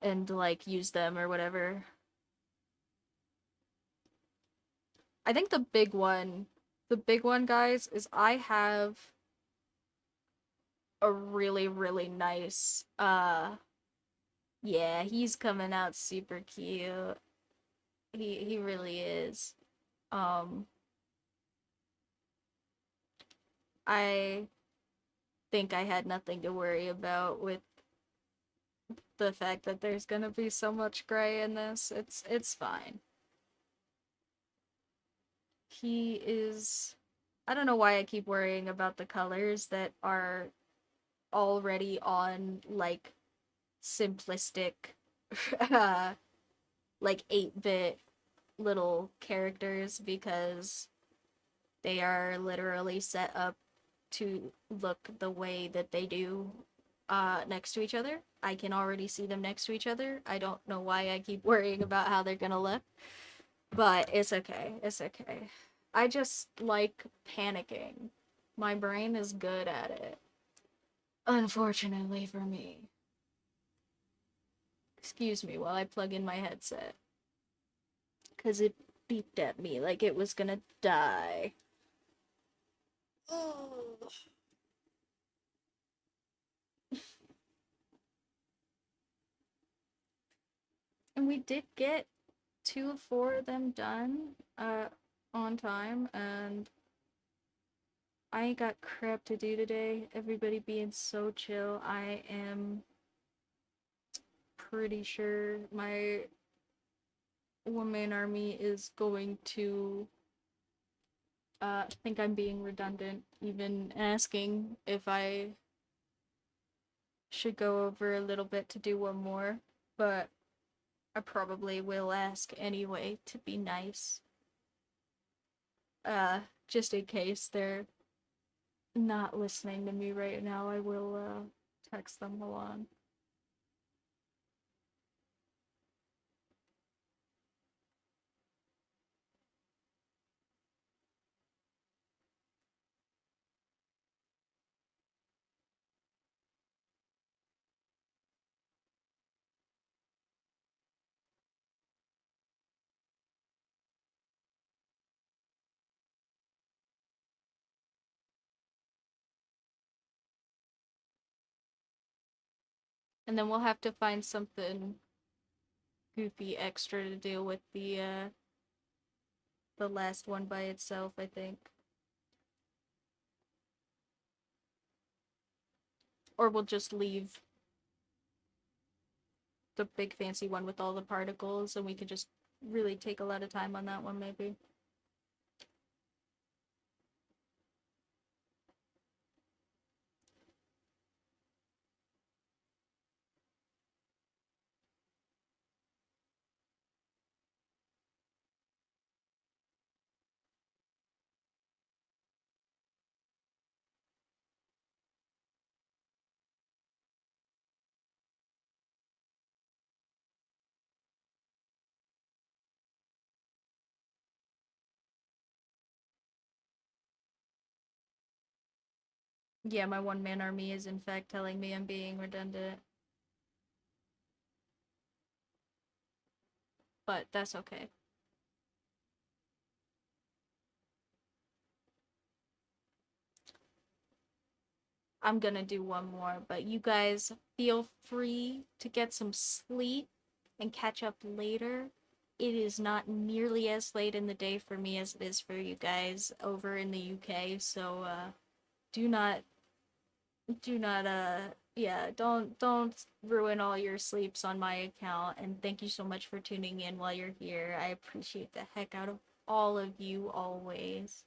and like use them or whatever. I think the big one guys is I have a really really nice yeah, he's coming out super cute. He really is. Um I think I had nothing to worry about with the fact that there's gonna be so much gray in this. It's fine. He is I don't know why I keep worrying about the colors that are already on like simplistic uh like 8-bit little characters because they are literally set up to look the way that they do next to each other. I can already see them next to each other. I don't know why I keep worrying about how they're gonna look, but it's okay. It's okay. I just like panicking. My brain is good at it. Unfortunately for me. Excuse me while I plug in my headset. Because it beeped at me like it was gonna die. Ugh. And we did get 2 of 4 of them done on time, and I ain't got crap to do today. Everybody being so chill. I am pretty sure my one man army is going to think I'm being redundant, even asking if I should go over a little bit to do one more, but I probably will ask anyway to be nice. Just in case they're not listening to me right now, I will text them along. And then we'll have to find something goofy extra to deal with the last one by itself, I think. Or we'll just leave the big fancy one with all the particles and we could just really take a lot of time on that one maybe. Yeah, my one man army is in fact telling me I'm being redundant. But that's okay. I'm gonna do one more, but you guys feel free to get some sleep and catch up later. It is not nearly as late in the day for me as it is for you guys over in the UK, so do not yeah, don't ruin all your sleeps on my account, and thank you so much for tuning in while you're here. I appreciate the heck out of all of you always.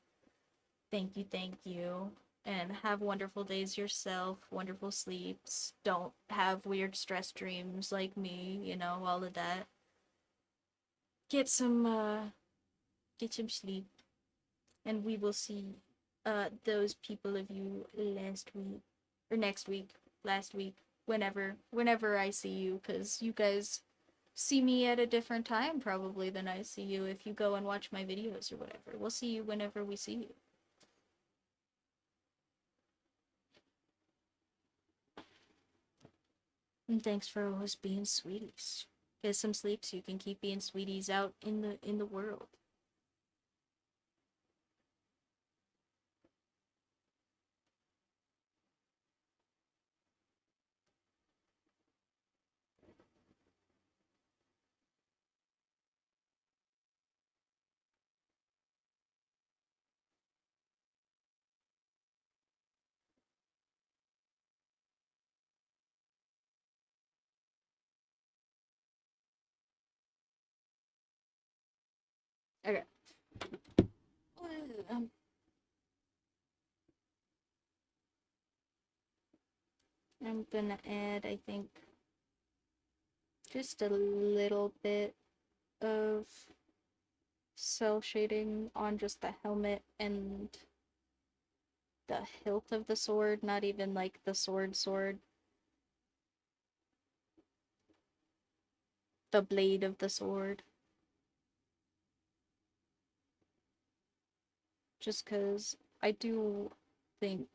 Thank you. And have wonderful days yourself, wonderful sleeps. Don't have weird stress dreams like me, all of that. Get some sleep, and we will see those people of you last week or next week, last week, whenever I see you, cuz you guys see me at a different time probably than I see you if you go and watch my videos or whatever. We'll see you whenever we see you. And thanks for always being sweeties. Get some sleep so you can keep being sweeties out in the world. Okay. Um, I'm gonna add, I think, just a little bit of cell shading on just the helmet and the hilt of the sword, not even like the sword. The blade of the sword. Just because I do think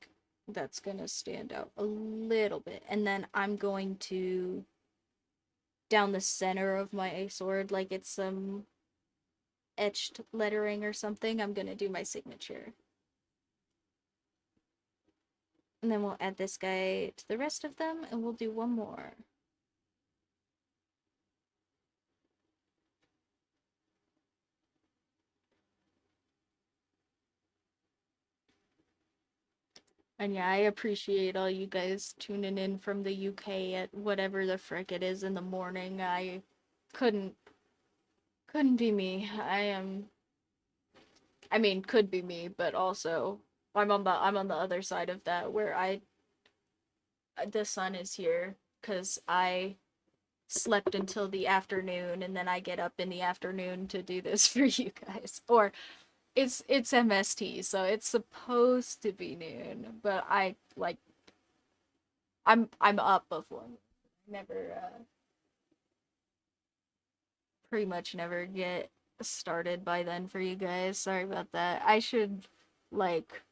that's gonna stand out a little bit. And then I'm going to down the center of my sword like it's some etched lettering or something. I'm gonna do my signature. And then we'll add this guy to the rest of them, and we'll do one more. And yeah, I appreciate all you guys tuning in from the UK at whatever the frick it is in the morning. I couldn't couldn't be me. I mean, could be me, but also I'm on the other side of that where I the sun is here cuz I slept until the afternoon and then I get up in the afternoon to do this for you guys. Or it's MST, so it's supposed to be noon, but I'm up before. Never pretty much never get started by then for you guys. Sorry about that. I should like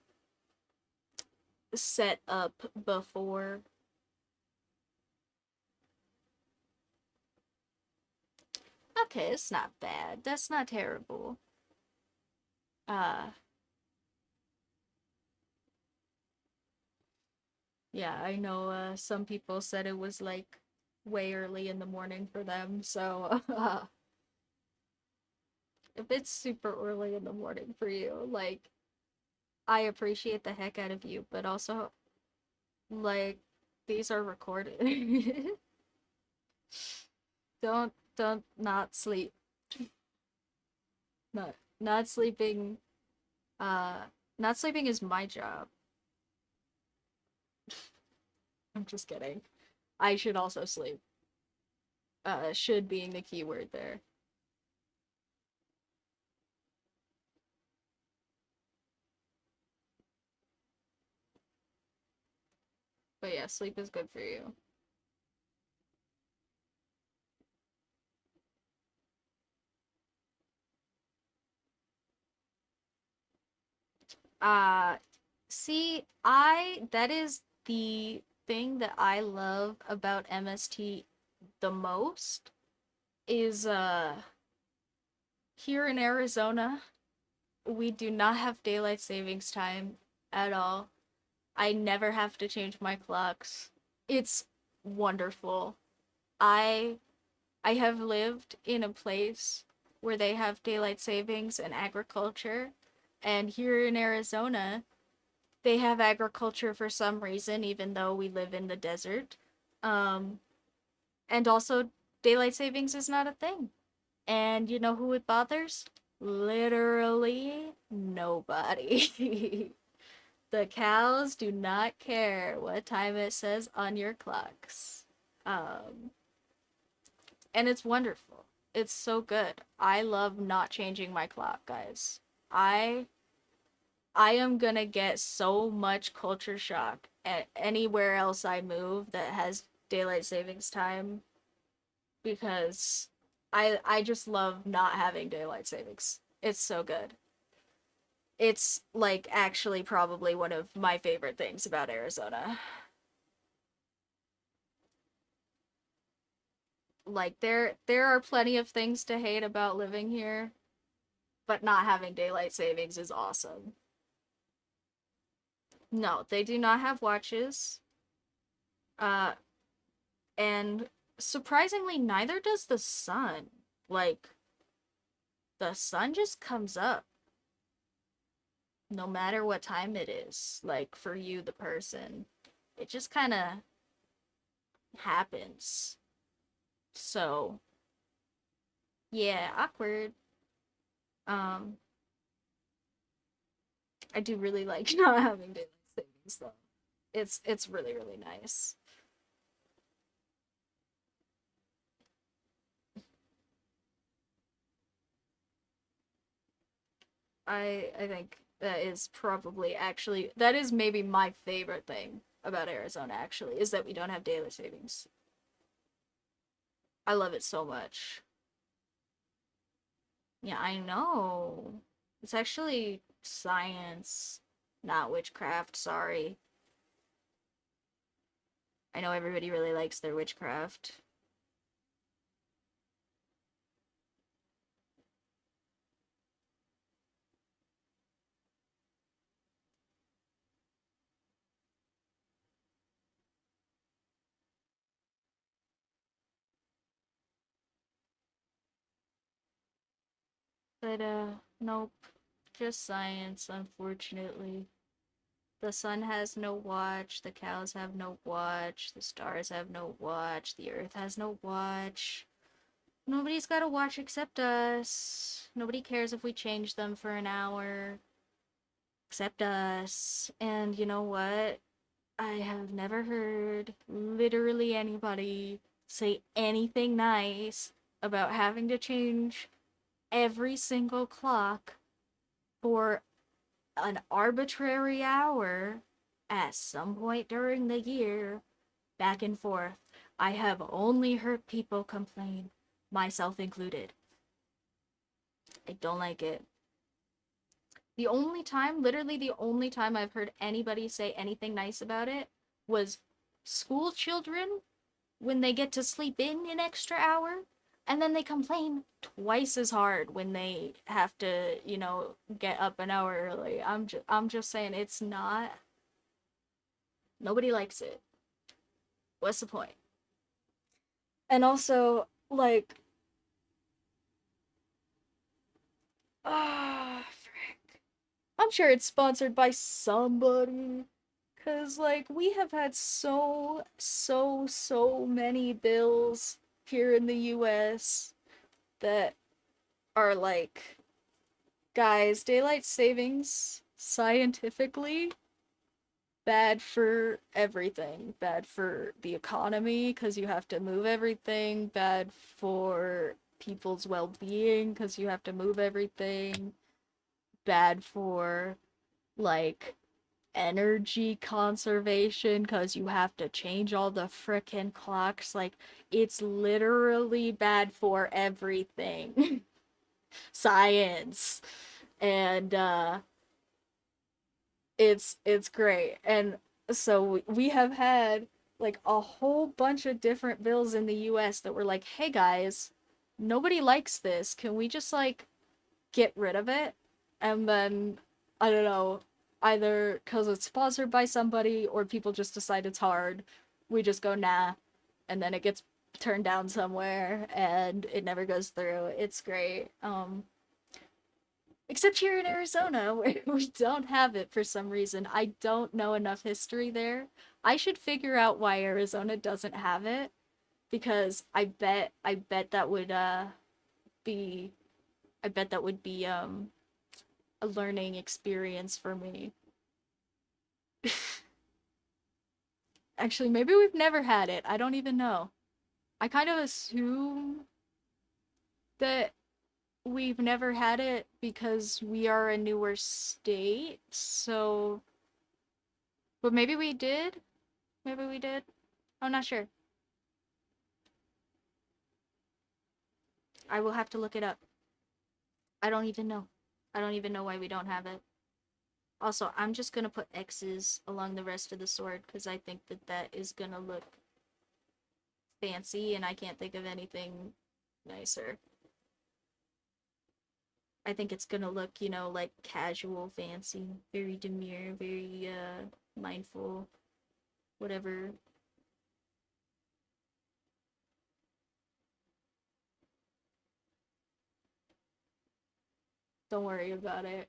set up before. Okay, it's not bad. That's not terrible. Uh yeah, I know some people said it was like way early in the morning for them. So if it's super early in the morning for you, like I appreciate the heck out of you, but also like these are recorded. Don't not sleep. Not not sleeping uh not sleeping is my job. I'm just kidding. I should also sleep. Should being the key word there. But yeah, sleep is good for you. Uh See, I that is the thing that I love about MST the most is here in Arizona, we do not have daylight savings time at all. I never have to change my clocks. It's wonderful. I I have lived in a place where they have daylight savings and agriculture, and here in Arizona, they have agriculture for some reason, even though we live in the desert. Um, and also, daylight savings is not a thing. And you know who it bothers? Literally nobody. The cows do not care what time it says on your clocks. Um, and it's wonderful. It's so good. I love not changing my clock, guys. I I am gonna get so much culture shock at anywhere else I move that has daylight savings time because I just love not having daylight savings. It's so good. It's like actually probably one of my favorite things about Arizona. Like there are plenty of things to hate about living here, but not having daylight savings is awesome. No, they do not have watches. Uh and surprisingly neither does the sun. Like the sun just comes up no matter what time it is. Like for you the person. It just kind of happens. So, yeah, awkward. Um I do really like not having daylight savings though. It's really really nice. I think that is probably actually that is maybe my favorite thing about Arizona actually is that we don't have daylight savings. I love it so much. Yeah, I know. It's actually science, not witchcraft, sorry. I know everybody really likes their witchcraft. But nope. Just science, unfortunately. The sun has no watch, the cows have no watch, the stars have no watch, the earth has no watch. Nobody's got a watch except us. Nobody cares if we change them for an hour except us. And you know what? I have never heard literally anybody say anything nice about having to change every single clock for an arbitrary hour at some point during the year, back and forth. I have only heard people complain, myself included. I don't like it. The only time, literally the only time I've heard anybody say anything nice about it was school children when they get to sleep in an extra hour, and then they complain twice as hard when they have to, get up an hour early. I'm just saying it's not nobody likes it. What's the point? And also, like, ah, frick. I'm sure it's sponsored by somebody. Cause like we have had so many bills here in the US that are like, guys, daylight savings scientifically bad for everything. Bad for the economy because you have to move everything. Bad for people's well-being because you have to move everything. Bad for like energy conservation because you have to change all the frickin' clocks. Like, it's literally bad for everything. Science. And it's great. And so we have had like a whole bunch of different bills in the US that were like, "Hey guys, nobody likes this. Can we just like get rid of it?" And then I don't know, either cuz it's sponsored by somebody or people just decide it's hard, we just go nah, and then it gets turned down somewhere and it never goes through. It's great. Except here in Arizona, where we don't have it for some reason. I don't know enough history there. I should figure out why Arizona doesn't have it because I bet that would be I bet that would be a learning experience for me. Actually, maybe we've never had it. I don't even know. I kind of assume that we've never had it because we are a newer state. So, but maybe we did. Maybe we did. I'm not sure. I will have to look it up. I don't even know. I don't even know why we don't have it. Also, I'm just gonna put X's along the rest of the sword because I think that that is gonna look fancy and I can't think of anything nicer. I think it's gonna look, like casual, fancy, very demure, very mindful, whatever. Don't worry about it.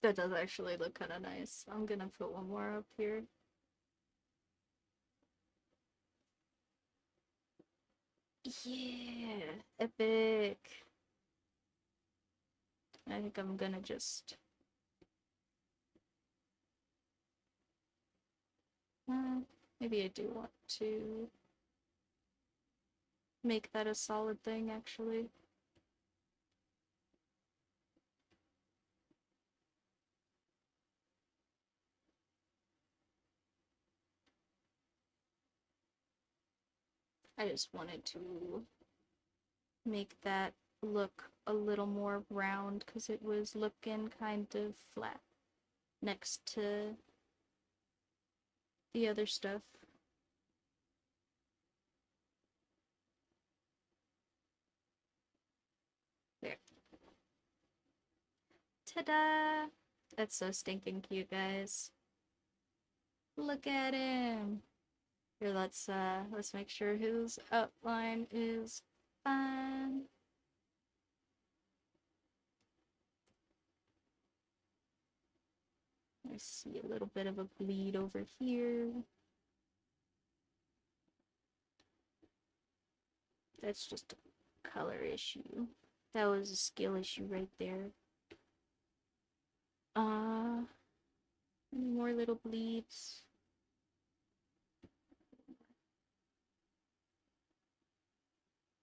That does actually look kind of nice. I'm gonna put one more up here. Yeah, epic. I think I'm gonna just maybe I do want to make that a solid thing, actually. I just wanted to make that look a little more round because it was looking kind of flat next to the other stuff. There. Ta-da! That's so stinking cute, guys. Look at him. Here, let's make sure his outline is fine. I see a little bit of a bleed over here. That's just a color issue. That was a skill issue right there. Uh, any more little bleeds?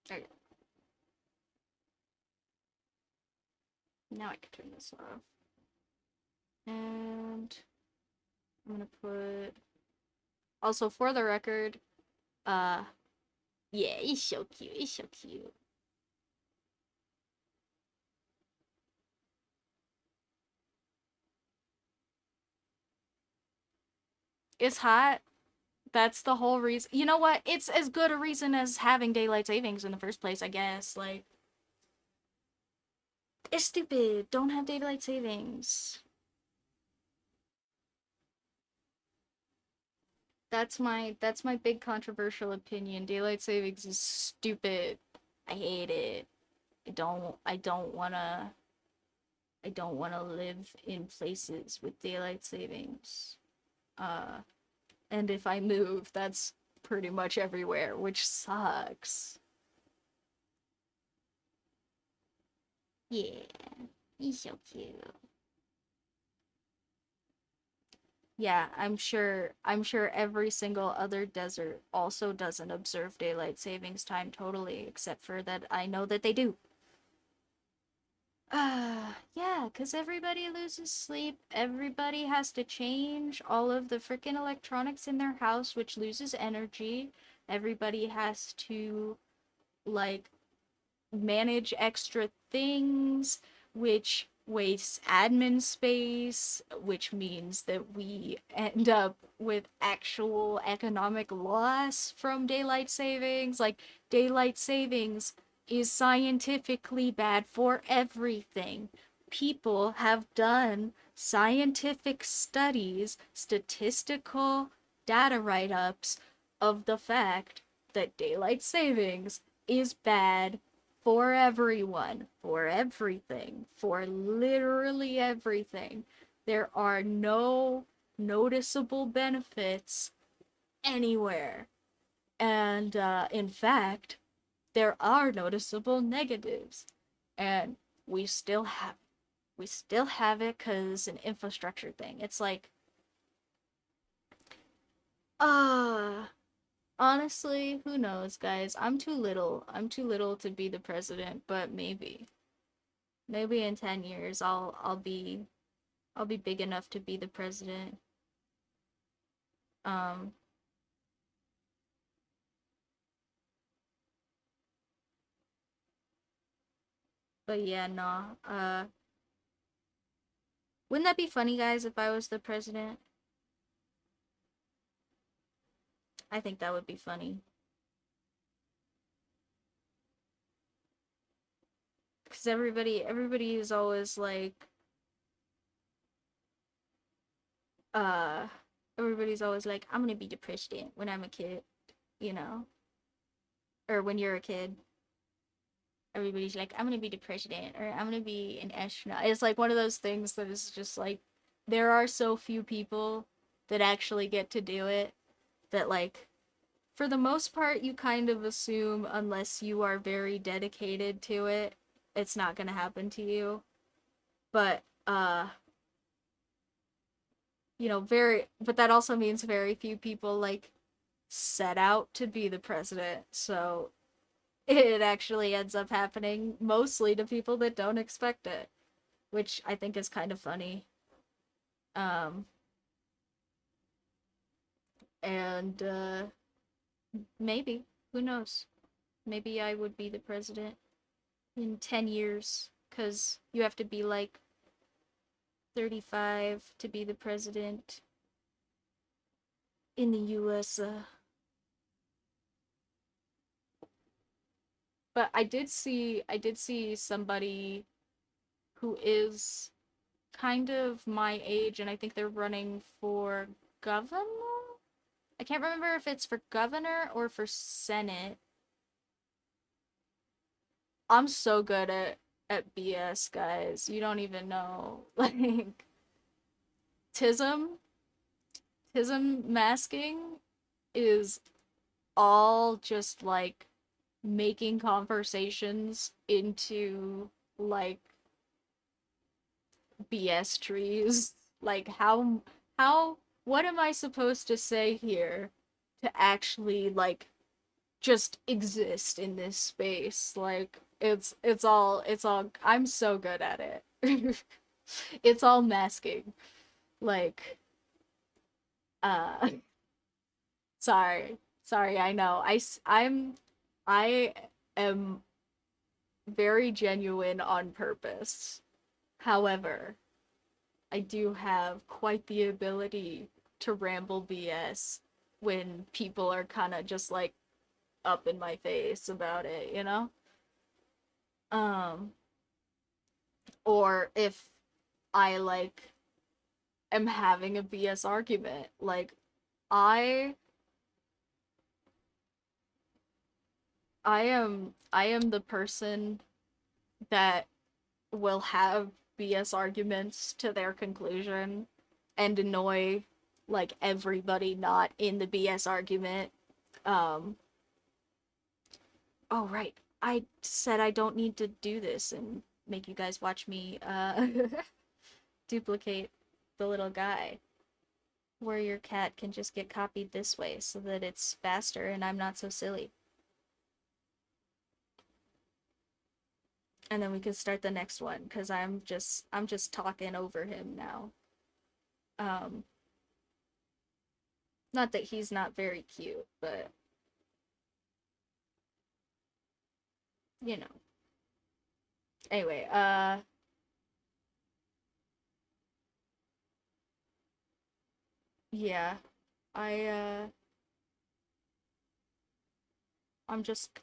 There you go. Now I can turn this off. And I'm gonna put. Also, for the record, uh, yeah, he's so cute. He's so cute. It's hot. That's the whole reason. You know what? It's as good a reason as having daylight savings in the first place, I guess. Like, It's stupid. Don't have daylight savings. That's my big controversial opinion. Daylight savings is stupid. I hate it. I don't wanna live in places with daylight savings. Uh and if I move, that's pretty much everywhere, which sucks. Yeah, he's so cute. Yeah, I'm sure every single other desert also doesn't observe daylight savings time totally, except for that I know that they do. Yeah, 'cause everybody loses sleep. Everybody has to change all of the freaking electronics in their house, which loses energy. Everybody has to, like, manage extra things, which wastes admin space, which means that we end up with actual economic loss from daylight savings. Like, daylight savings is scientifically bad for everything. People have done scientific studies, statistical data write ups of the fact that daylight savings is bad for everyone, for everything, for literally everything. There are no noticeable benefits anywhere. And in fact, there are noticeable negatives. And we still have it because an infrastructure thing. It's like, ah, honestly, who knows, guys? I'm too little. I'm too little to be the president, but maybe in 10 years I'll be big enough to be the president. Um but yeah, nah. Wouldn't that be funny, guys, if I was the president? I think that would be funny. Cuz everybody is always like uh everybody's always like I'm going to be the president when I'm a kid, you know? Or when you're a kid. Everybody's like I'm going to be the president or I'm going to be an astronaut. It's like one of those things that is just like there are so few people that actually get to do it that, like, for the most part you kind of assume unless you are very dedicated to it, it's not going to happen to you. But but that also means very few people, like, set out to be the president. So it actually ends up happening mostly to people that don't expect it, which I think is kind of funny. Um and maybe, who knows? Maybe I would be the president in 10 years cuz you have to be like 35 to be the president in the US. But I did see somebody who is kind of my age, and I think they're running for governor. I can't remember if it's for governor or for senate. I'm so good at BS, guys. You don't even know. Like, tism, tism masking is all just like making conversations into, like, BS trees. Like, how what am I supposed to say here to actually, like, just exist in this space? Like, it's all I'm so good at it. It's all masking. Like, uh sorry. Sorry, I know. I am very genuine on purpose. However, I do have quite the ability to ramble BS when people are kind of just like up in my face about it, you know? Um or if I like am having a BS argument. Like I I am the person that will have BS arguments to their conclusion and annoy like everybody not in the BS argument. Um oh right. I said I don't need to do this and make you guys watch me duplicate the little guy where your cat can just get copied this way so that it's faster and I'm not so silly. And then we can start the next one because I'm just talking over him now. Um, not that he's not very cute, but you know. Anyway, yeah, I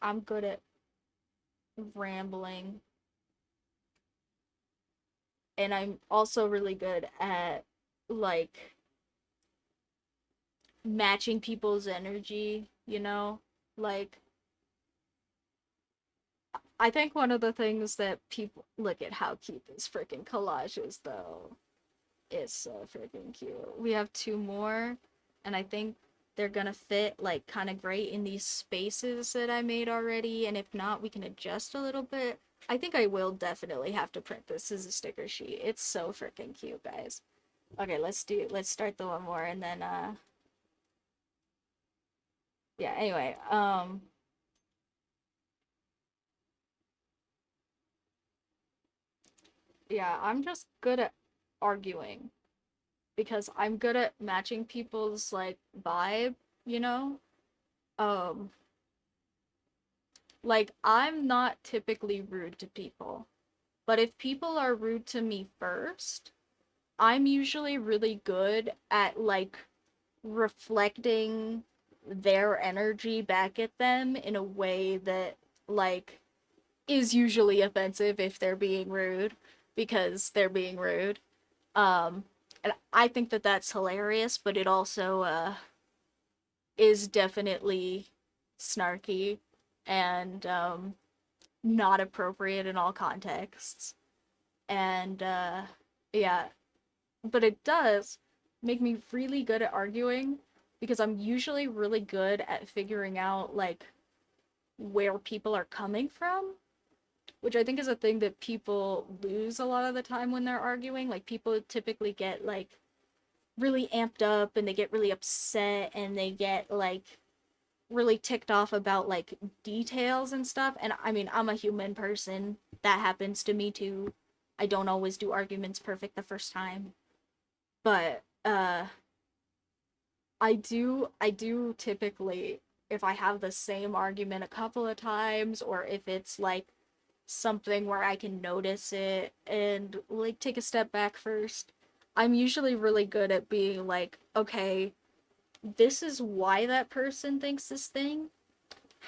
I'm good at rambling, and I'm also really good at like matching people's energy. You know, like I think one of the things that people look at how cute this freaking collage is, though. It's so freaking cute. We have two more, and I think they're gonna fit like kind of great in these spaces that I made already. And if not, we can adjust a little bit. I think I will definitely have to print this as a sticker sheet. It's so freaking cute, guys. Okay, let's start the one more, and then yeah. Anyway, yeah, I'm just good at arguing because I'm good at matching people's like vibe, you know? Um, like I'm not typically rude to people, but if people are rude to me first, I'm usually really good at like reflecting their energy back at them in a way that like is usually offensive if they're being rude because they're being rude. Um and I think that that's hilarious, but it also is definitely snarky and not appropriate in all contexts. And yeah, but it does make me really good at arguing because I'm usually really good at figuring out like where people are coming from, which I think is a thing that people lose a lot of the time when they're arguing. Like people typically get like really amped up and they get really upset and they get like really ticked off about like details and stuff. And I mean, I'm a human person. That happens to me too. I don't always do arguments perfect the first time. But I do typically, if I have the same argument a couple of times or if it's like something where I can notice it and like take a step back first, I'm usually really good at being like, okay, this is why that person thinks this thing.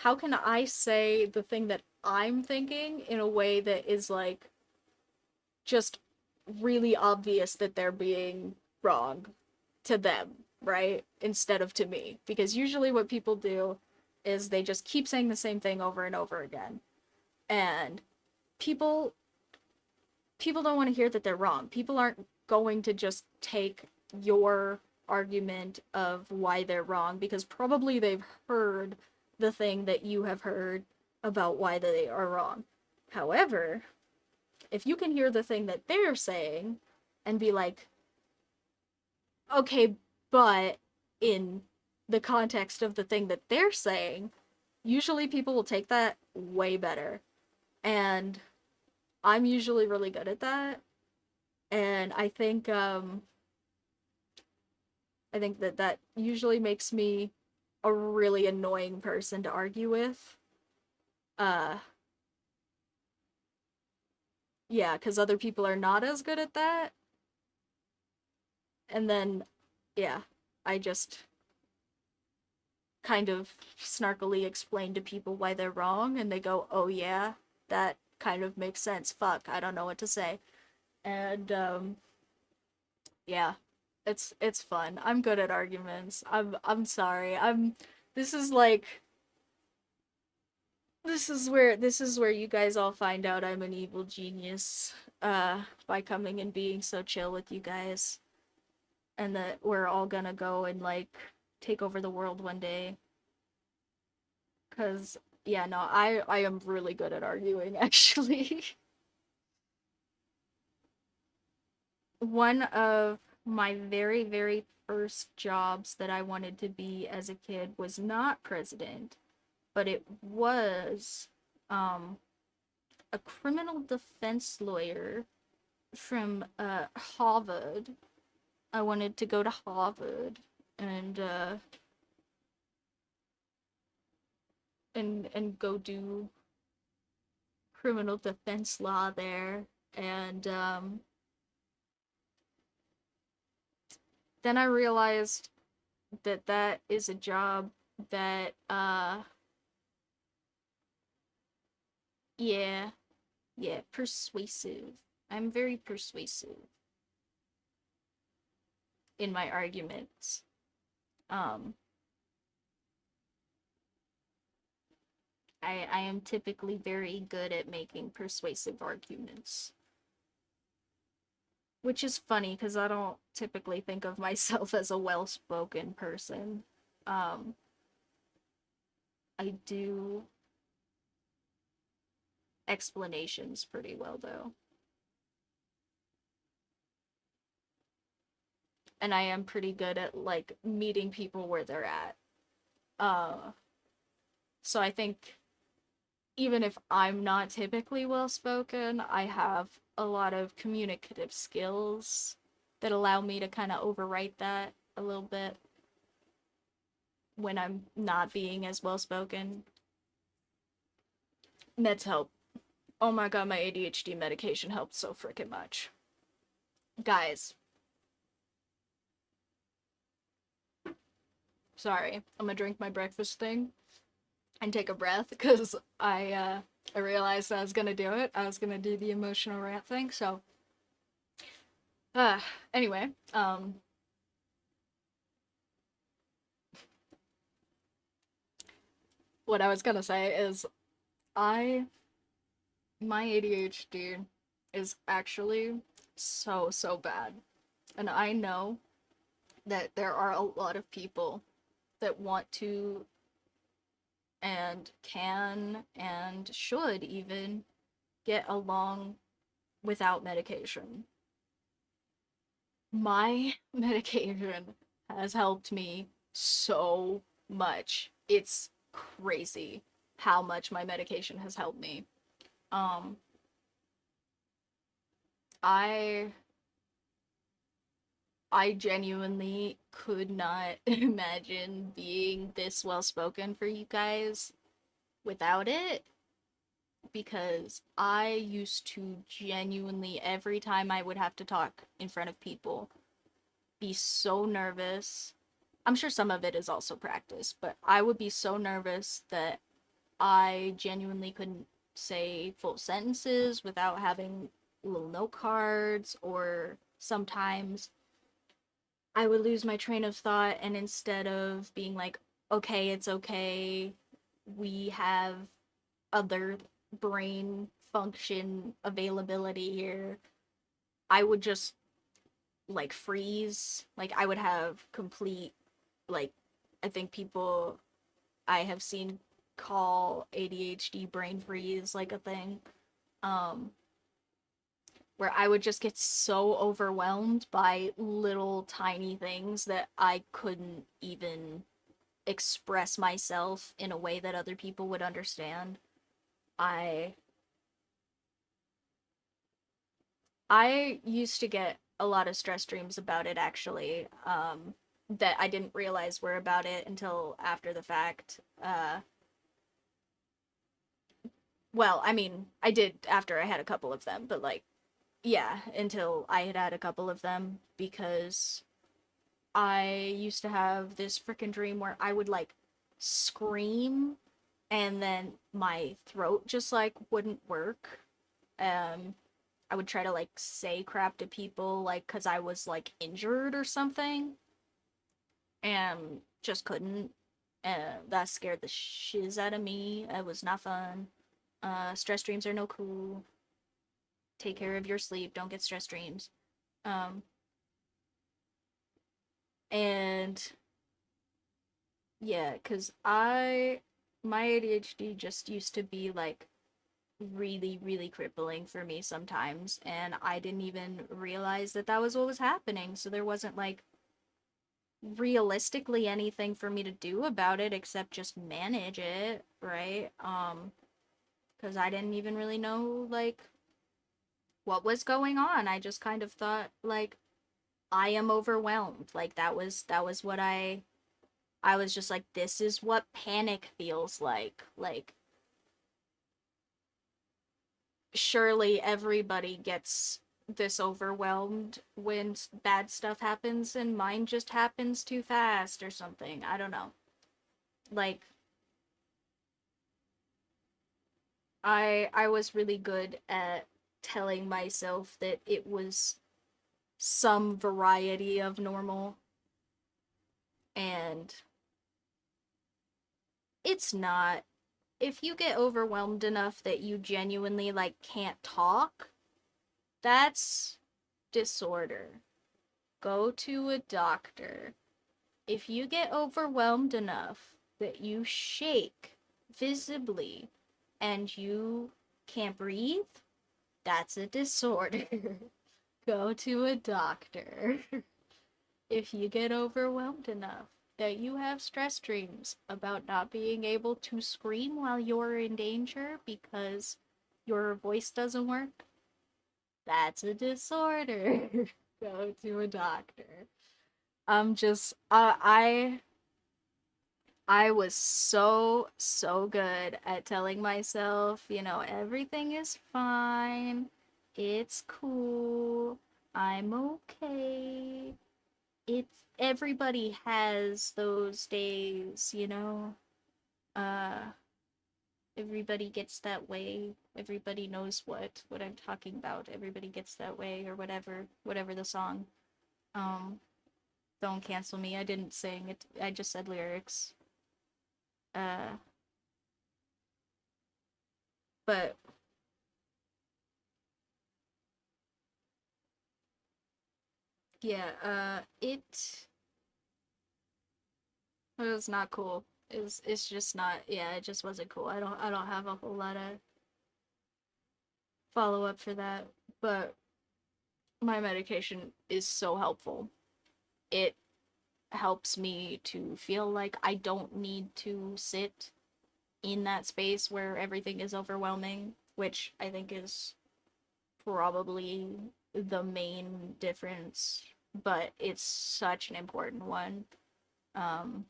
How can I say the thing that I'm thinking in a way that is like just really obvious that they're being wrong to them, right? Instead of to me. Because usually what people do is they just keep saying the same thing over and over again. And people people don't want to hear that they're wrong. People aren't going to just take your argument of why they're wrong because probably they've heard the thing that you have heard about why they are wrong. However, if you can hear the thing that they're saying and be like, okay, but in the context of the thing that they're saying, usually people will take that way better. And I'm usually really good at that. And I think that that usually makes me a really annoying person to argue with. Uh yeah, cuz other people are not as good at that. And then yeah, I just kind of snarkily explain to people why they're wrong and they go, "Oh yeah, that kind of makes sense. Fuck, I don't know what to say." And yeah, it's fun. I'm good at arguments. I'm sorry. This is like this is where you guys all find out I'm an evil genius by coming and being so chill with you guys, and that we're all gonna go and like take over the world one day. Cause yeah, no, I am really good at arguing actually. One of my very first jobs that I wanted to be as a kid was not president, but it was um a criminal defense lawyer from Harvard. I wanted to go to Harvard and and go do criminal defense law there. And then I realized that that is a job that yeah, yeah, persuasive. I'm very persuasive in my arguments. Um I am typically very good at making persuasive arguments. Which is funny because I don't typically think of myself as a well spoken person. Um, I do explanations pretty well though. And I am pretty good at like meeting people where they're at. Uh, so I think even if I'm not typically well spoken, I have a lot of communicative skills that allow me to kind of overwrite that a little bit when I'm not being as well spoken. Meds help. Oh my god, my ADHD medication helped so freaking much. Guys, sorry. I'm gonna drink my breakfast thing and take a breath because I realized I was gonna do it. I was gonna do the emotional rant thing, so uh anyway, what I was gonna say is I my ADHD is actually so bad. And I know that there are a lot of people that want to and can and should even get along without medication. My medication has helped me so much. It's crazy how much my medication has helped me. Um I I genuinely could not imagine being this well spoken for you guys without it because I used to genuinely, every time I would have to talk in front of people, be so nervous. I'm sure some of it is also practice, but I would be so nervous that I genuinely couldn't say full sentences without having little note cards, or sometimes I would lose my train of thought, and instead of being like, okay, it's okay, we have other brain function availability here, I would just like freeze. Like I would have complete like I think people I have seen call ADHD brain freeze like a thing. Um where I would just get so overwhelmed by little tiny things that I couldn't even express myself in a way that other people would understand. I I used to get a lot of stress dreams about it actually. That I didn't realize were about it until after the fact. Well, I mean, I did after I had a couple of them, but like yeah, until I had had a couple of them because I used to have this freaking dream where I would like scream and then my throat just like wouldn't work. Um I would try to like say crap to people like cuz I was like injured or something and just couldn't. That scared the shiz out of me. It was not fun. Stress dreams are no cool. Take care of your sleep. Don't get stress dreams. Um, and yeah, cause my ADHD just used to be like really, really crippling for me sometimes, and I didn't even realize that that was what was happening. So there wasn't like realistically anything for me to do about it except just manage it, right? Because I didn't even really know like what was going on. I just kind of thought like I am overwhelmed. Like that was what I was just like this is what panic feels like. Like surely everybody gets this overwhelmed when bad stuff happens and mine just happens too fast or something. I don't know. Like I was really good at telling myself that it was some variety of normal and it's not. If you get overwhelmed enough that you genuinely like can't talk, that's disorder. Go to a doctor. If you get overwhelmed enough that you shake visibly and you can't breathe, that's a disorder. Go to a doctor. If you get overwhelmed enough that you have stress dreams about not being able to scream while you're in danger because your voice doesn't work, that's a disorder. Go to a doctor. I'm just I was so good at telling myself, everything is fine. It's cool. I'm okay. It's everybody has those days. Uh everybody gets that way. Everybody knows what I'm talking about. Everybody gets that way or whatever the song. Um don't cancel me. I didn't sing it. I just said lyrics. Uh but yeah, it was not cool. It's just not, yeah, it just wasn't cool. I don't have a whole lot of follow up for that, but my medication is so helpful. It helps me to feel like I don't need to sit in that space where everything is overwhelming, which I think is probably the main difference, but it's such an important one. Um,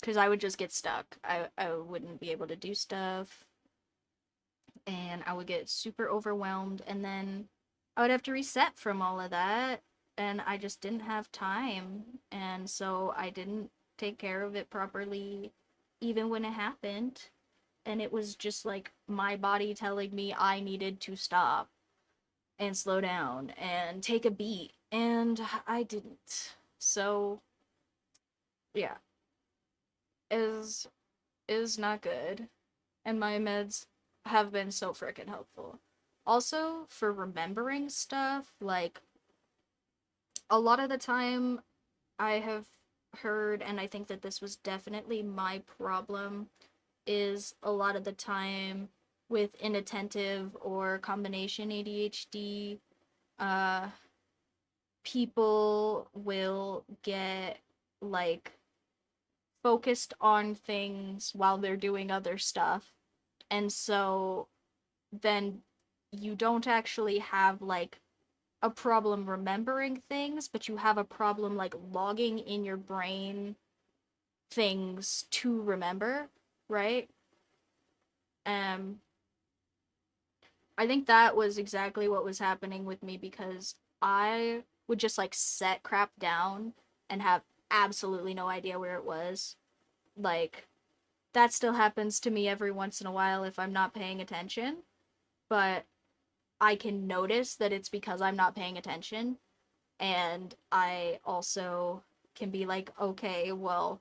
because I would just get stuck. I wouldn't be able to do stuff, and I would get super overwhelmed, and then I would have to reset from all of that, and I just didn't have time, and so I didn't take care of it properly, even when it happened, and it was just like my body telling me I needed to stop and slow down and take a beat, and I didn't. So yeah, is is not good. And my meds have been so freaking helpful. Also, for remembering stuff, like a lot of the time I have heard, and I think that this was definitely my problem, is a lot of the time with inattentive or combination ADHD, uh, people will get like focused on things while they're doing other stuff. And so then you don't actually have like a problem remembering things, but you have a problem like logging in your brain things to remember, right? Um I think that was exactly what was happening with me because I would just like set crap down and have absolutely no idea where it was. Like that still happens to me every once in a while if I'm not paying attention, but I can notice that it's because I'm not paying attention. And I also can be like, okay, well,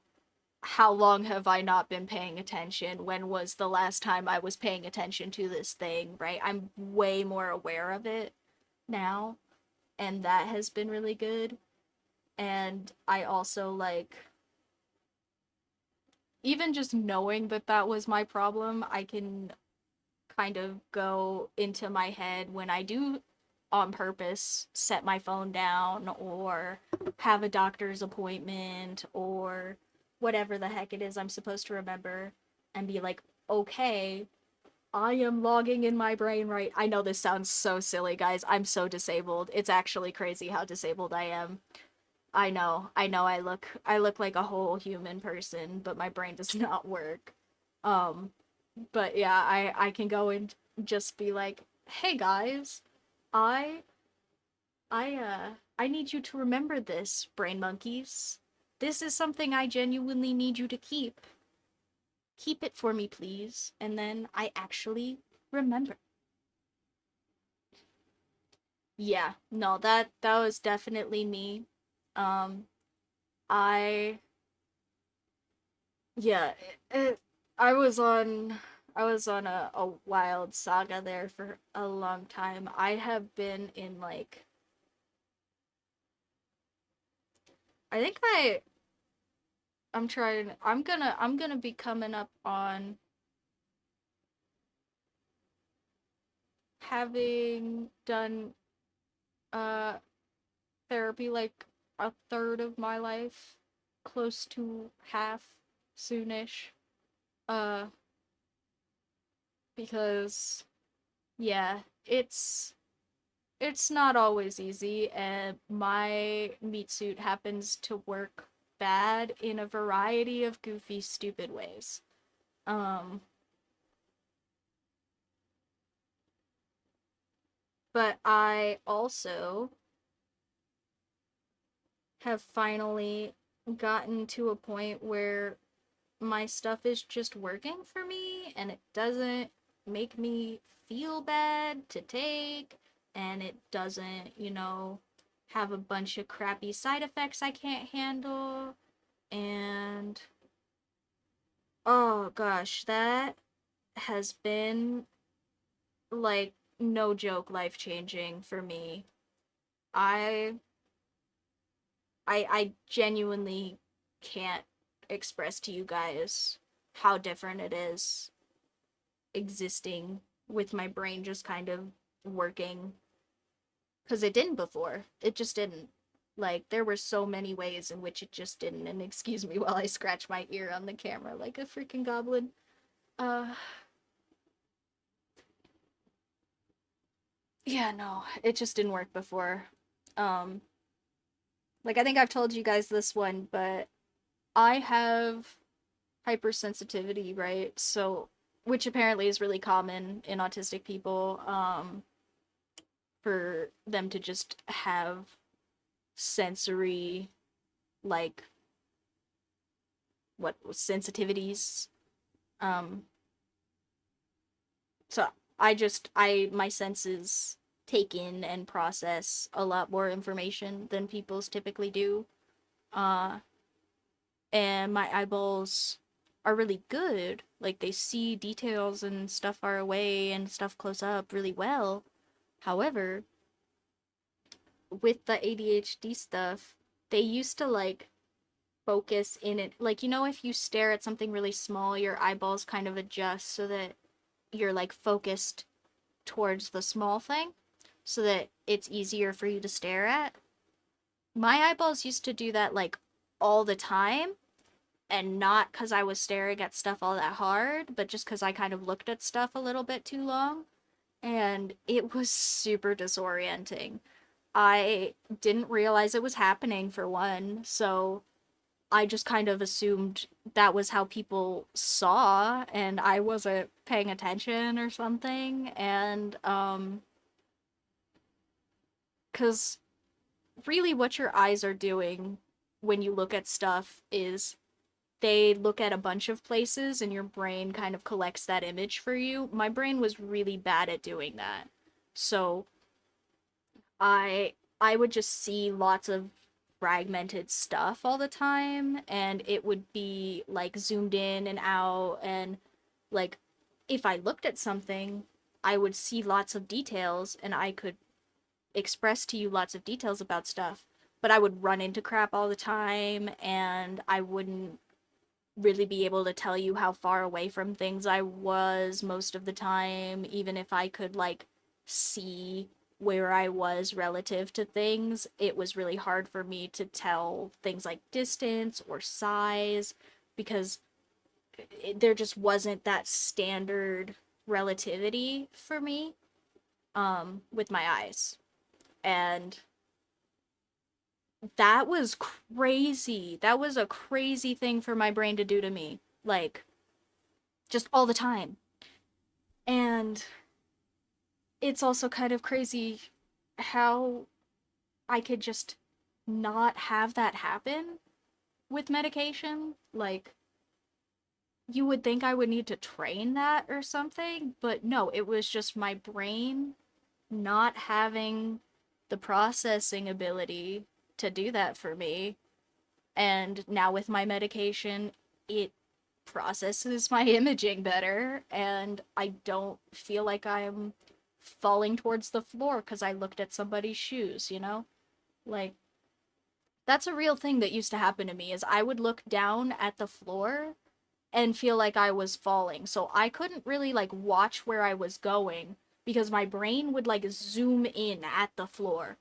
how long have I not been paying attention? When was the last time I was paying attention to this thing, right? I'm way more aware of it now, and that has been really good. And I also like, even just knowing that that was my problem, I can kind of go into my head when I do on purpose set my phone down or have a doctor's appointment or whatever the heck it is I'm supposed to remember and be like, okay, I am logging in my brain right. I know this sounds so silly, guys. I'm so disabled. It's actually crazy how disabled I am. I know I look like a whole human person, but my brain does not work. Um but yeah, I can go and just be like, "Hey guys, I I need you to remember this, brain monkeys. This is something I genuinely need you to keep. Keep it for me, please." And then I actually remember. Yeah, no, that was definitely me. Um I yeah, it, I was on I was on a wild saga there for a long time. I have been in like I think I'm gonna be coming up on having done uh therapy like a third of my life, close to half soonish. Uh because yeah, it's not always easy, and my meat suit happens to work bad in a variety of goofy, stupid ways. Um, but I also have finally gotten to a point where my stuff is just working for me and it doesn't make me feel bad to take, and it doesn't, have a bunch of crappy side effects I can't handle. And oh gosh, that has been like no joke life changing for me. I I genuinely can't express to you guys how different it is existing with my brain just kind of working, because it didn't before. It just didn't. Like there were so many ways in which it just didn't. And excuse me while I scratch my ear on the camera like a freaking goblin. Uh yeah, no, it just didn't work before. Um like I think I've told you guys this one, but I have hypersensitivity, right? So which apparently is really common in autistic people, for them to just have sensory, like, what sensitivities. um so I my senses take in and process a lot more information than people's typically do. uh and my eyeballs are really good. Like they see details and stuff far away and stuff close up really well. However, with the ADHD stuff, they used to like focus in it. Like, if you stare at something really small, your eyeballs kind of adjust so that you're like focused towards the small thing so that it's easier for you to stare at. My eyeballs used to do that like all the time, and not because I was staring at stuff all that hard, but just because I kind of looked at stuff a little bit too long. And it was super disorienting. I didn't realize it was happening for one, so I just kind of assumed that was how people saw, and I wasn't paying attention or something. And, because really what your eyes are doing when you look at stuff is they look at a bunch of places and your brain kind of collects that image for you. My brain was really bad at doing that. So I would just see lots of fragmented stuff all the time, and it would be like zoomed in and out, and like if I looked at something, I would see lots of details and I could express to you lots of details about stuff, but I would run into crap all the time, and I wouldn't really be able to tell you how far away from things I was most of the time, even if I could like see where I was relative to things. It was really hard for me to tell things like distance or size because there just wasn't that standard relativity for me with my eyes. And that was crazy. That was a crazy thing for my brain to do to me. Like, just all the time. And it's also kind of crazy how I could just not have that happen with medication. Like, you would think I would need to train that or something, but no, it was just my brain not having the processing ability to do that for me. And now with my medication, it processes my imaging better, and I don't feel like I'm falling towards the floor because I looked at somebody's shoes, you know? Like, that's a real thing that used to happen to me is I would look down at the floor and feel like I was falling. So I couldn't really like watch where I was going because my brain would like zoom in at the floor,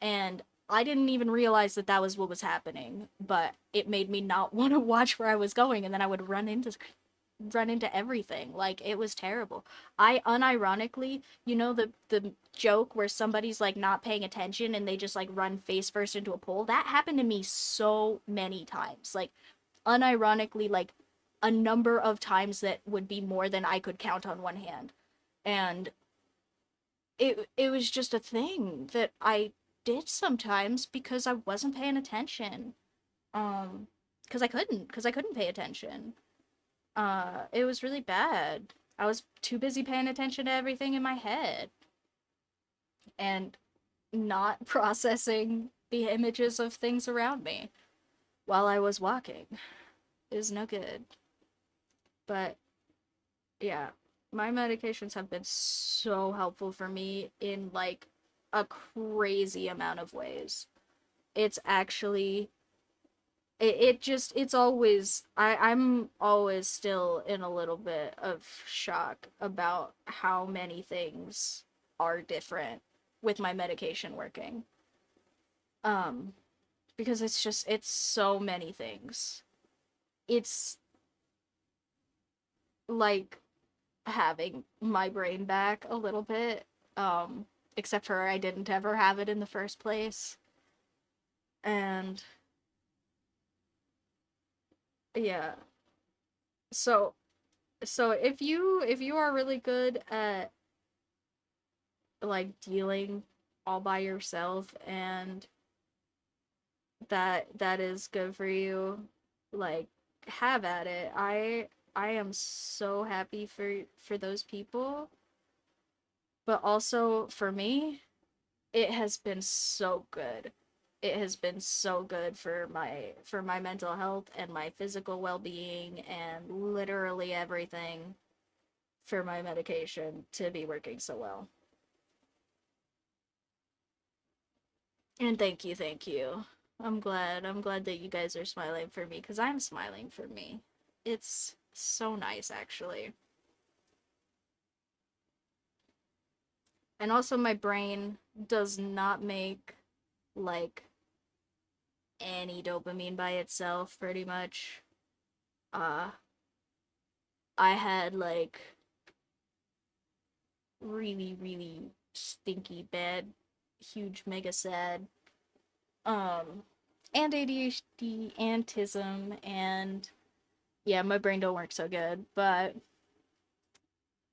and I didn't even realize that that was what was happening, but it made me not want to watch where I was going, and then I would run into everything. Like it was terrible. I unironically, you know the joke where somebody's like not paying attention and they just like run face first into a pole? That happened to me so many times. Like unironically, like a number of times that would be more than I could count on one hand. And it was just a thing that I did sometimes because I wasn't paying attention. Um because I couldn't pay attention. It was really bad. I was too busy paying attention to everything in my head and not processing the images of things around me while I was walking. It was no good. But yeah, my medications have been so helpful for me in like a crazy amount of ways. It's actually it's always I'm always still in a little bit of shock about how many things are different with my medication working. Um because it's so many things. It's like having my brain back a little bit. Except for I didn't ever have it in the first place. And yeah. So if you are really good at like dealing all by yourself, and that is good for you, like have at it. I am so happy for those people, but also for me it has been so good. It has been so good for my mental health and my physical well-being and literally everything, for my medication to be working so well. And thank you, thank you. I'm glad that you guys are smiling for me because I'm smiling for me. It's so nice, actually. And also, my brain does not make like any dopamine by itself, pretty much. Uh, I had like really, really stinky bad, huge, mega sad, um, and ADHD, autism, and yeah, my brain don't work so good, but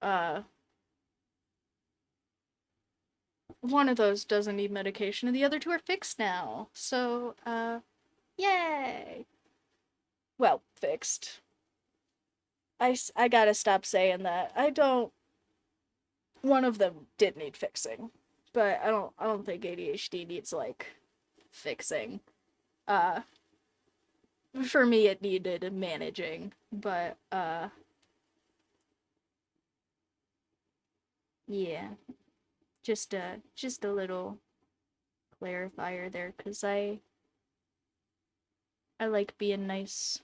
uh one of those doesn't need medication and the other two are fixed now. So, yay. Well, fixed. I gotta stop saying that. I don't one of them did need fixing, but I don't think ADHD needs like fixing. Uh, for me, it needed managing, but yeah, just a little clarifier there, cause I like being nice.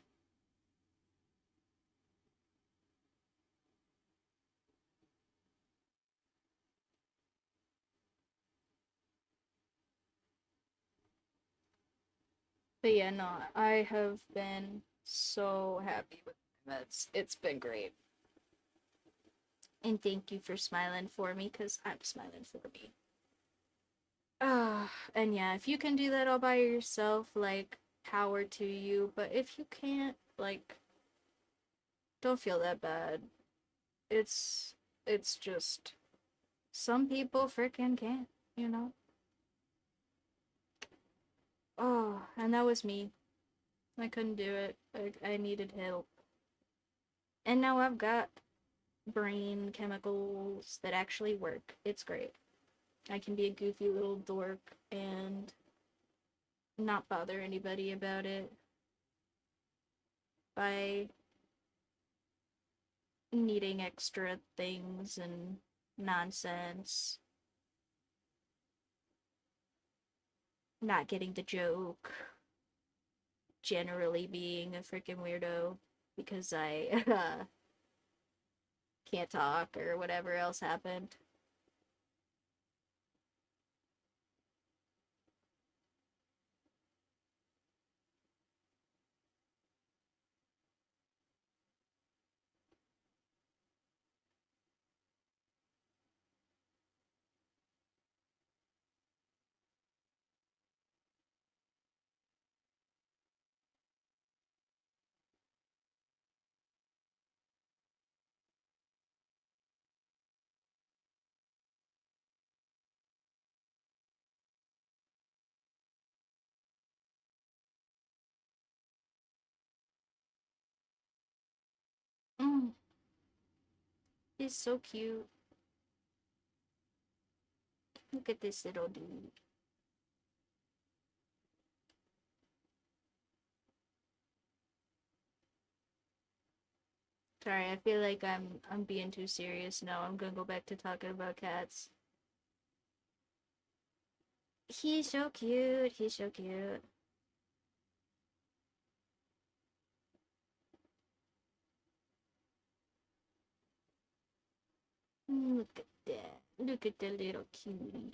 But yeah, no, I have been so happy with my meds. It's been great. And thank you for smiling for me, because I'm smiling for me. And yeah, if you can do that all by yourself, like, power to you. But if you can't, like, don't feel that bad. It's, it's just, some people freaking can't, you know? Oh, and that was me. I couldn't do it. I needed help. And now I've got brain chemicals that actually work. It's great. I can be a goofy little dork and not bother anybody about it by needing extra things and nonsense, not getting the joke, generally being a freaking weirdo because I can't talk or whatever else happened. Mm, he's so cute. Look at this little dude. Sorry, I feel like I'm being too serious now. I'm gonna go back to talking about cats. He's so cute. He's so cute. Look at that. Look at the little cutie.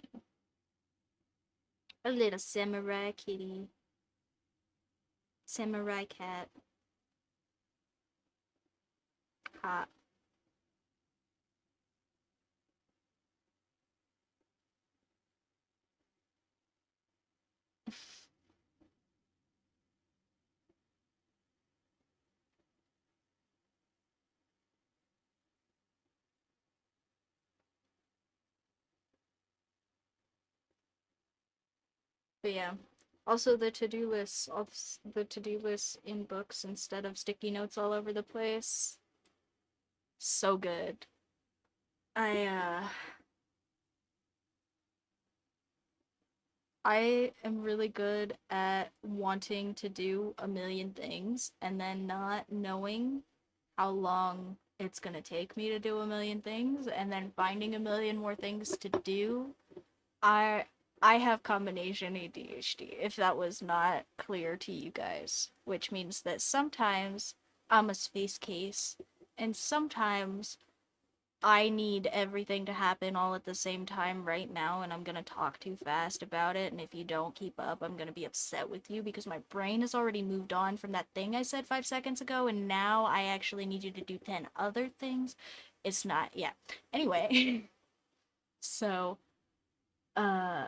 A little samurai kitty. Samurai cat. Hot. But yeah. Also the to-do lists, the to-do lists in books instead of sticky notes all over the place. So good. I I am really good at wanting to do a million things and then not knowing how long it's gonna take me to do a million things and then finding a million more things to do. I I have combination ADHD, if that was not clear to you guys, which means that sometimes I'm a space case and sometimes I need everything to happen all at the same time right now, and I'm gonna talk too fast about it. And if you don't keep up, I'm gonna be upset with you because my brain has already moved on from that thing I said 5 seconds ago, and now I actually need you to do 10 other things. It's not, yeah. Anyway, so, uh,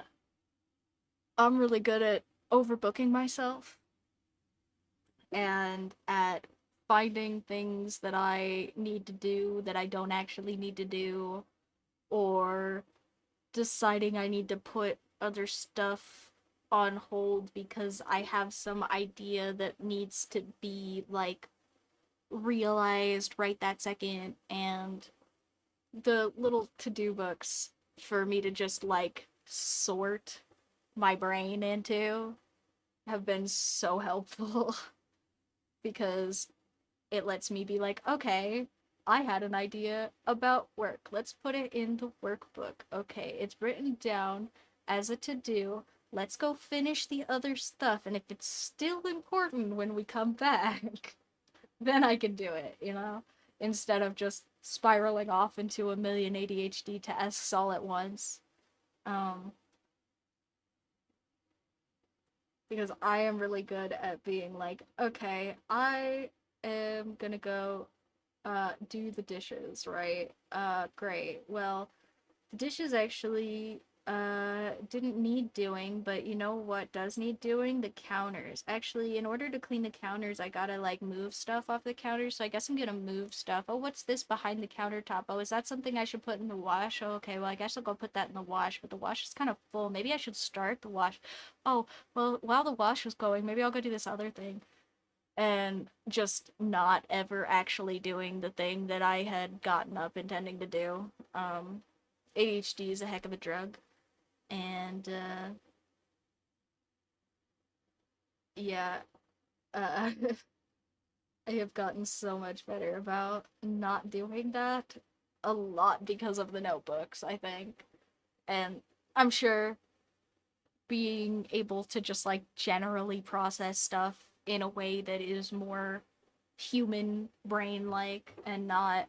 I'm really good at overbooking myself and at finding things that I need to do that I don't actually need to do, or deciding I need to put other stuff on hold because I have some idea that needs to be like realized right that second, and the little to-do books for me to just like sort my brain into have been so helpful because it lets me be like, okay, I had an idea about work. Let's put it in the workbook. Okay, it's written down as a to do. Let's go finish the other stuff. And if it's still important when we come back, then I can do it, you know? Instead of just spiraling off into a million ADHD tasks all at once. Um, because I am really good at being like, okay, I am gonna go do the dishes, right? Great. Well, the dishes actually didn't need doing, but you know what does need doing? The counters. Actually, in order to clean the counters, I gotta like move stuff off the counters, so I guess I'm gonna move stuff. Oh, what's this behind the countertop? Oh, is that something I should put in the wash? Oh, okay, well, I guess I'll go put that in the wash, but the wash is kind of full. Maybe I should start the wash. Oh, well, while the wash is going, maybe I'll go do this other thing. And just not ever actually doing the thing that I had gotten up intending to do. ADHD is a heck of a drug, and yeah, uh, I have gotten so much better about not doing that. A lot because of the notebooks, I think, and I'm sure being able to just like generally process stuff in a way that is more human brain like and not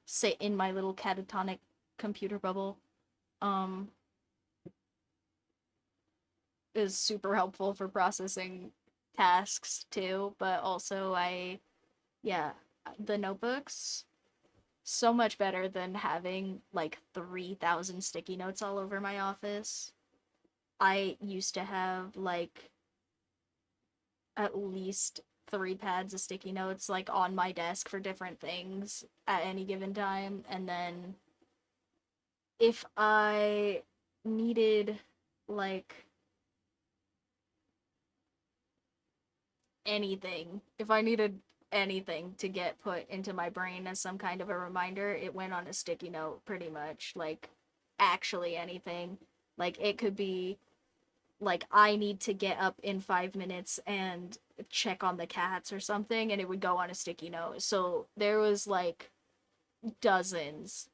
sit in my little catatonic computer bubble um is super helpful for processing tasks too, but also yeah, the notebooks so much better than having like 3,000 sticky notes all over my office. I used to have like at least 3 pads of sticky notes like on my desk for different things at any given time, and then if I needed like anything, if I needed anything to get put into my brain as some kind of a reminder, it went on a sticky note pretty much. Like, actually anything. Like, it could be like, I need to get up in 5 minutes and check on the cats or something, and it would go on a sticky note. So there was like dozens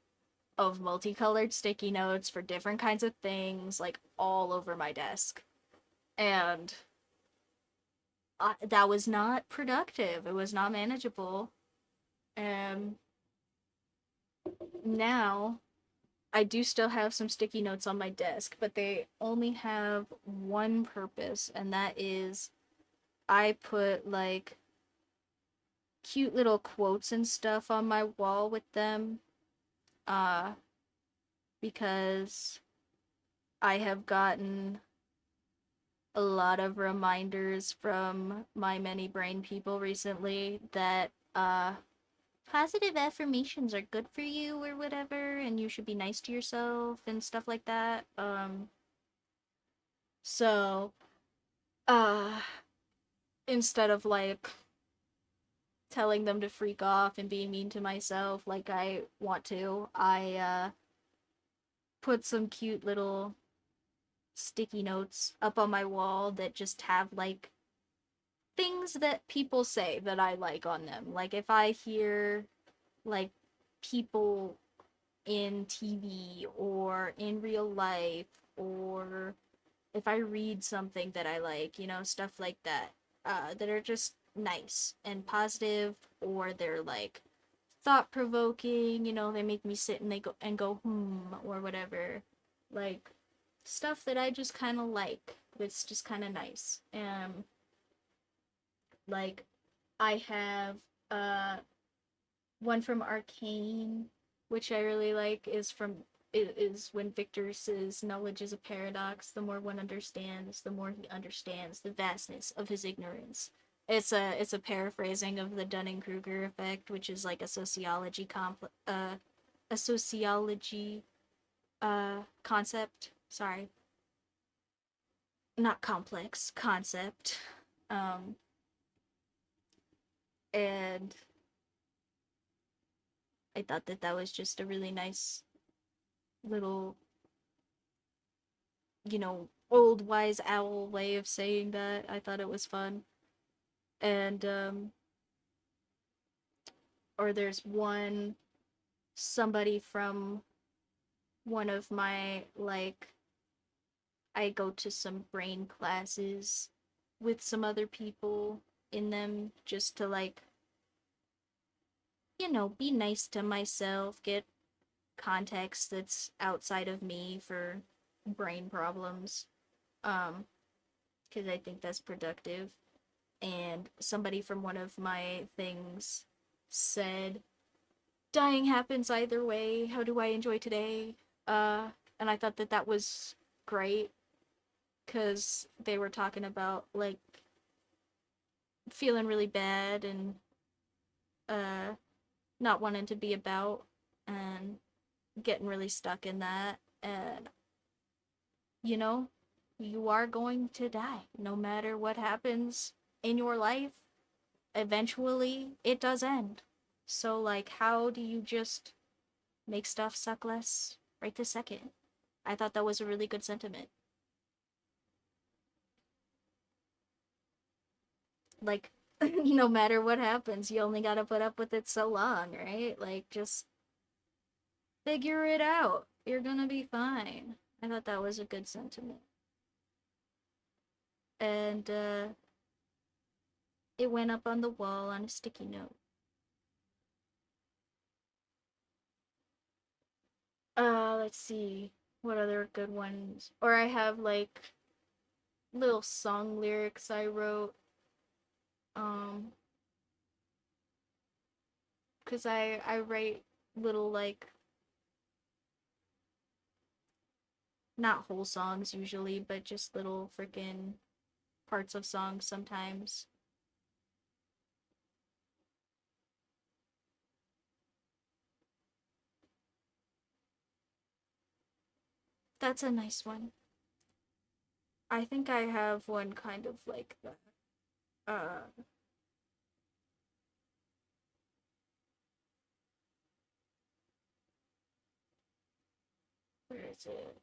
of multicolored sticky notes for different kinds of things, like all over my desk. And that was not productive. It was not manageable. And now I do still have some sticky notes on my desk, but they only have one purpose, and that is I put like cute little quotes and stuff on my wall with them. Uh, because I have gotten a lot of reminders from my many brain people recently that positive affirmations are good for you or whatever, and you should be nice to yourself and stuff like that. So uh instead of like telling them to freak off and being mean to myself like I want to, I put some cute little sticky notes up on my wall that just have like things that people say that I like on them. Like if I hear like people in TV or in real life, or if I read something that I like, you know, stuff like that, that are just nice and positive, or they're like thought provoking, you know, they make me sit and they go or whatever. Like stuff that I just kind of like. It's just kind of nice. Like I have uh one from Arcane, which I really like, is when Victor says knowledge is a paradox. The more one understands, the more he understands the vastness of his ignorance. It's a paraphrasing of the Dunning Kruger effect, which is like a sociology concept. Sorry, not complex concept. Um, and I thought that that was just a really nice little, old wise owl way of saying that. I thought it was fun. And or there's one somebody from one of my like I go to some brain classes with some other people in them just to like, be nice to myself, get context that's outside of me for brain problems. Um, because I think that's productive. And somebody from one of my things said, dying happens either way. How do I enjoy today? Uh, and I thought that that was great because they were talking about like feeling really bad and uh not wanting to be about and getting really stuck in that, and you know you are going to die no matter what happens in your life. Eventually it does end. So like, how do you just make stuff suck less right this second? I thought that was a really good sentiment. Like, no matter what happens, you only gotta put up with it so long, right? Like, just figure it out. You're gonna be fine. I thought that was a good sentiment. And it went up on the wall on a sticky note. Let's see. What other good ones? Or I have like little song lyrics I wrote. Um, cause I write little like not whole songs usually, but just little freaking parts of songs sometimes. That's a nice one. I think I have one kind of like that. Uh, where is it?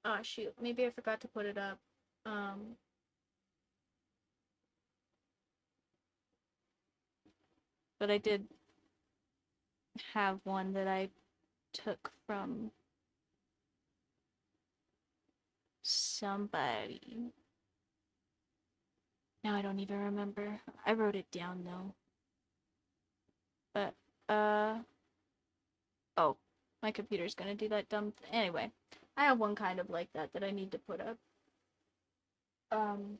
Oh shoot, maybe I forgot to put it up. Um, but I did have one that I took from somebody. Now I don't even remember. I wrote it down though. But oh, my computer's gonna do that dumb anyway. I have one kind of like that that I need to put up. Um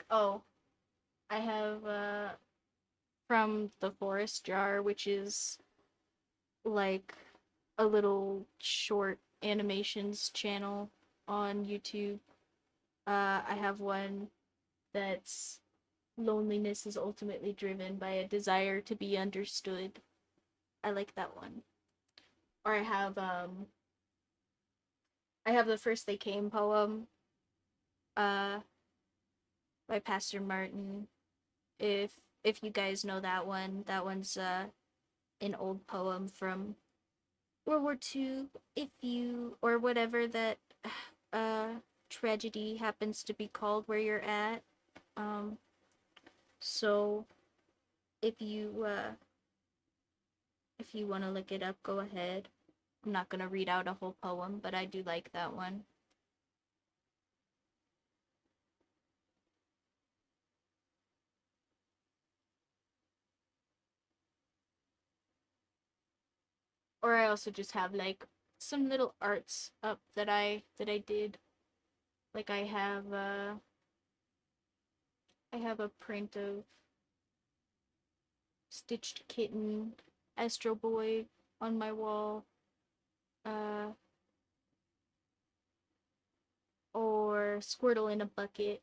oh, I have from the Forest Jar, which is like a little short animations channel on YouTube. I have one that's loneliness is ultimately driven by a desire to be understood. I like that one. Or I have the First They Came poem uh by Pastor Martin. If if you guys know that one, that one's an old poem from World War II. If you or whatever that uh tragedy happens to be called where you're at. Um so if you want to look it up, go ahead. I'm not going to read out a whole poem, but I do like that one. Or I also just have like some little arts up that I did. Like I have a print of Stitched Kitten, Astro Boy on my wall. Uh or Squirtle in a bucket.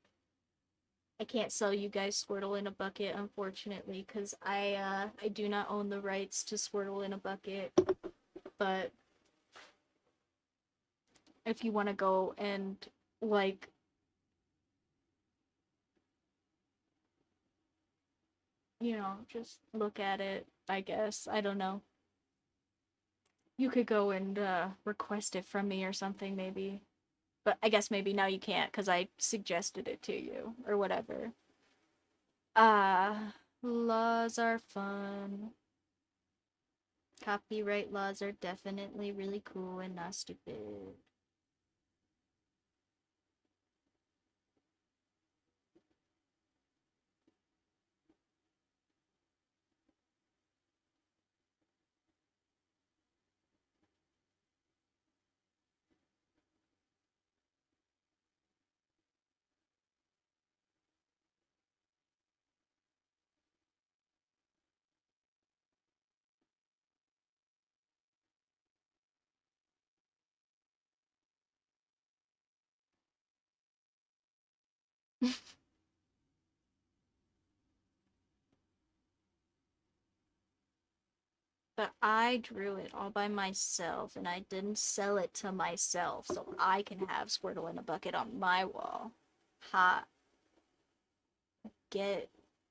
I can't sell you guys Squirtle in a bucket, unfortunately, because I do not own the rights to Squirtle in a bucket. But if you want to go and like just look at it, I guess. I don't know. You could go and request it from me or something, maybe. But I guess maybe now you can't because I suggested it to you or whatever. Laws are fun. Copyright laws are definitely really cool and not stupid. But I drew it all by myself and I didn't sell it to myself so I can have Squirtle in a bucket on my wall. Ha. Get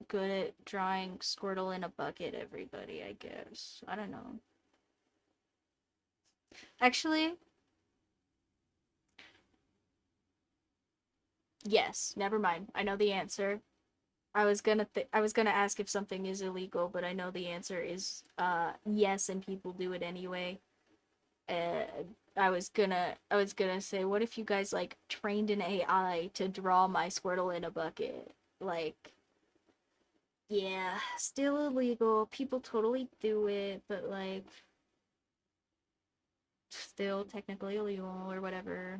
good at drawing Squirtle in a bucket, everybody, I guess. I don't know. Actually, yes, never mind. I know the answer. I was gonna ask if something is illegal, but I know the answer is yes, and people do it anyway. Uh, I was gonna say, what if you guys like trained an AI to draw my Squirtle in a bucket? Like, yeah, still illegal. People totally do it, but like, still technically illegal or whatever.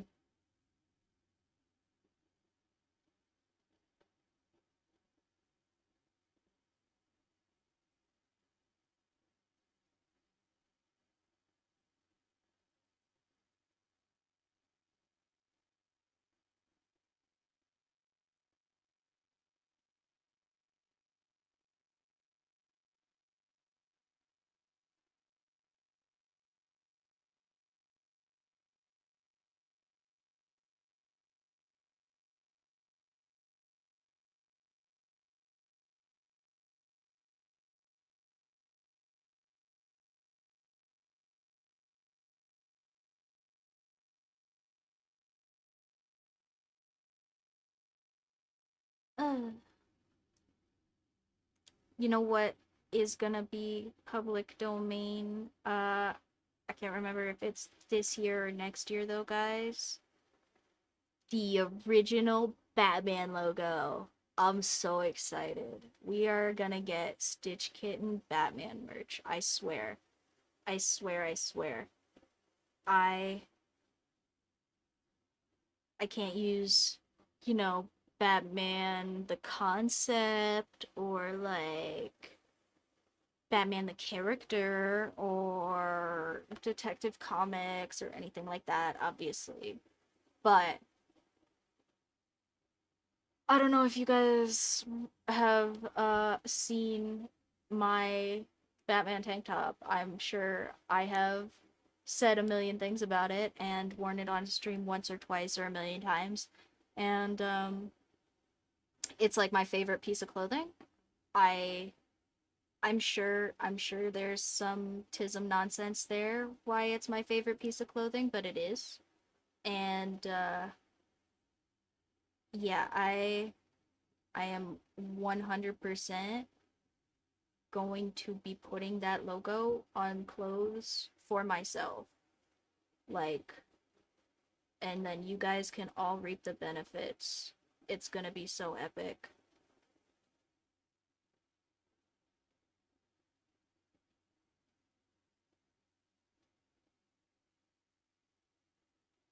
Uh, you know what is gonna be public domain? I can't remember if it's this year or next year though, guys. The original Batman logo. I'm so excited. We are gonna get Stitch Kitten Batman merch. I swear. I swear, I swear. I I can't use, you know, Batman the concept or like Batman the character or Detective Comics or anything like that, obviously. But I don't know if you guys have seen my Batman tank top. I'm sure I have said a million things about it and worn it on stream once or twice or a million times. And it's like my favorite piece of clothing. I I'm sure there's some tism nonsense there why it's my favorite piece of clothing, but it is. And yeah, I am 100% going to be putting that logo on clothes for myself. Like, and then you guys can all reap the benefits. It's gonna be so epic.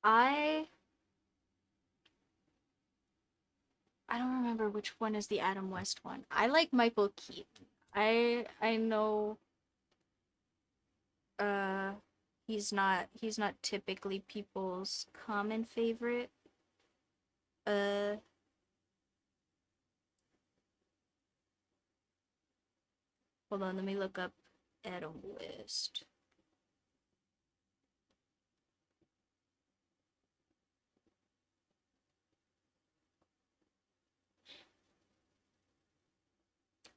I I don't remember which one is the Adam West one. I like Michael Keaton. I know uh he's not typically people's common favorite. Uh Hold on, let me look up Adam West.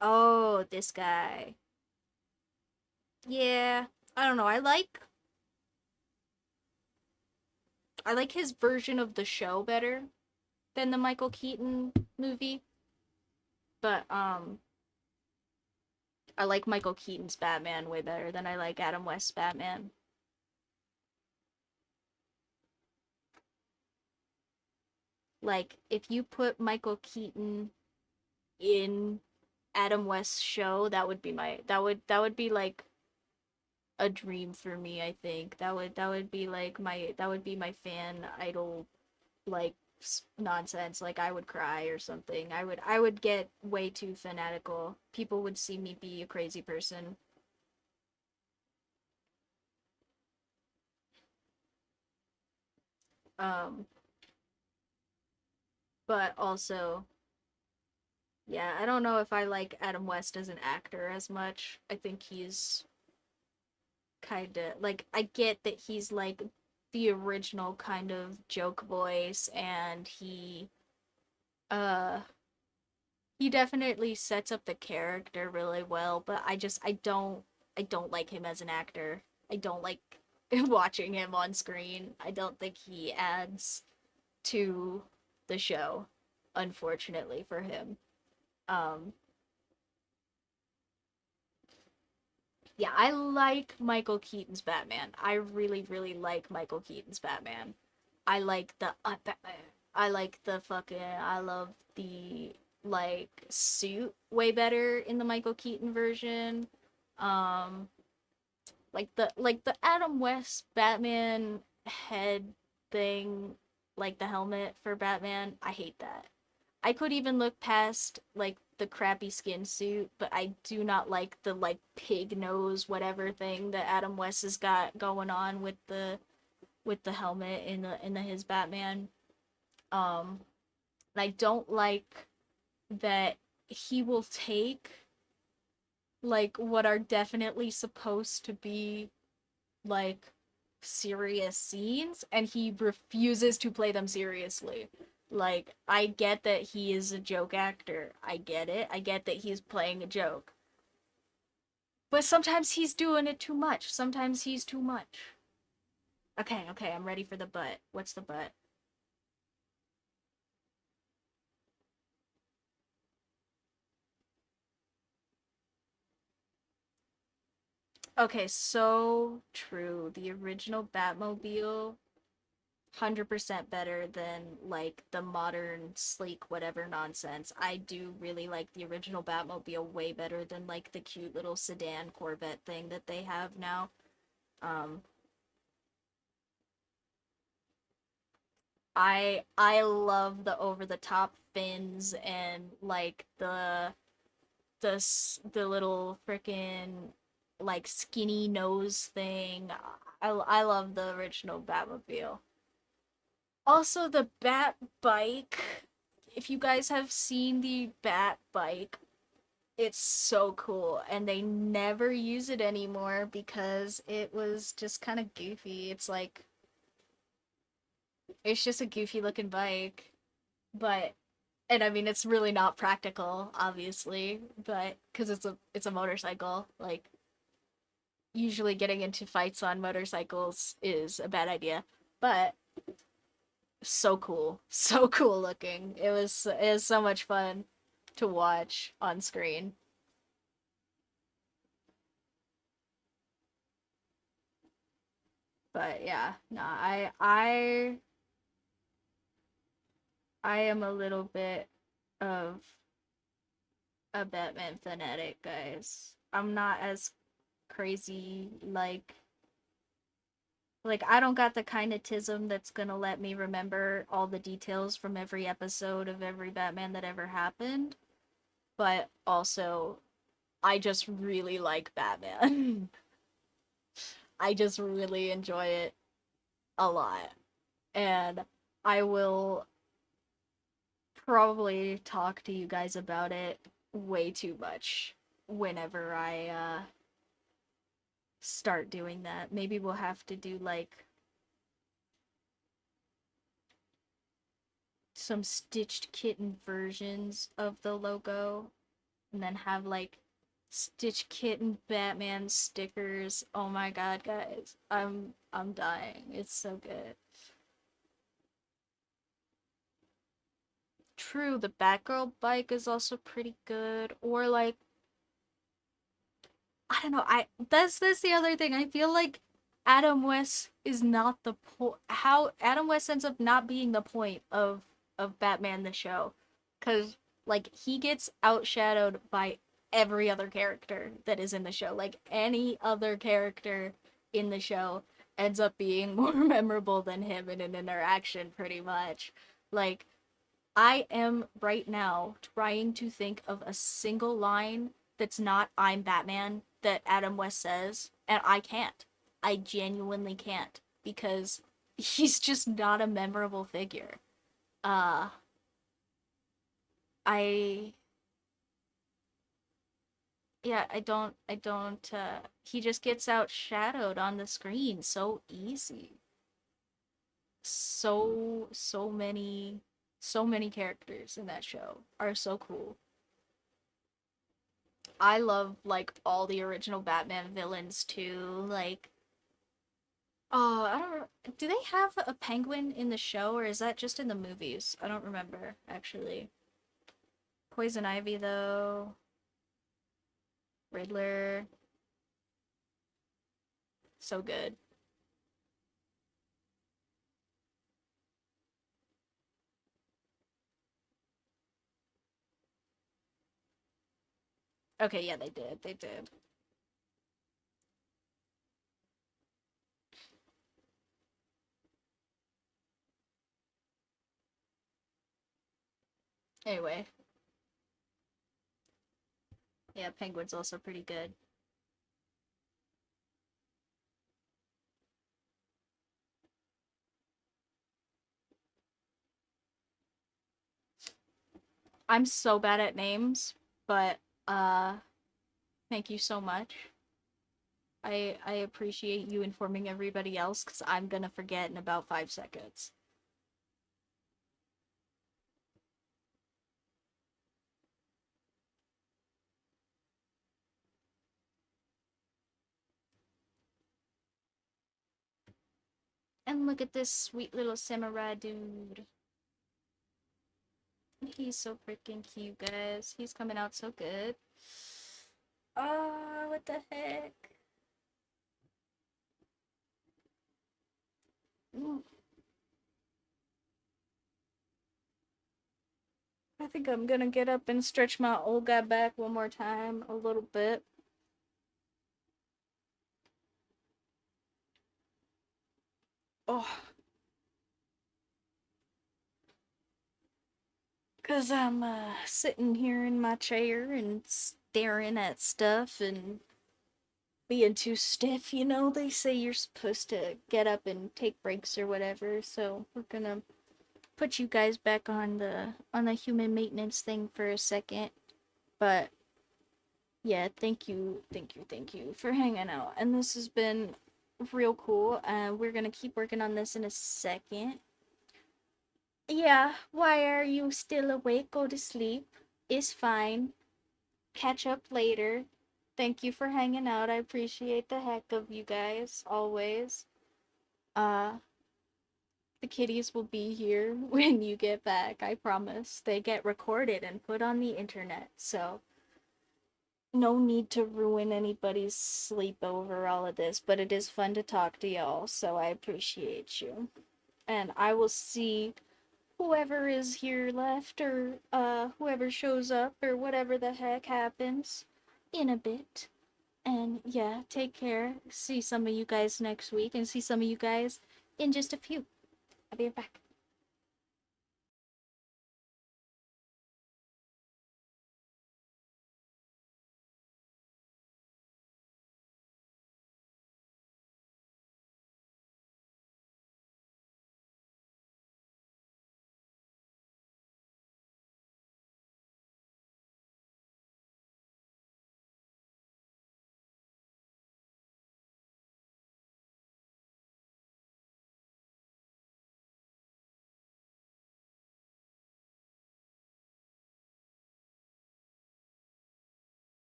Oh, this guy. Yeah, I don't know. I like his version of the show better than the Michael Keaton movie, but I like Michael Keaton's Batman way better than I like Adam West's Batman. Like if you put Michael Keaton in Adam West's show, that would be like a dream for me, I think. That would be like my fan idol like nonsense. Like I would cry or something. I would get way too fanatical. People would see me be a crazy person. Um but also, yeah, I don't know if I like Adam West as an actor as much. I think he's kind of like, I get that he's like the original kind of joke voice, and uh he definitely sets up the character really well, but I don't like him as an actor. I don't like watching him on screen. I don't think he adds to the show, unfortunately for him. Um yeah, I like Michael Keaton's Batman. I really, really like Michael Keaton's Batman. I like the Batman. I like the fucking. I love the like suit way better in the Michael Keaton version. Um, like the Adam West Batman head thing, like the helmet for Batman. I hate that. I could even look past like the crappy skin suit, but I do not like the like pig nose whatever thing that Adam West has got going on with the helmet in the his Batman. Um and I don't like that he will take like what are definitely supposed to be like serious scenes, and he refuses to play them seriously. Like, I get that he is a joke actor. I get it. I get that he's playing a joke. But sometimes he's doing it too much. Sometimes he's too much. Okay, okay, I'm ready for the butt. What's the butt? Okay, so true. The original Batmobile 100% better than like the modern sleek whatever nonsense. I do really like the original Batmobile way better than like the cute little sedan Corvette thing that they have now. Um I love the over the top fins and like the little freaking like skinny nose thing. I love the original Batmobile. Also, the Bat bike. If you guys have seen the Bat bike, it's so cool, and they never use it anymore because it was just kind of goofy. It's just a goofy looking bike, but and I mean it's really not practical, obviously, but because it's a motorcycle, like usually getting into fights on motorcycles is a bad idea, but so cool, so cool looking. It was so much fun to watch on screen. But yeah, no, I am a little bit of a Batman fanatic, guys. I'm not as crazy like I don't got the kind of tism that's gonna let me remember all the details from every episode of every Batman that ever happened, but also I just really like Batman. I just really enjoy it a lot. And I will probably talk to you guys about it way too much whenever I start doing that. Maybe we'll have to do like some Stitched Kitten versions of the logo and then have like Stitch Kitten Batman stickers. Oh my god, guys. I'm dying. It's so good. True, the Batgirl bike is also pretty good. Or like I don't know. I that's the other thing. I feel like Adam West is not the point. How Adam West ends up not being the point of Batman the show, because like he gets outshadowed by every other character that is in the show. Like any other character in the show ends up being more memorable than him in an interaction, pretty much. Like I am right now trying to think of a single line that's not "I'm Batman" that Adam West says, and I can't. I genuinely can't because he's just not a memorable figure. Uh I yeah, I don't he just gets outshadowed on the screen so easy. So many characters in that show are so cool. I love like all the original Batman villains too. Like, oh, I don't. Do they have a penguin in the show, or is that just in the movies? I don't remember actually. Poison Ivy though, Riddler, so good. Okay, yeah, they did. They did. Anyway, yeah, Penguin's also pretty good. I'm so bad at names, but uh, thank you so much. I appreciate you informing everybody else because I'm gonna forget in about 5 seconds. And look at this sweet little samurai dude. He's so freaking cute, guys. He's coming out so good. Oh, what the heck? Mm, I think I'm gonna get up and stretch my old guy back one more time, a little bit. Oh, because I'm sitting here in my chair and staring at stuff and being too stiff, you know? They say you're supposed to get up and take breaks or whatever, so we're gonna put you guys back on the human maintenance thing for a second. But yeah, thank you for hanging out. And this has been real cool. We're gonna keep working on this in a second. Yeah, why are you still awake? Go to sleep. It's fine. Catch up later. Thank you for hanging out. I appreciate the heck of you guys always. Uh, the kitties will be here when you get back. I promise. They get recorded and put on the internet, so no need to ruin anybody's sleep over all of this, but it is fun to talk to y'all, so I appreciate you. And I will see whoever is here left or whoever shows up or whatever the heck happens in a bit. And yeah, take care. See some of you guys next week and see some of you guys in just a few. I'll be right back.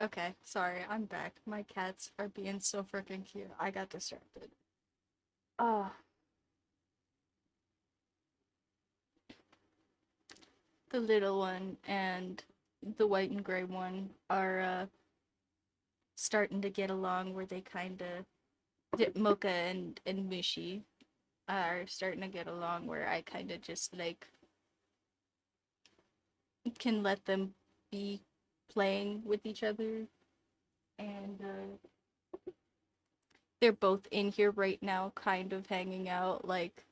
Okay, sorry, I'm back. My cats are being so freaking cute. I got distracted. Oh, the little one and the white and gray one are starting to get along where they kind of Mocha and Mushi are starting to get along where I kind of just like can let them be playing with each other and they're both in here right now kind of hanging out like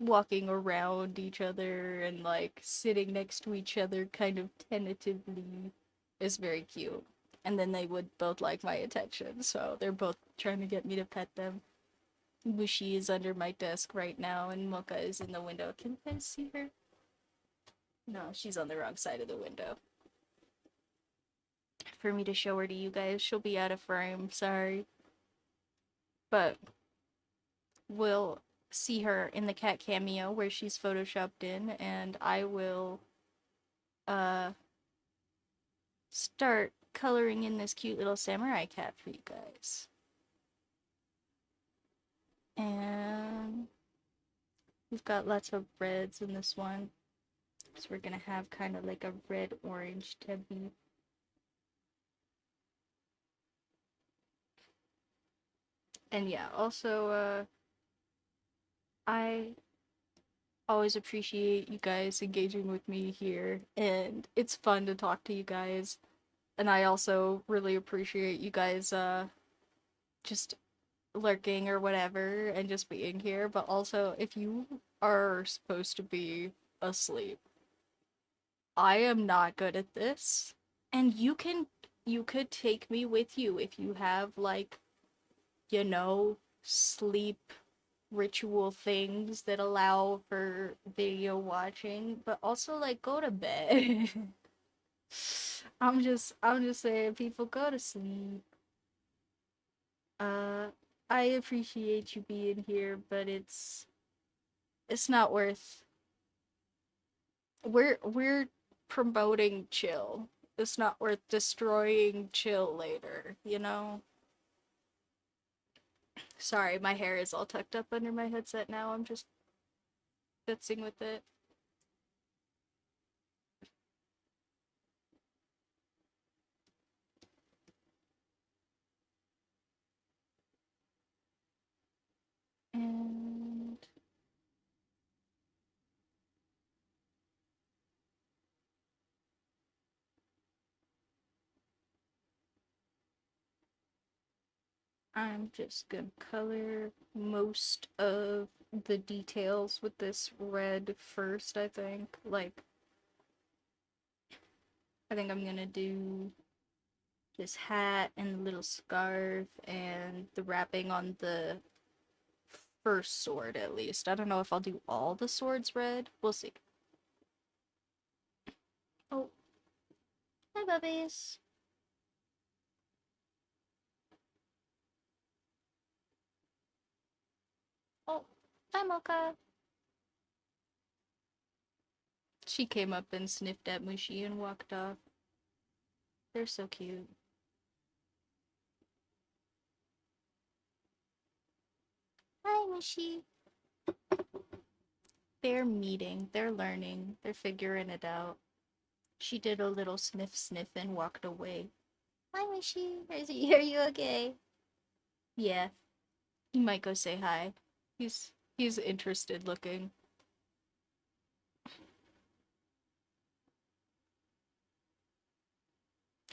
walking around each other and like sitting next to each other kind of tentatively is very cute. And then they would both like my attention, so they're both trying to get me to pet them. Bushi is under my desk right now, and Mocha is in the window. Can you guys see her? No, she's on the wrong side of the window. For me to show her to you guys, she'll be out of frame, sorry. But we'll see her in the cat cameo where she's photoshopped in, and I will uh start coloring in this cute little samurai cat for you guys. And we've got lots of reds in this one. So we're gonna have kind of like a red-orange tabby. And yeah, also, I always appreciate you guys engaging with me here, and it's fun to talk to you guys. And I also really appreciate you guys, just lurking or whatever and just being here. But also, if you are supposed to be asleep, I am not good at this. And you could take me with you if you have like, you know, sleep ritual things that allow for video watching, but also like go to bed. I'm just saying people go to sleep. Uh I appreciate you being here, but it's not worth we're promoting chill. It's not worth destroying chill later, you know? Sorry, my hair is all tucked up under my headset now. I'm just fitzing with it. And I'm just gonna color most of the details with this red first, I think. Like, I think I'm gonna do this hat and the little scarf and the wrapping on the first sword at least. I don't know if I'll do all the swords red. We'll see. Oh, hi bubbies. Oh, hi Mocha. She came up and sniffed at Mushi and walked off. They're so cute. Hi Mushi. They're meeting, they're learning, they're figuring it out. She did a little sniff sniff and walked away. Hi Mushi, are you okay? Yeah, you might go say hi. He's interested looking.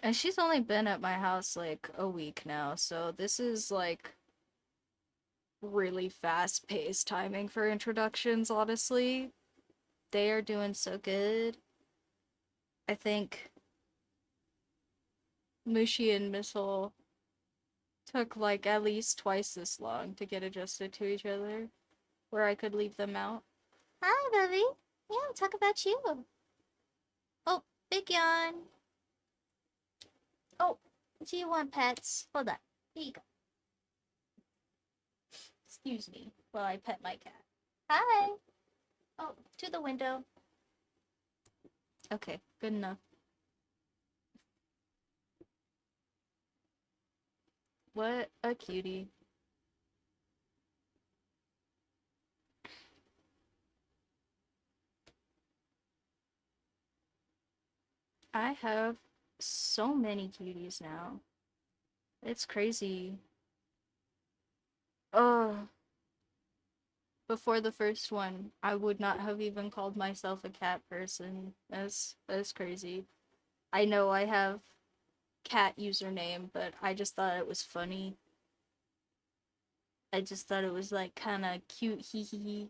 And she's only been at my house like a week now, so this is like really fast paced timing for introductions, honestly. They are doing so good. I think Mushi and Missile took like at least twice this long to get adjusted to each other, where I could leave them out. Hi, Bubby. Yeah, talk about you. Oh, big yawn. Oh, do you want pets? Hold on. Here you go. Excuse me while I pet my cat. Hi. Oh, to the window. Okay, good enough. What a cutie. I have so many cuties now. It's crazy. Oh, before the first one, I would not have even called myself a cat person. That's crazy. I know I have cat username, but I just thought it was funny. I just thought it was like kind of cute, hee hee hee.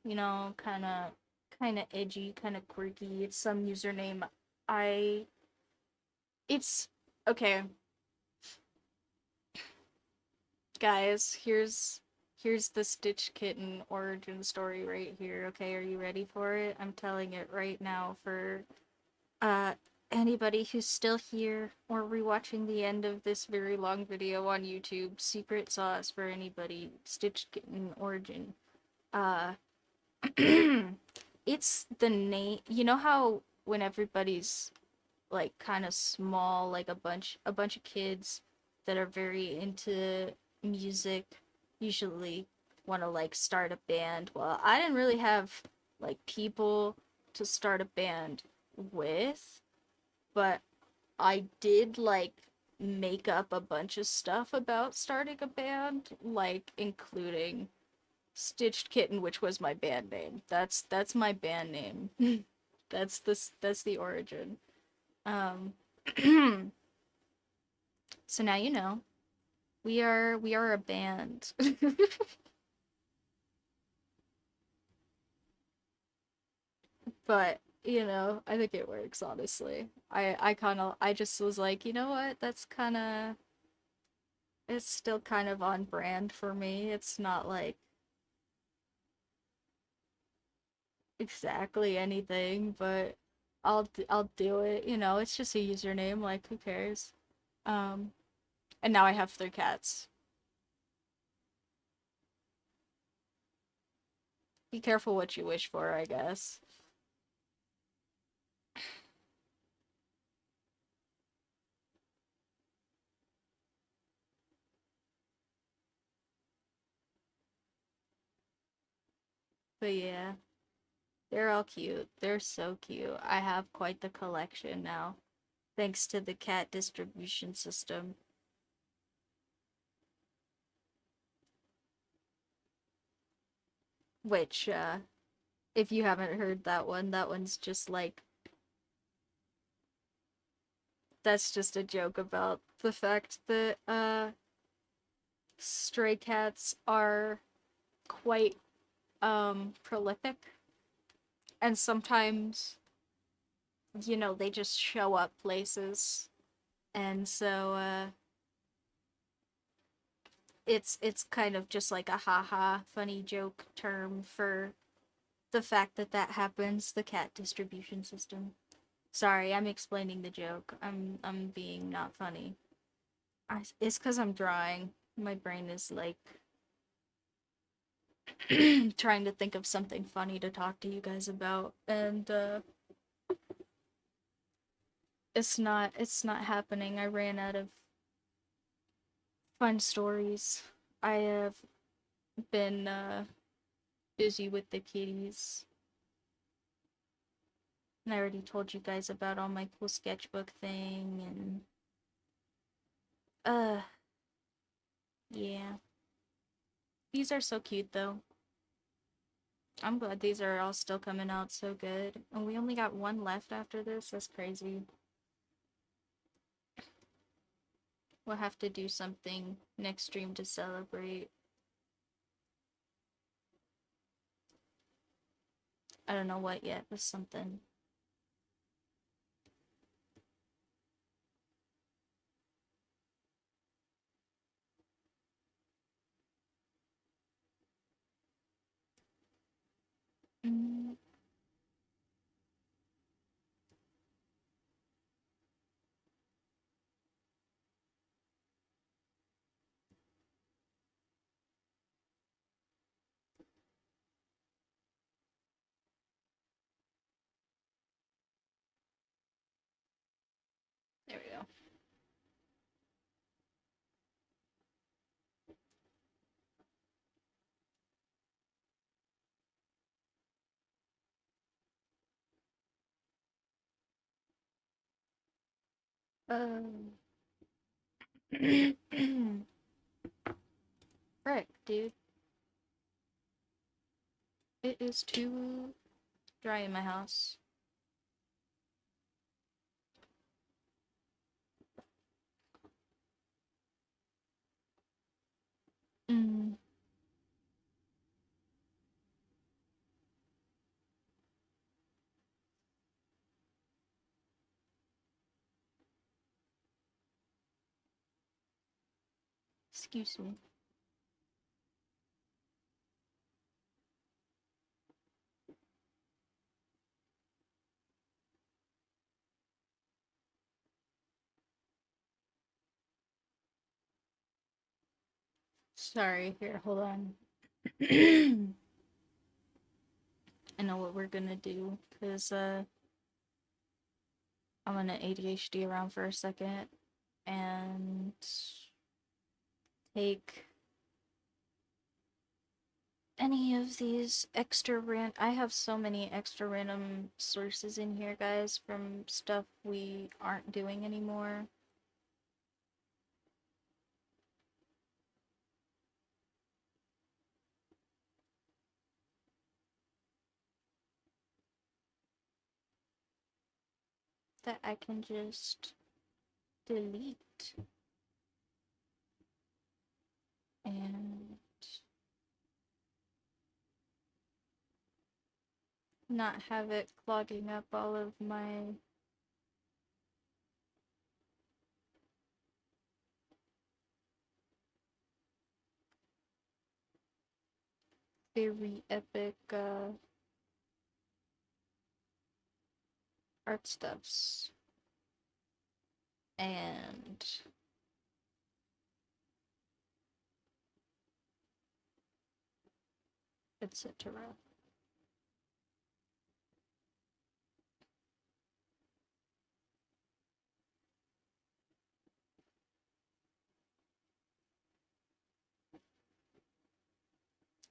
You know, kind of edgy, kind of quirky. It's some username. I it's okay, guys. Here's the Stitch Kitten origin story right here. Okay, are you ready for it? I'm telling it right now for uh anybody who's still here or rewatching the end of this very long video on YouTube. Secret sauce for anybody. Stitch Kitten origin. Uh it's the name. You know how when everybody's like kind of small, like a bunch of kids that are very into music usually want to like start a band. Well, I didn't really have like people to start a band with, but I did like make up a bunch of stuff about starting a band, like including Stitched Kitten, which was my band name. That's my band name. That's the origin. Um so now you know. We are a band. But, you know, I think it works honestly. I just was like, you know what? That's kind of it's still kind of on brand for me. It's not like exactly anything, but I'll do it. You know, it's just a username, like who cares? Um and now I have 3 cats. Be careful what you wish for, I guess. But yeah, they're all cute. They're so cute. I have quite the collection now, thanks to the cat distribution system. Which, if you haven't heard that one's just like, that's just a joke about the fact that, stray cats are quite, prolific. And sometimes, you know, they just show up places. And so, it's kind of just like a haha funny joke term for the fact that that happens, the cat distribution system. Sorry, I'm explaining the joke. I'm being not funny. It's cuz I'm drawing. My brain is like trying to think of something funny to talk to you guys about, and it's not happening. I ran out of fun stories. I have been busy with the kitties. And I already told you guys about all my cool sketchbook thing and uh yeah. These are so cute though. I'm glad these are all still coming out so good. And we only got one left after this. That's crazy. We'll have to do something next stream to celebrate. I don't know what yet, but something. Mm, there we go. Frick, dude. It is too dry in my house. Mm. Excuse me. Sorry, here, hold on. I know what we're gonna do, because, I'm gonna ADHD around for a second and take any of these extra I have so many extra random sources in here, guys, from stuff we aren't doing anymore. That I can just delete and not have it clogging up all of my very epic art stuffs and etc.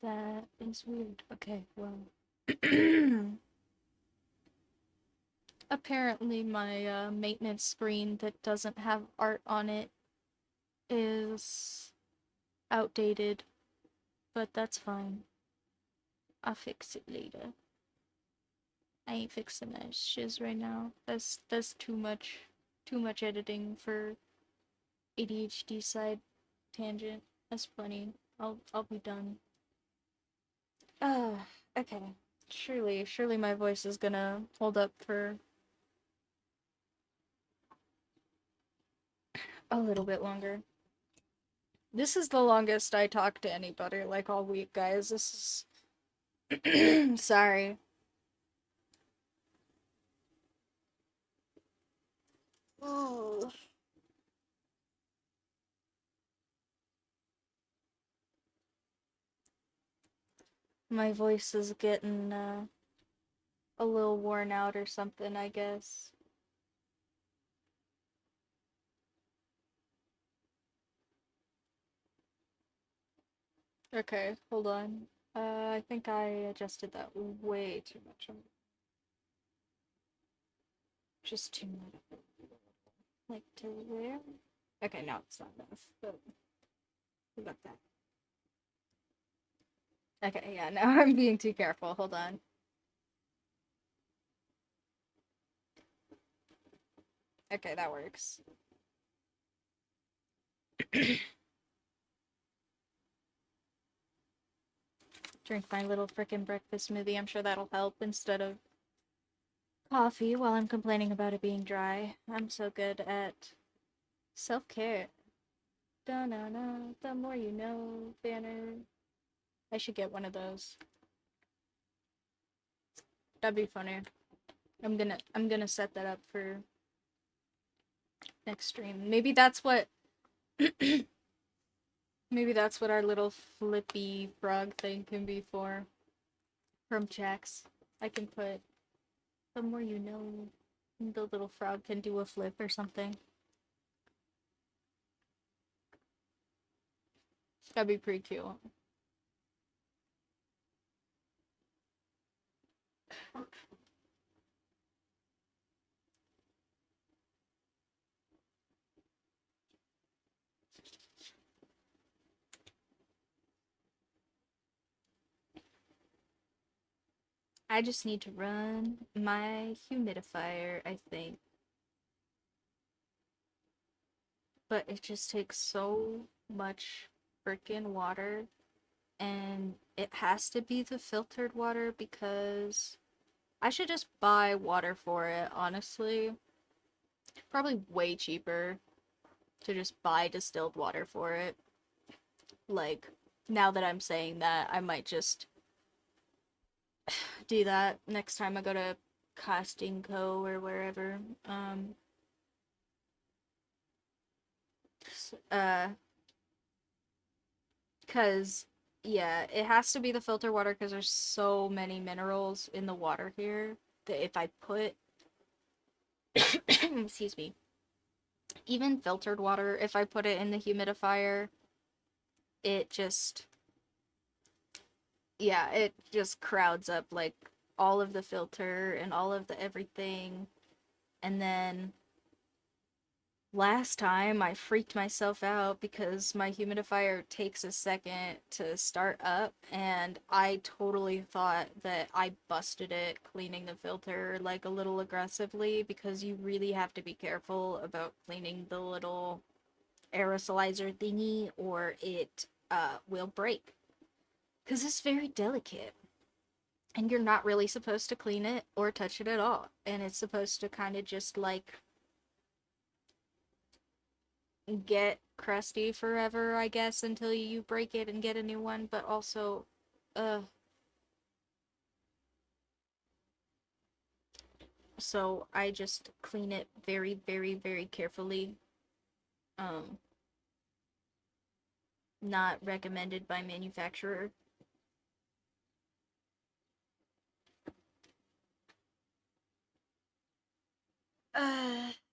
That is weird. Okay, well. Apparently my maintenance screen that doesn't have art on it is outdated, but that's fine. I'll fix it later. I ain't fixing that shiz right now. That's too much editing for ADHD side tangent. That's plenty. I'll be done. Okay. Surely my voice is gonna hold up for a little bit longer. This is the longest I talked to anybody, like, all week, guys. This is... Sorry. Ooh. My voice is getting, a little worn out or something, I guess. Okay, hold on. I think I adjusted that way too much. Just too much. Like, to where? Okay, now it's not enough, but we got that. Okay, yeah, now I'm being too careful. Hold on. Okay, that works. Drink my little frickin' breakfast smoothie. I'm sure that'll help instead of coffee while I'm complaining about it being dry. I'm so good at self-care. Da-na-na, the more you know, banner. I should get one of those. That'd be funny. I'm gonna set that up for next stream. Maybe that's what our little flippy frog thing can be for. From Jax. I can put the more you know, the little frog can do a flip or something. That'd be pretty cute. I just need to run my humidifier, I think. But it just takes so much freaking water, and it has to be the filtered water because I should just buy water for it, honestly. Probably way cheaper to just buy distilled water for it. Like, now that I'm saying that, I might just do that next time I go to Costing Co. or wherever. Uh, Cause yeah, it has to be the filter water because there's so many minerals in the water here that if I put excuse me, even filtered water, if I put it in the humidifier, it just yeah, it just crowds up like all of the filter and all of the everything. And then last time I freaked myself out because my humidifier takes a second to start up, and I totally thought that I busted it cleaning the filter like a little aggressively because you really have to be careful about cleaning the little aerosolizer thingy or it will break because it's very delicate. And you're not really supposed to clean it or touch it at all. And it's supposed to kind of just like get crusty forever, I guess, until you break it and get a new one, but also uh so I just clean it very, very, very carefully. Um Not recommended by manufacturer.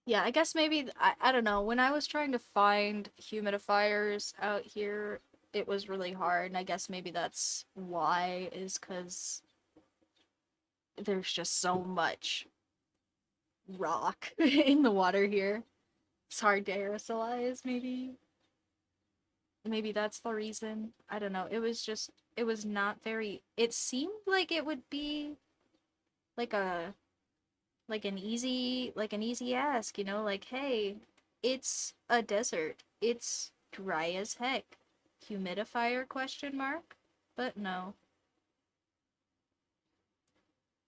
Yeah, I guess maybe I don't know. When I was trying to find humidifiers out here, it was really hard, and I guess maybe that's why is cuz there's just so much rock in the water here. It's hard to aerosolize, maybe. Maybe that's the reason. I don't know. It was just, it was not very, it seemed like it would be like a, like an easy ask, you know, like, hey, it's a desert. It's dry as heck. Humidifier question mark? But no.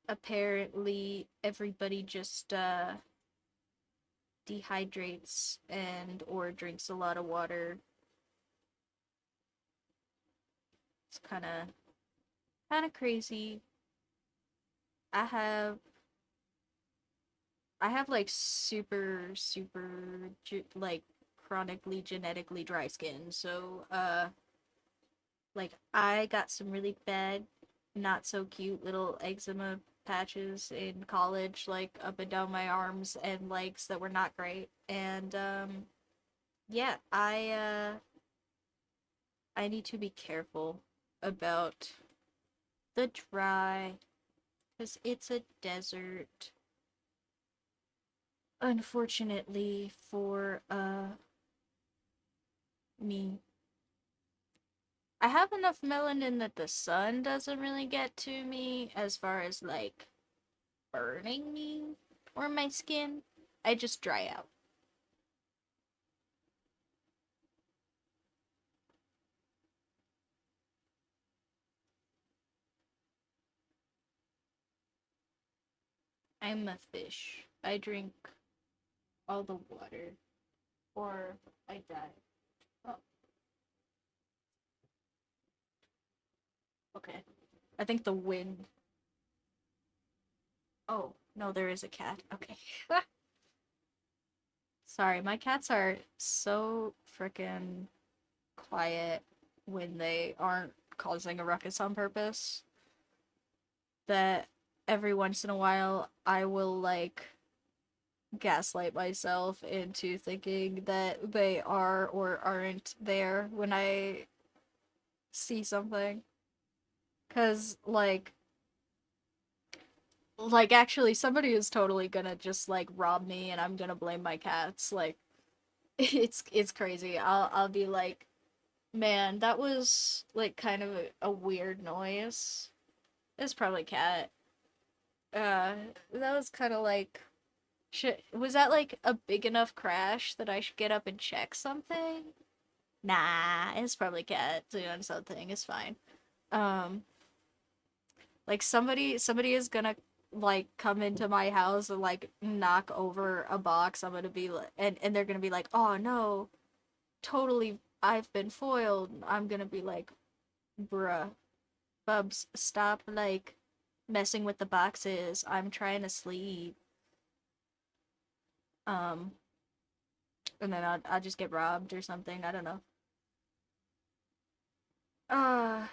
Apparently everybody just dehydrates and or drinks a lot of water. It's kind of crazy. I have I have like super like chronically genetically dry skin. So like I got some really bad not so cute little eczema patches in college like up and down my arms and legs that were not great. And yeah, I need to be careful about the dry cuz it's a desert. Unfortunately for me. I have enough melanin that the sun doesn't really get to me as far as like burning me or my skin. I just dry out. I'm a fish. I drink all the water or I die. Oh, okay. I think the wind. Oh, no, there is a cat. Okay. Sorry, my cats are so freaking quiet when they aren't causing a ruckus on purpose that every once in a while I will like gaslight myself into thinking that they are or aren't there when I see something. Cause like actually somebody is totally gonna just like rob me and I'm gonna blame my cats. Like it's crazy. I'll be like, man, that was like kind of a weird noise. It's probably cat. Uh, that was kind of like, was that like a big enough crash that I should get up and check something? Nah, it's probably cat doing something. It's fine. Um, like somebody is gonna like come into my house and like knock over a box. I'm gonna be like, and they're gonna be like, oh no, totally, I've been foiled. I'm gonna be like, bruh, Bubs, stop like messing with the boxes. I'm trying to sleep. Um, and then I'll just get robbed or something. I don't know. Uh,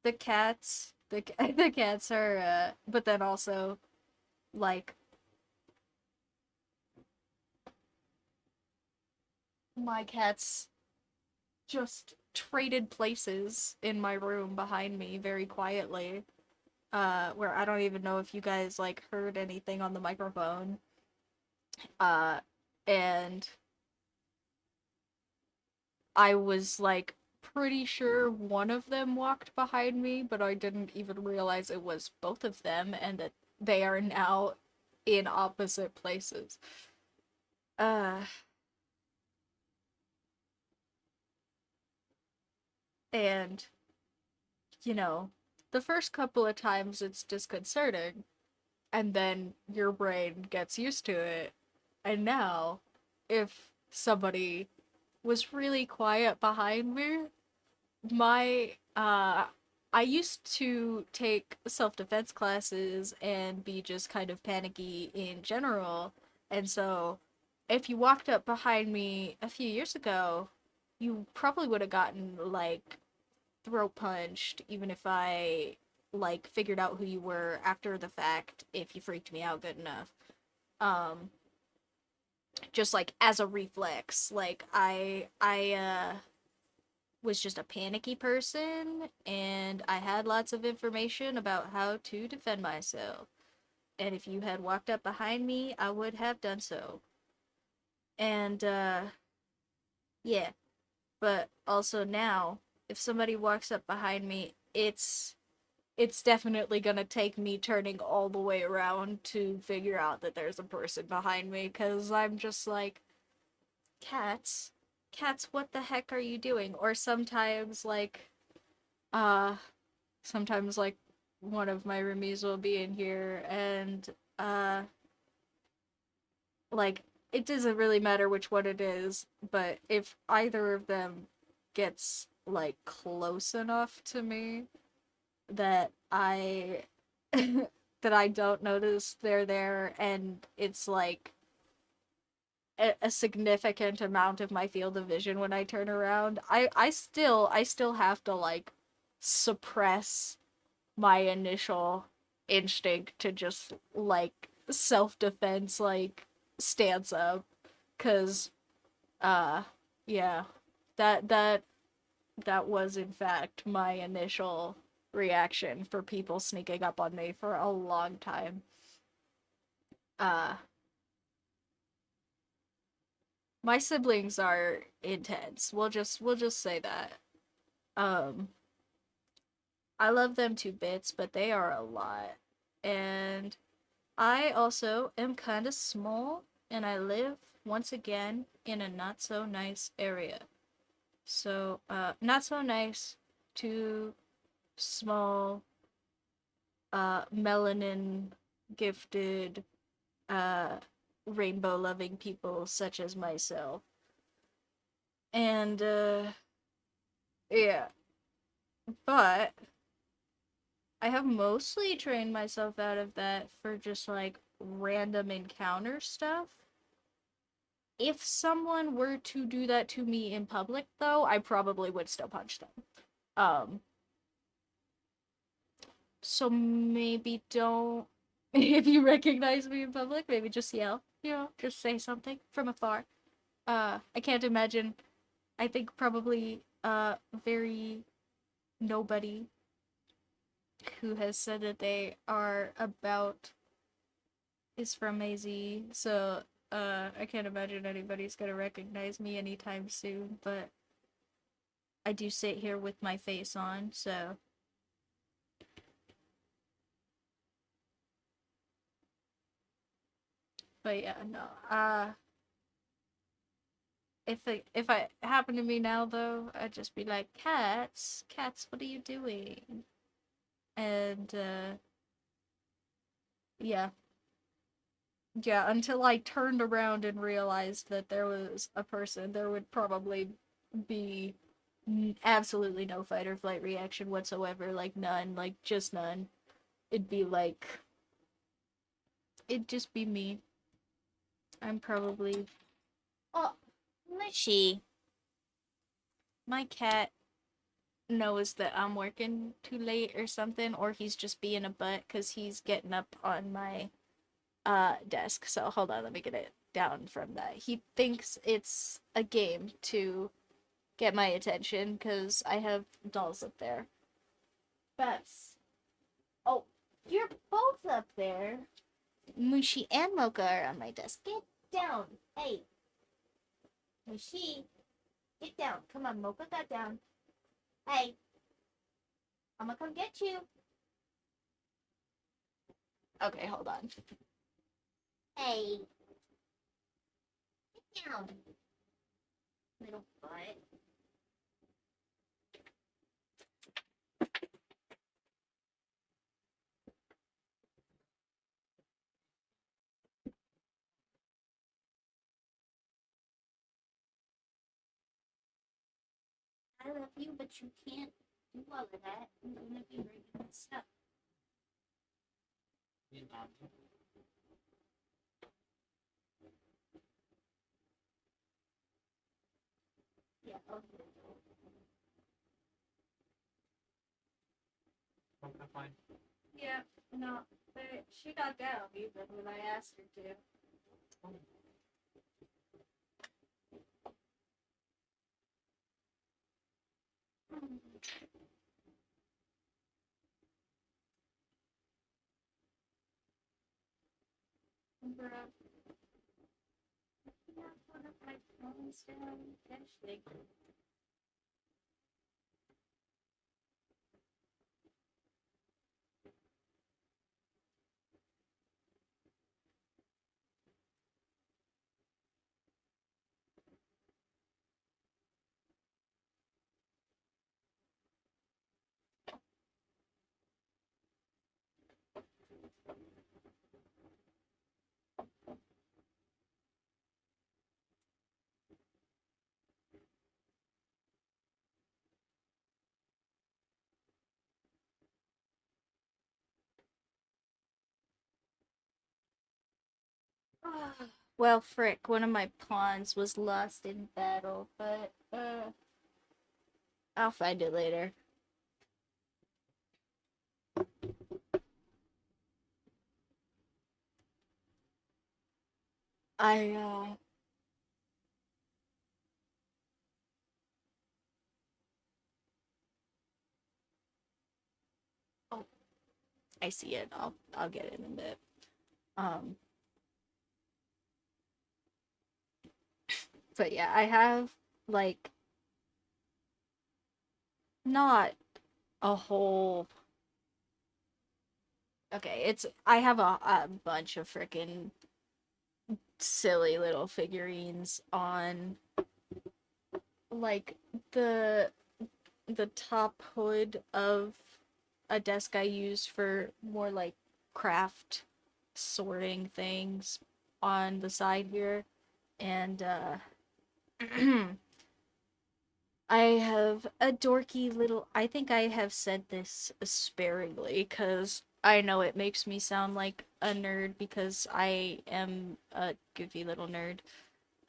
the cats, the cats are, but then also like my cats just traded places in my room behind me very quietly. Where I don't even know if you guys like heard anything on the microphone. Uh, and I was like pretty sure one of them walked behind me, but I didn't even realize it was both of them and that they are now in opposite places. Uh, and you know, the first couple of times it's disconcerting, and then your brain gets used to it. And now, if somebody was really quiet behind me, my I used to take self-defense classes and be just kind of panicky in general. And so if you walked up behind me a few years ago, you probably would have gotten like throat punched even if I like figured out who you were after the fact if you freaked me out good enough. Um just like as a reflex. Like I was just a panicky person and I had lots of information about how to defend myself. And if you had walked up behind me, I would have done so. And yeah, but also now if somebody walks up behind me, it's definitely gonna take me turning all the way around to figure out that there's a person behind me because I'm just like, cats, cats, what the heck are you doing? Or uh, sometimes like one of my roomies will be in here and uh, like it doesn't really matter which one it is, but if either of them gets like close enough to me that I that I don't notice they're there and it's like a significant amount of my field of vision when I turn around. I still have to like suppress my initial instinct to just like self-defense like stance up cuz uh yeah, that that was in fact my initial reaction for people sneaking up on me for a long time. Uh my siblings are intense. We'll just say that. Um I love them to bits, but they are a lot. And I also am kind of small and I live once again in a not so nice area. So, not so nice to small melanin gifted uh rainbow loving people such as myself. And yeah, but I have mostly trained myself out of that for just like random encounter stuff. If someone were to do that to me in public though, I probably would still punch them. Um so maybe don't if you recognize me in public, maybe just yell, just say something from afar. I can't imagine. I think probably very nobody who has said that they are about is from AZ, so I can't imagine anybody's gonna recognize me anytime soon, but I do sit here with my face on, so But yeah, no. If I happen to me now though, I'd just be like, cats, cats, what are you doing? And yeah, yeah. Until I turned around and realized that there was a person, there would probably be absolutely no fight or flight reaction whatsoever. Like none, like just none. It'd be like it'd just be me. I'm probably. Oh, Mushy. My cat knows that I'm working too late or something, or he's just being a butt because he's getting up on my desk. So hold on, let me get it down from that. He thinks it's a game to get my attention because I have dolls up there. Bess. Oh, you're both up there. Mushi and Mocha are on my desk. Get down. Hey, Mushi, get down. Come on, Mocha got down. Hey, I'm gonna come get you. Okay, hold on. Hey, get down, little butt. I love you, but you can't do all of that. I'm gonna be breaking this up. Yeah, okay. Yeah, no, but she got down even when I asked her to. Bruh, you have one of my phones down. Actually, well, frick, one of my pawns was lost in battle, but, I'll find it later. I. Oh, I see it. I'll get it in a bit. Um, but yeah, I have, like, not a whole. Okay, I have a bunch of freaking silly little figurines on, like, the the top hood of a desk I use for more like craft sorting things on the side here. And I have a dorky little. I think I have said this sparingly because I know it makes me sound like a nerd because I am a goofy little nerd.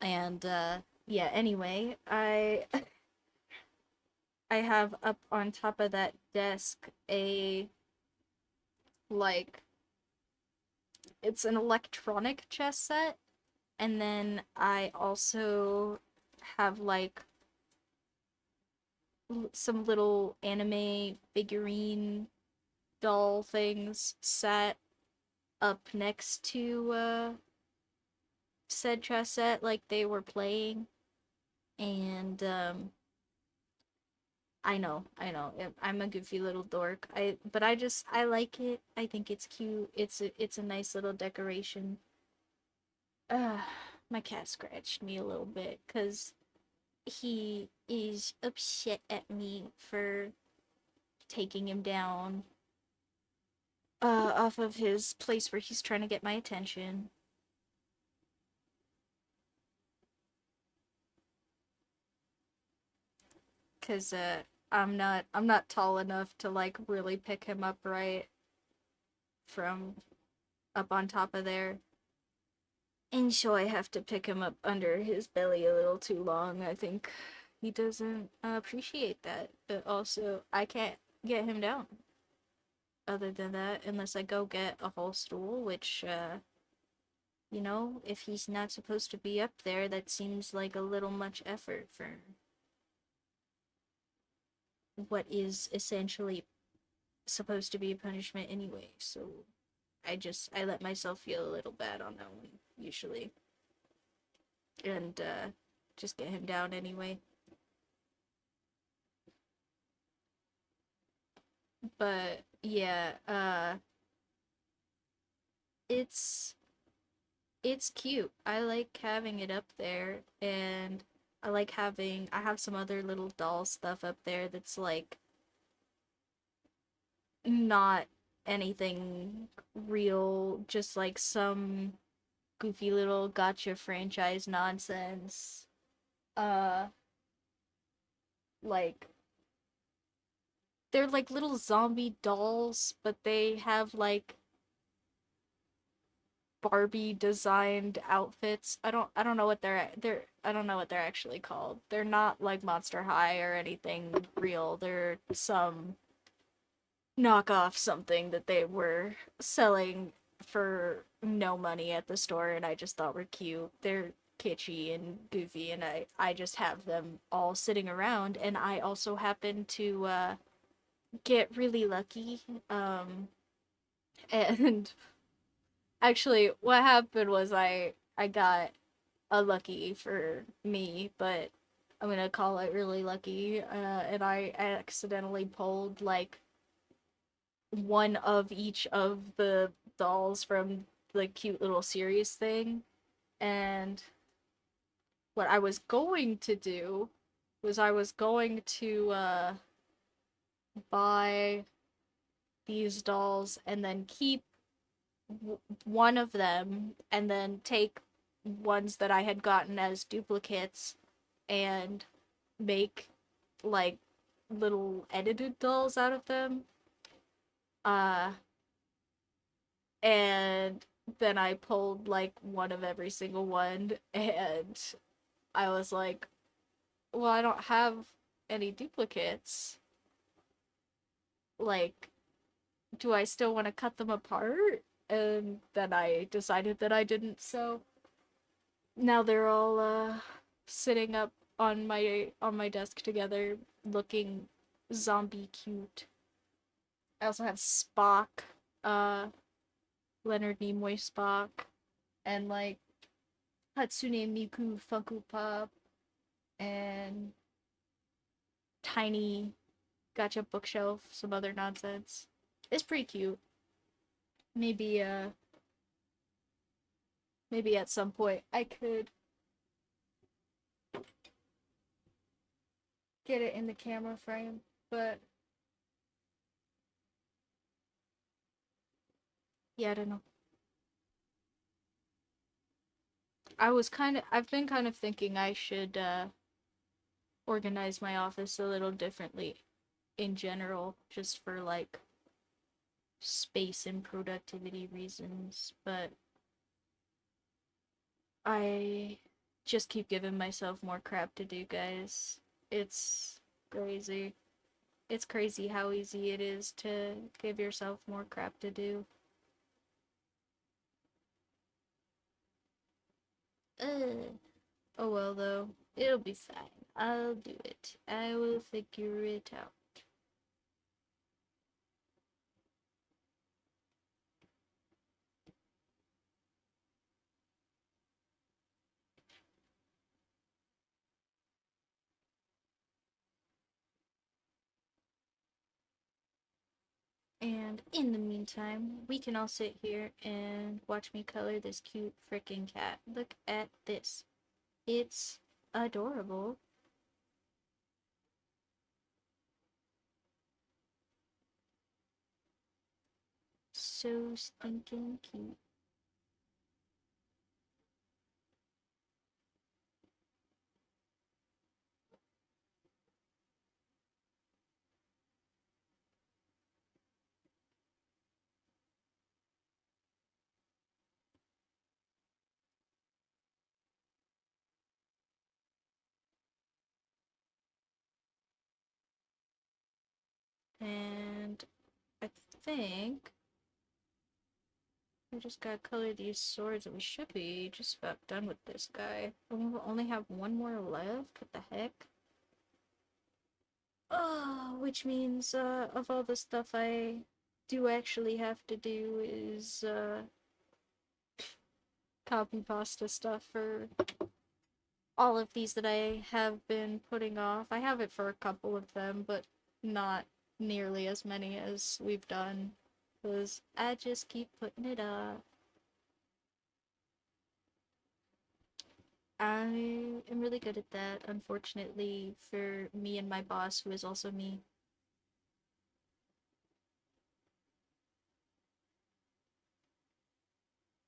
And yeah, anyway, I have up on top of that desk a, like, it's an electronic chess set, and then I also have, like, some little anime figurine doll things set up next to said chess set, like they were playing. And I know, I'm a goofy little dork. But I like it. I think it's cute. It's a nice little decoration. Uh, my cat scratched me a little bit because he is upset at me for taking him down off of his place where he's trying to get my attention. Cause I'm not tall enough to like really pick him up right from up on top of there. And so I have to pick him up under his belly a little too long. I think he doesn't appreciate that. But also, I can't get him down other than that unless I go get a whole stool, which, if he's not supposed to be up there, that seems like a little much effort for what is essentially supposed to be a punishment anyway. So I let myself feel a little bad on that one, usually. And, just get him down anyway. But yeah, it's it's cute. I like having it up there, and I have some other little doll stuff up there that's like not anything real, just like some goofy little gotcha franchise nonsense. Uh like they're like little zombie dolls, but they have like Barbie designed outfits. I don't know what I don't know what they're actually called. They're not like Monster High or anything real. They're some knockoff something that they were selling for no money at the store, and I just thought were cute. They're kitschy and goofy, and I just have them all sitting around, and I also happen to get really lucky and actually, what happened was I got unlucky for me, but I'm gonna call it really lucky. And I accidentally pulled like one of each of the dolls from the cute little series thing. And what I was going to do was I was going to buy these dolls and then keep one of them and then take ones that I had gotten as duplicates and make like little edited dolls out of them. Uh and then I pulled like one of every single one, and I was like, well, I don't have any duplicates. Like, do I still want to cut them apart? And then I decided that I didn't, so now they're all sitting up on my desk together looking zombie cute. I also have Spock, uh Leonard Nimoy Spock, and like Hatsune Miku Funko Pop, and tiny gotcha bookshelf, some other nonsense. It's pretty cute. Maybe maybe at some point I could get it in the camera frame, but yeah, I don't know. I've been kind of thinking I should organize my office a little differently in general, just for like space and productivity reasons, but I just keep giving myself more crap to do, guys. It's crazy. It's crazy how easy it is to give yourself more crap to do. Ugh. Oh well, though. It'll be fine. I'll do it. I will figure it out. And in the meantime, we can all sit here and watch me color this cute freaking cat. Look at this. It's adorable. So stinking cute. And I think we just gotta color these swords and we should be just about done with this guy. We will only have one more left. What the heck? Oh, which means of all the stuff I do actually have to do is copy pasta stuff for all of these that I have been putting off. I have it for a couple of them, but not nearly as many as we've done. Because I just keep putting it off. I am really good at that, unfortunately, for me and my boss, who is also me.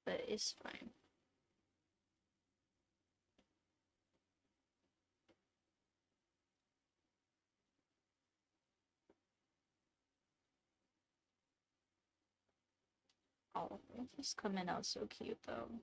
But it's fine. Oh, he's coming out so cute, though.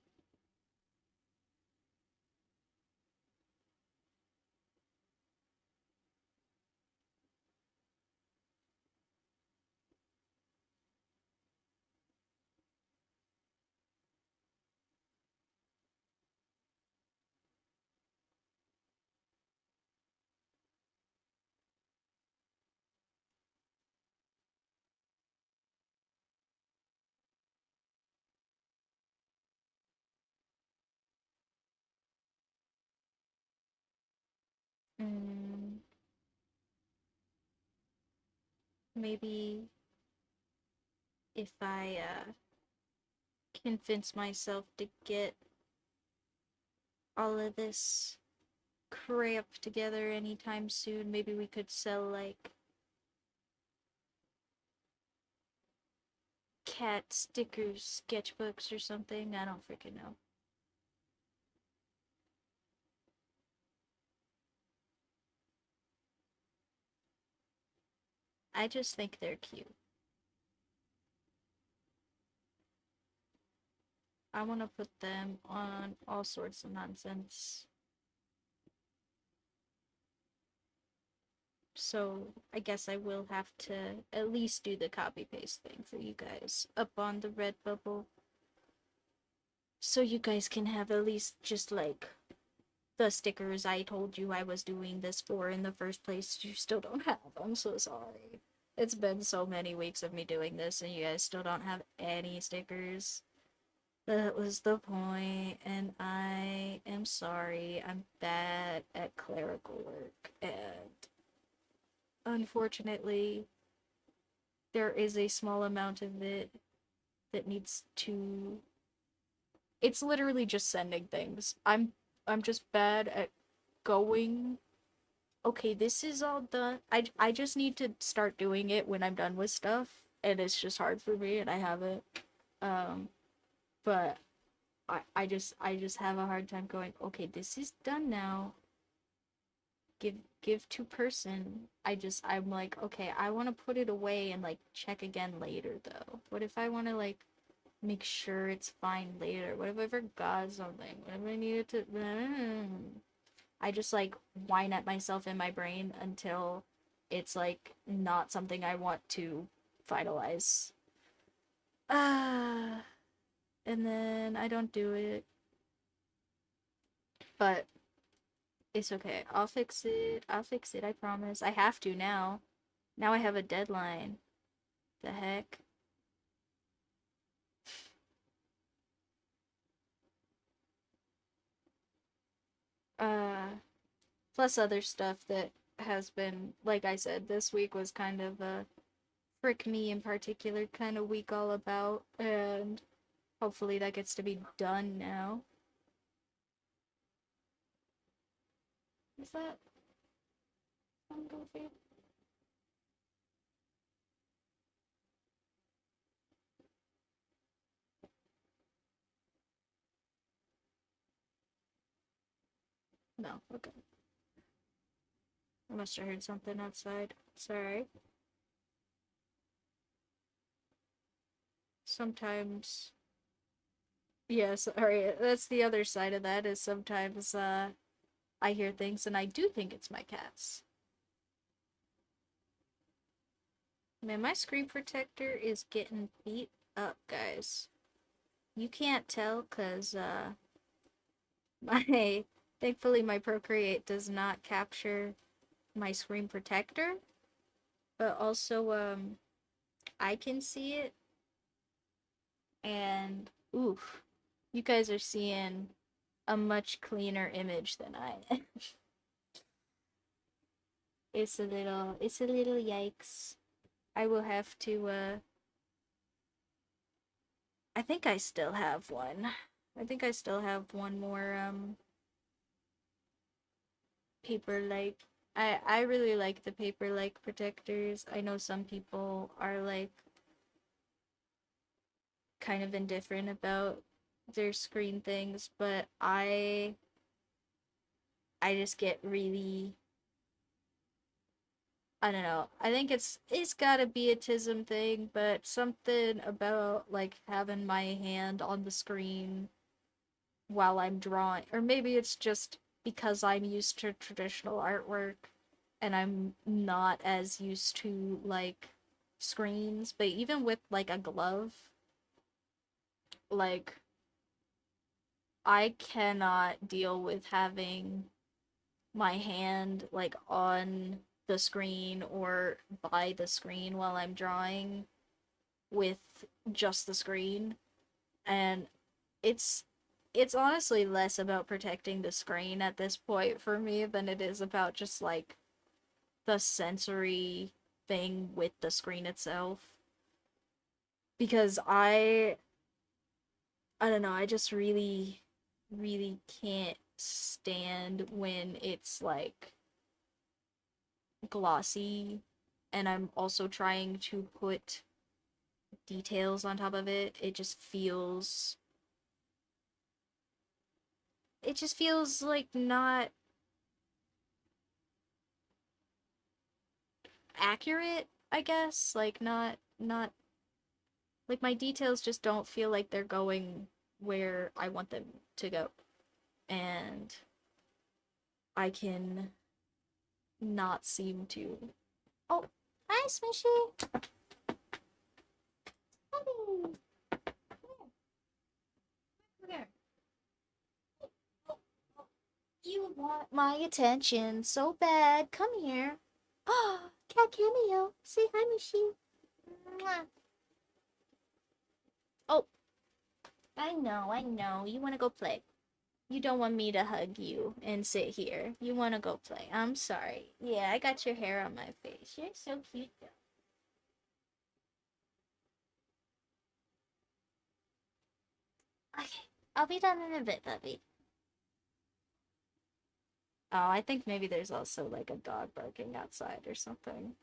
Mm, maybe if I convince myself to get all of this crap together anytime soon, maybe we could sell like cat stickers, sketchbooks, or something. I don't freaking know. I just think they're cute. I want to put them on all sorts of nonsense. So I guess I will have to at least do the copy paste thing for you guys up on the Redbubble. So you guys can have at least just like the stickers I told you I was doing this for in the first place. You still don't have. I'm so sorry. It's been so many weeks of me doing this and you guys still don't have any stickers. That was the point, and I am sorry. I'm bad at clerical work, and unfortunately, there is a small amount of it that needs to. It's literally just sending things. I'm just bad at going. Okay, this is all done. I just need to start doing it when I'm done with stuff, and it's just hard for me, and I haven't. Um, but I just have a hard time going, okay, this is done now. Give to person. I'm like, okay, I want to put it away and like check again later though. What if I want to like make sure it's fine later? What if I forgot something? What if I needed to I just like whine at myself in my brain until it's like not something I want to finalize. Ah, and then I don't do it. But it's okay. I'll fix it. I'll fix it. I promise. I have to now. Now I have a deadline. The heck? Uh, plus other stuff that has been, like I said, this week was kind of Frick Me in particular kind of weak all about, and hopefully that gets to be done now. Is that goofy? No, okay. I must have heard something outside. Sorry. Sometimes. Yes, alright. That's the other side of that is sometimes I hear things and I do think it's my cats. Man, my screen protector is getting beat up, guys. You can't tell cuz my thankfully my Procreate does not capture my screen protector, but also I can see it and oof. You guys are seeing a much cleaner image than I am. It's a little yikes. I will have to I think I still have one. I think I still have one more paper like I really like the paper like protectors. I know some people are like kind of indifferent about their screen things, but I just get really I don't know. I think it's gotta be a tism thing, but something about like having my hand on the screen while I'm drawing, or maybe it's just because I'm used to traditional artwork and I'm not as used to like screens, but even with like a glove, like I cannot deal with having my hand like on the screen or by the screen while I'm drawing with just the screen. And it's it's honestly less about protecting the screen at this point for me than it is about just like the sensory thing with the screen itself. Because I don't know, I just really can't stand when it's like glossy and I'm also trying to put details on top of it. It just feels like not accurate, I guess. Like not like my details just don't feel like they're going where I want them to go. And I can not seem to. Oh, hi, Smishy. Hi. Come here. Oh, oh, you want my attention so bad. Come here. Oh, cat cameo. Say hi, Mishi. Mwah. Oh, I know. You want to go play. You don't want me to hug you and sit here. You want to go play. I'm sorry. Yeah, I got your hair on my face. You're so cute, though. Okay, I'll be done in a bit, puppy. Oh, I think maybe there's also like a dog barking outside or something.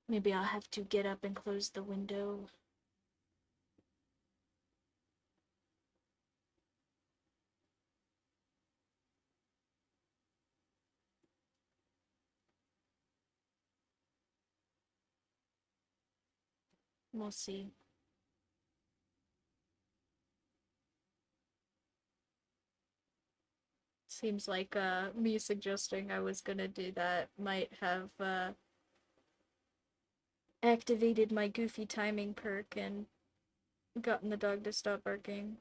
Maybe I'll have to get up and close the window. We'll see. Seems like me suggesting I was gonna do that might have activated my goofy timing perk and gotten the dog to stop barking.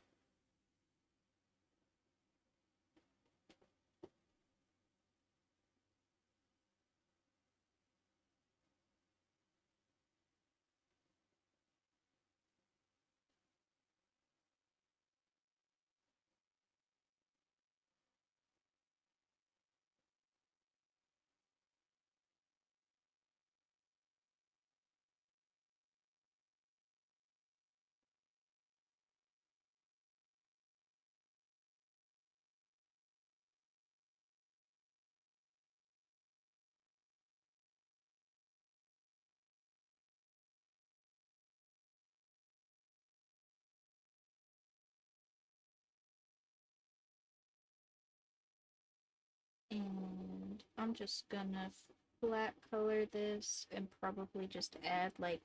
I'm just gonna flat color this and probably just add like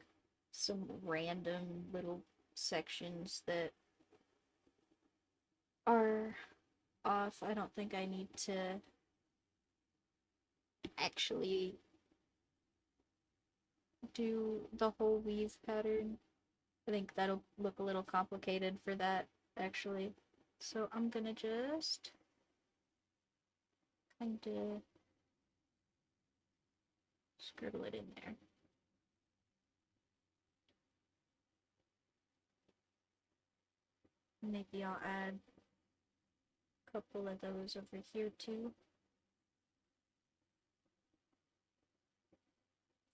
some random little sections that are off. I don't think I need to actually do the whole weave pattern. I think that'll look a little complicated for that, actually. So I'm gonna just kind of scribble it in there. Maybe I'll add a couple of those over here too.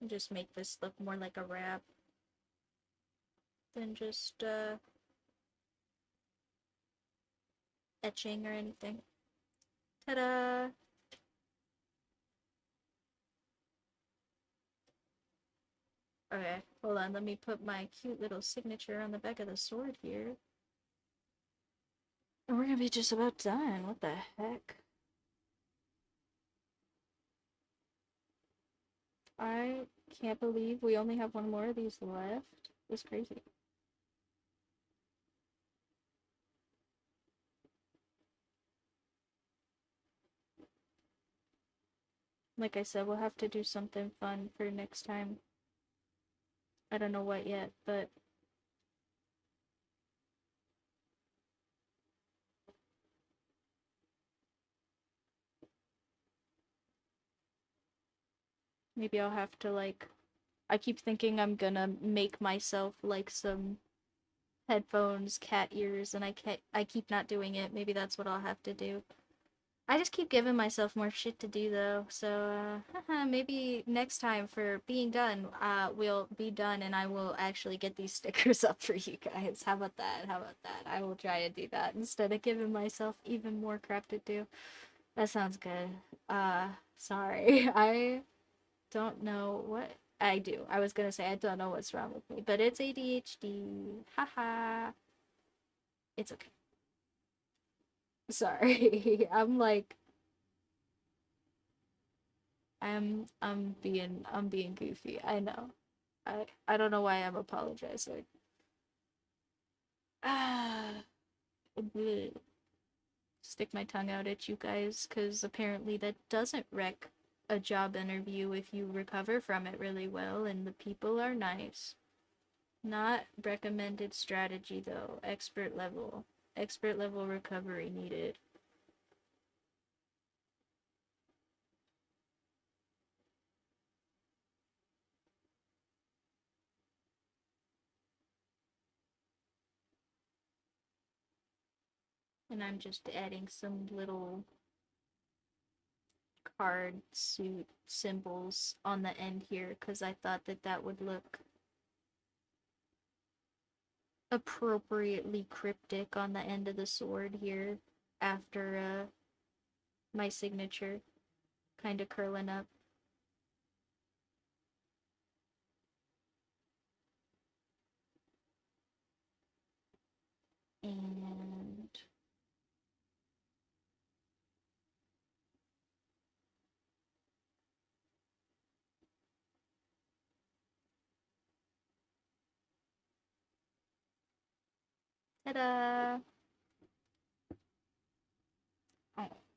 And just make this look more like a wrap than just etching or anything. Ta-da! Okay, hold on, let me put my cute little signature on the back of the sword here. And we're gonna be just about done. What the heck? I can't believe we only have one more of these left. It's crazy. Like I said, we'll have to do something fun for next time. I don't know what yet, but maybe I'll have to like I keep thinking I'm gonna make myself like some headphones, cat ears, and I keep not doing it. Maybe that's what I'll have to do. I just keep giving myself more shit to do though. So maybe next time for being done, we'll be done and I will actually get these stickers up for you guys. How about that? How about that? I will try to do that instead of giving myself even more crap to do. That sounds good. Sorry. I don't know what I do. I was gonna say I don't know what's wrong with me, but it's ADHD. Haha. It's okay. Sorry. I'm like I'm being goofy. I know. I don't know why I'm apologizing. Ah, stick my tongue out at you guys because apparently that doesn't wreck a job interview if you recover from it really well and the people are nice. Not recommended strategy though. Expert level. Expert level recovery needed. And I'm just adding some little card suit symbols on the end here because I thought that that would look appropriately cryptic on the end of the sword here after my signature kind of curling up. And ta-da!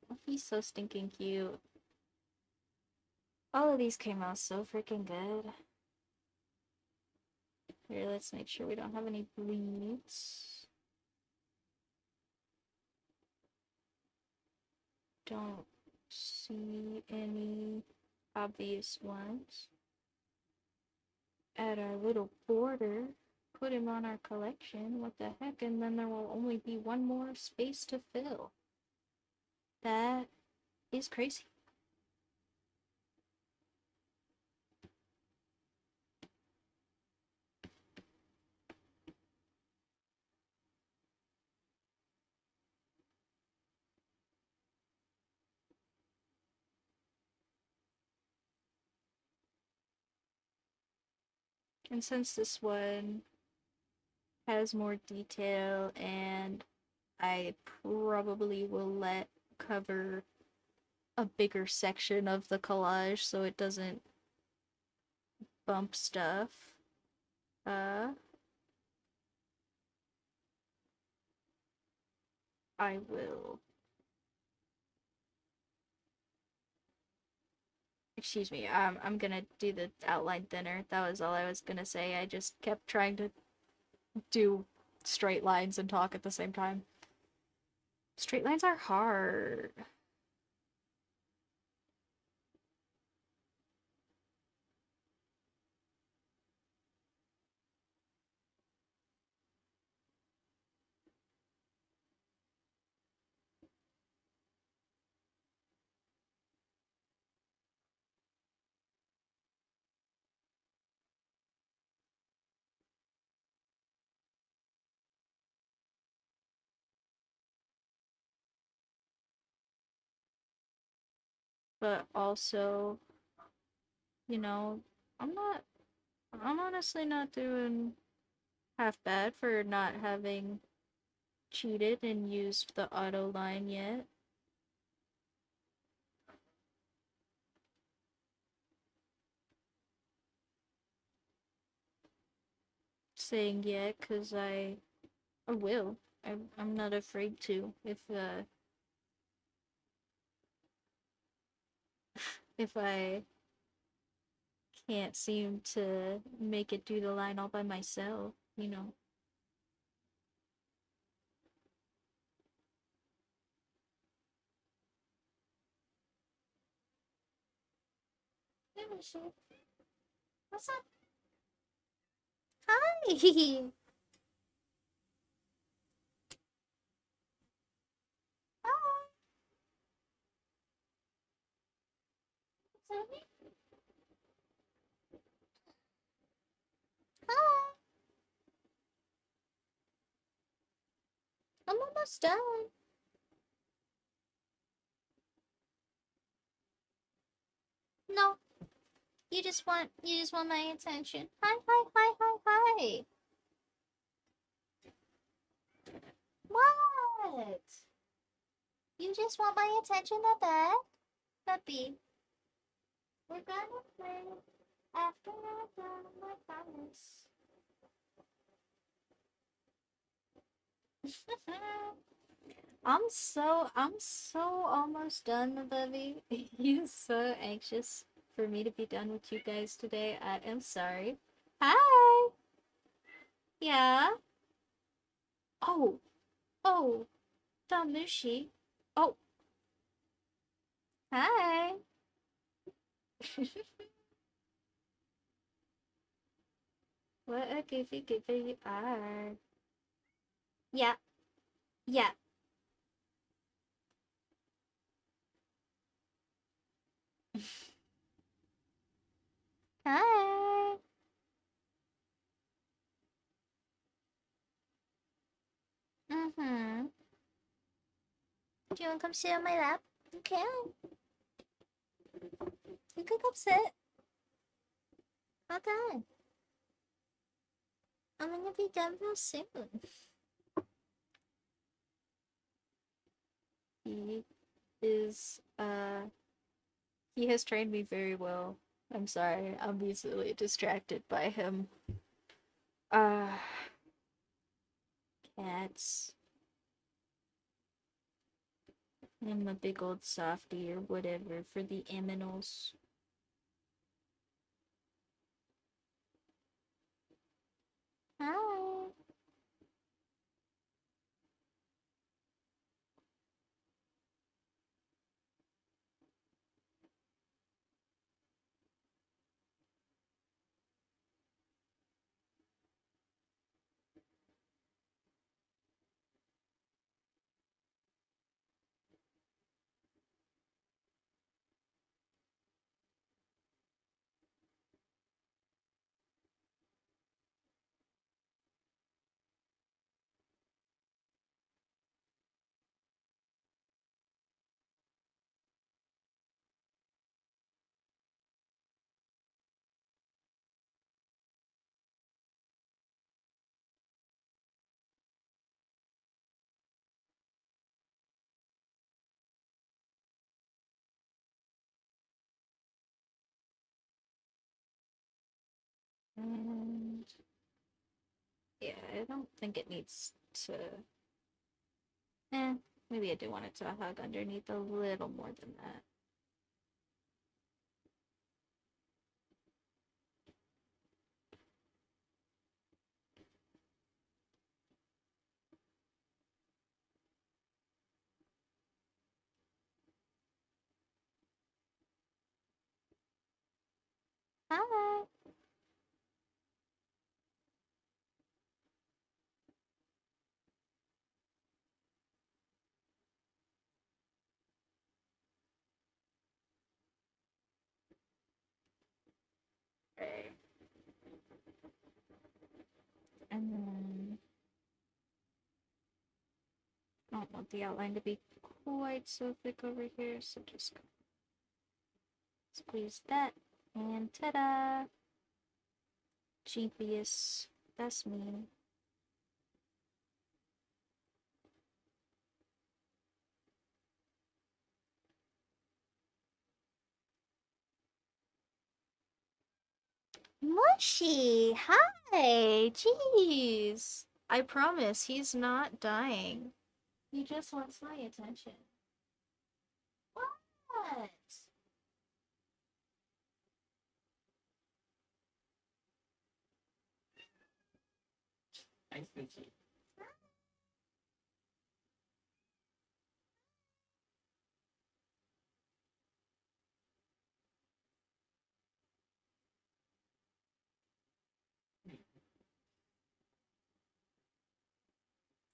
Oh, he's so stinking cute. All of these came out so freaking good. Here, let's make sure we don't have any bleeds. Don't see any obvious ones. Add our little border. Put him on our collection. What the heck? And then there will only be one more space to fill. That is crazy. And since this one has more detail and I probably will let cover a bigger section of the collage so it doesn't bump stuff. Uh, I will. Excuse me, I'm gonna do the outline thinner. That was all I was gonna say. I just kept trying to do straight lines and talk at the same time. Straight lines are hard. But also, you know, I'm not, I'm honestly not doing half bad for not having cheated and used the auto line yet. Saying yet, cause I will. I'm not afraid to. If I can't seem to make it do the line all by myself, you know. Hey, Michelle. What's up? Hi. Hi. Hi. Hi. I'm almost done. No, you just want my attention. Hi, hi, hi, hi, hi. What? You just want my attention that bad? Puppy, we're gonna play after I'm done, I promise. I'm so almost done, Bubby. He's so anxious for me to be done with you guys today. I am sorry. Hi. Yeah. Oh. Oh. Damushi. Oh. Hi. What a goofy goofy you are. Yeah. Yeah. Hi. Mm-hmm. Do you want to come sit on my lap? You can. You can come sit. Okay. I'm gonna be done real soon. He is, he has trained me very well. I'm sorry, I'm easily distracted by him. Uh, cats. I'm a big old softie or whatever for the aminals. Hi. And yeah, I don't think it needs to. Eh, maybe I do want it to hug underneath a little more than that. Hi. Okay. And then I don't want the outline to be quite so thick over here, so just squeeze that. And ta-da! Genius. That's me. Mushy! Hi! Jeez! I promise he's not dying. He just wants my attention. What? Nice to meet you.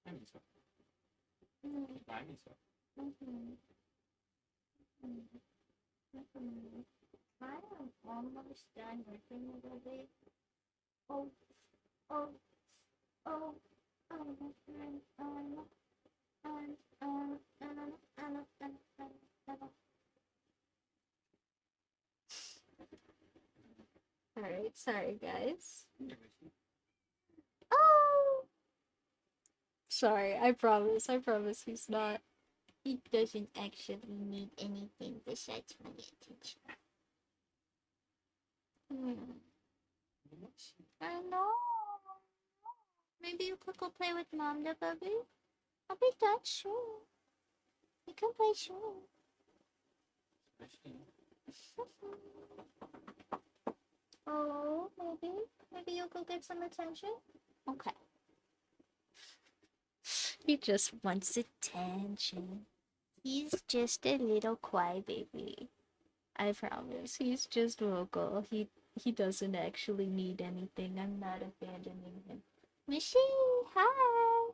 I miss her. I miss her. I am almost done working a little bit. Oh, oh, oh, Alright, sorry guys. Oh! Sorry, I promise he's not. He doesn't actually need anything besides my attention. I know. Maybe you could go play with mom, the baby. I'll be done soon. You can play soon. Oh, maybe you'll go get some attention. Okay. He just wants attention. He's just a little crybaby. I promise. He's just vocal. He doesn't actually need anything. I'm not abandoning him. Mishy, hi.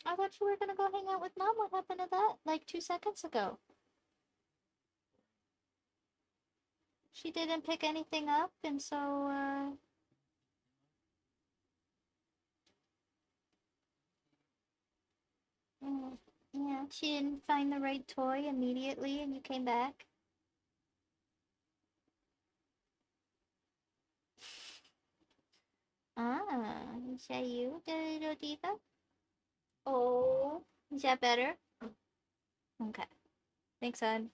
I thought you were gonna go hang out with mom. What happened to that? Like 2 seconds ago. She didn't pick anything up, and so yeah, she didn't find the right toy immediately, and you came back. Ah, is that you, the little diva? Oh, is that better? Okay. Thanks, son.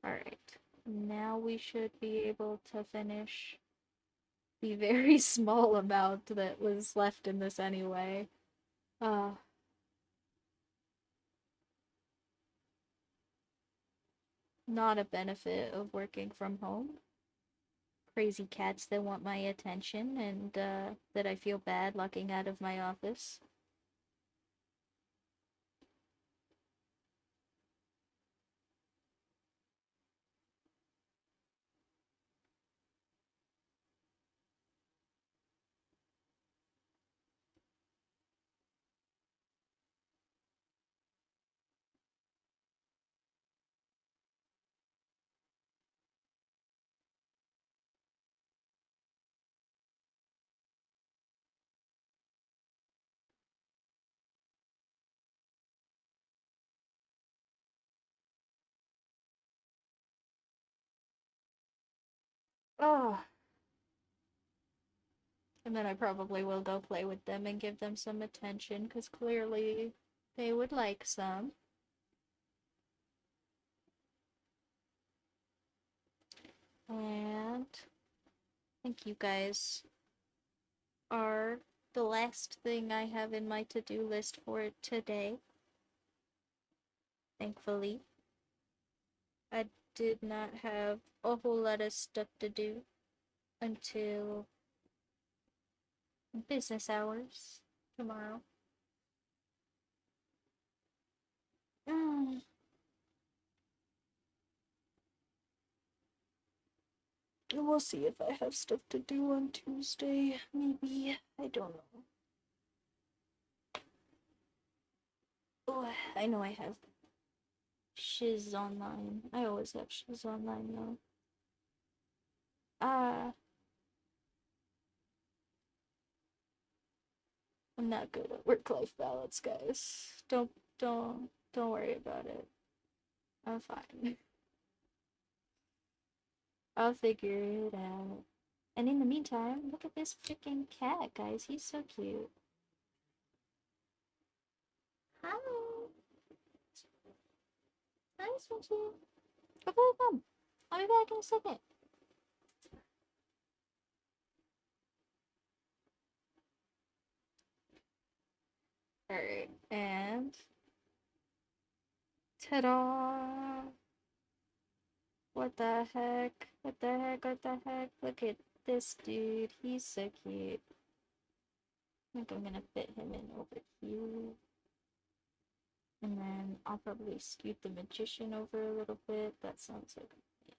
Alright. Now we should be able to finish the very small amount that was left in this anyway. Uh, Not a benefit of working from home. Crazy cats that want my attention and that I feel bad locking out of my office. Oh. And then I probably will go play with them and give them some attention, because clearly they would like some. And I think you guys are the last thing I have in my to-do list for today. Thankfully, I did not have a whole lot of stuff to do until business hours tomorrow. Mm. We'll see if I have stuff to do on Tuesday. Maybe. I don't know. Oh, I know I have Shiz online. I always have Shiz online though. I'm not good at work-life balance, guys. Don't worry about it. I'm fine. I'll figure it out. And in the meantime, look at this freaking cat, guys. He's so cute. Hi. Hi, Switchy. Okay, come. I'll be back in a second. Alright, and ta-da! What the heck? What the heck? What the heck? Look at this dude. He's so cute. I think I'm gonna fit him in over here. And then I'll probably scoot the magician over a little bit. That sounds like a plan.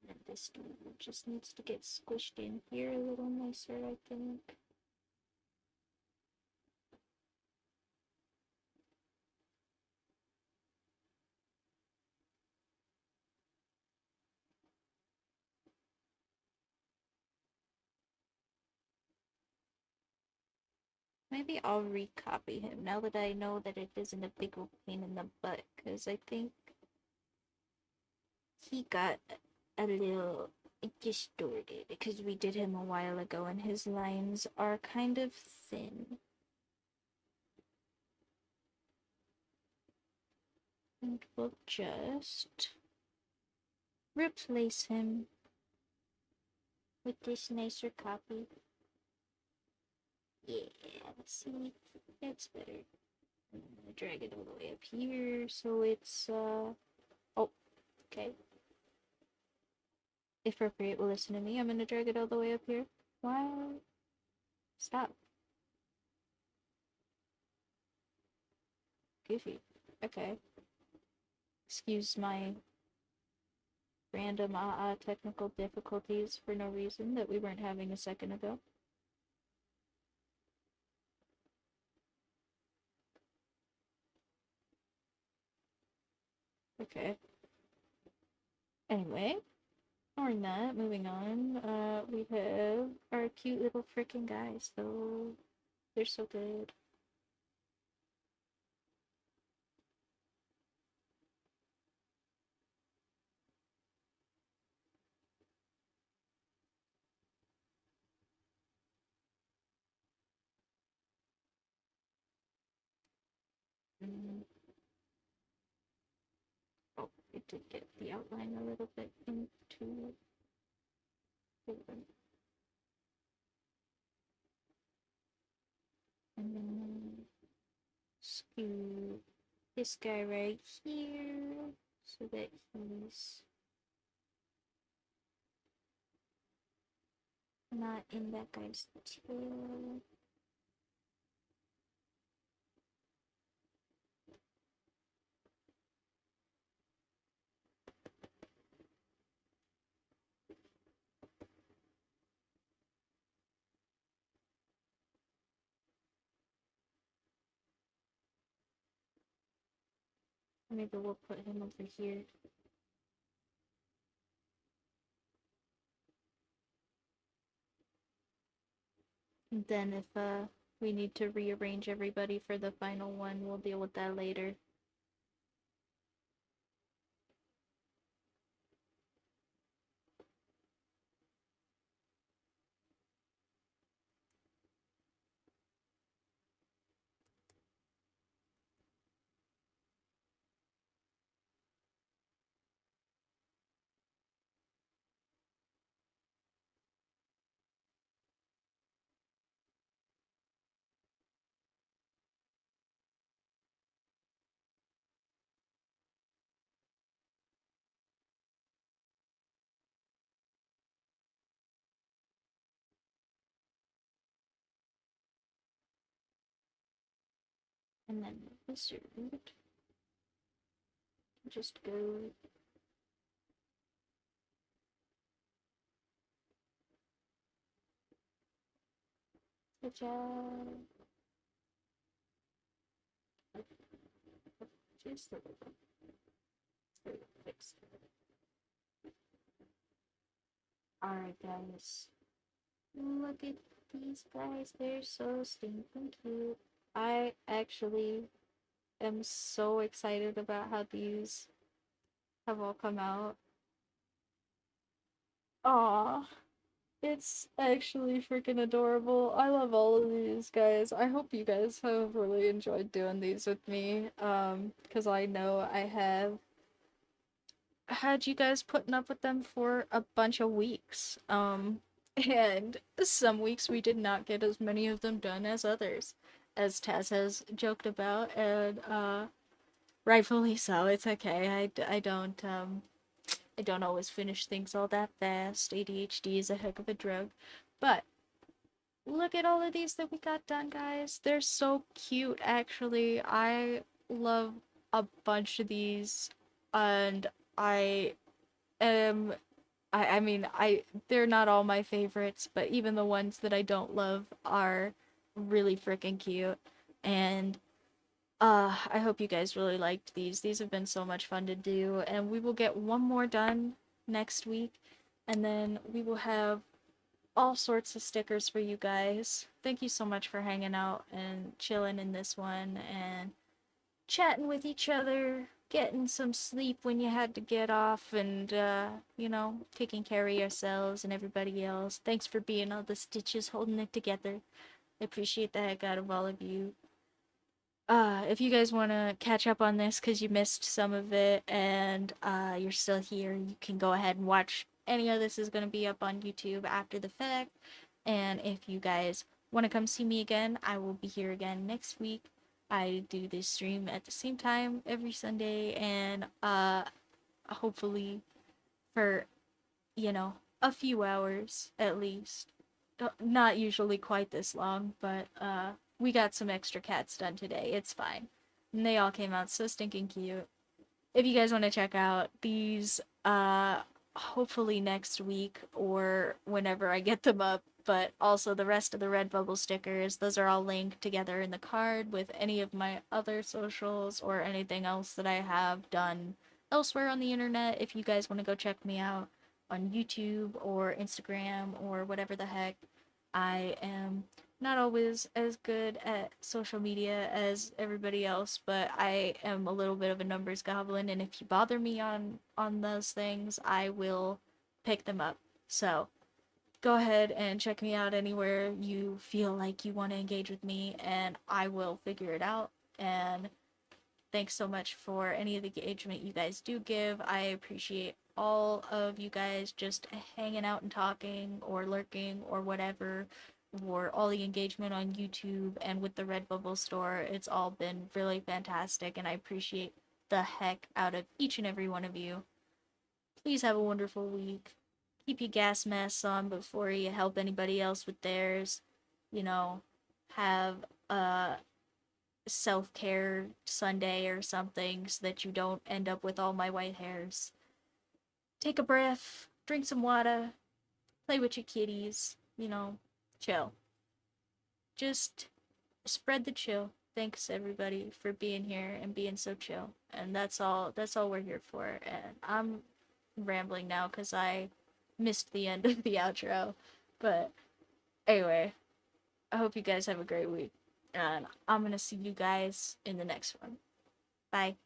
And this dude just needs to get squished in here a little nicer, I think. Maybe I'll recopy him now that I know that it isn't a big old pain in the butt, because I think he got a little distorted because we did him a while ago and his lines are kind of thin. And we'll just replace him with this nicer copy. Yeah, see, that's better. I'm gonna drag it all the way up here so it's, oh, okay. If appropriate, will listen to me. I'm gonna drag it all the way up here. Why? Stop. Goofy. Okay. Excuse my random technical difficulties for no reason that we weren't having a second ago. Okay. Anyway, ignoring that, moving on, we have our cute little freaking guys, though. They're so good. Mm. Oh, it did get the outline a little bit into different. And then scoot this guy right here so that he's not in that guy's tail. Maybe we'll put him over here. And then if we need to rearrange everybody for the final one, we'll deal with that later. And then the wizard just go. Good job. Just a little. Fix. Alright, guys. Look at these guys. They're so stinking cute. I actually am so excited about how these have all come out. Aw. It's actually freaking adorable. I love all of these guys. I hope you guys have really enjoyed doing these with me. Because I know I have had you guys putting up with them for a bunch of weeks. And some weeks we did not get as many of them done as others, as Taz has joked about, and rightfully so. It's okay. I don't always finish things all that fast. ADHD is a heck of a drug. But look at all of these that we got done, guys. They're so cute, actually. I love a bunch of these, and I am. I mean, they're not all my favorites, but even the ones that I don't love are really freaking cute. And I hope you guys really liked these. These have been so much fun to do, and we will get one more done next week, and then we will have all sorts of stickers for you guys. Thank you so much for hanging out and chilling in this one and chatting with each other, getting some sleep when you had to get off, and, taking care of yourselves and everybody else. Thanks for being all the stitches holding it together. I appreciate the heck out of all of you. If you guys want to catch up on this because you missed some of it and you're still here, you can go ahead and watch. Any of this is going to be up on YouTube after the fact. And if you guys want to come see me again, I will be here again next week. I do this stream at the same time every Sunday, and hopefully for, a few hours at least. Not usually quite this long, but we got some extra cats done today. It's fine. And they all came out so stinking cute. If you guys want to check out these, hopefully next week or whenever I get them up, but also the rest of the Redbubble stickers, those are all linked together in the card with any of my other socials or anything else that I have done elsewhere on the internet. If you guys want to go check me out on YouTube or Instagram or whatever the heck, I am not always as good at social media as everybody else, but I am a little bit of a numbers goblin, and if you bother me on those things, I will pick them up. So, go ahead and check me out anywhere you feel like you want to engage with me, and I will figure it out. And thanks so much for any of the engagement you guys do give. I appreciate all of you guys just hanging out and talking or lurking or whatever, or all the engagement on YouTube and with the Redbubble store. It's all been really fantastic, and I appreciate the heck out of each and every one of you. Please have a wonderful week. Keep your gas masks on before you help anybody else with theirs. You know, have a self care Sunday or something so that you don't end up with all my white hairs. Take a breath, drink some water, play with your kitties, chill. Just spread the chill. Thanks everybody for being here and being so chill. And that's all we're here for. And I'm rambling now cuz I missed the end of the outro. But anyway, I hope you guys have a great week. And I'm gonna see you guys in the next one. Bye.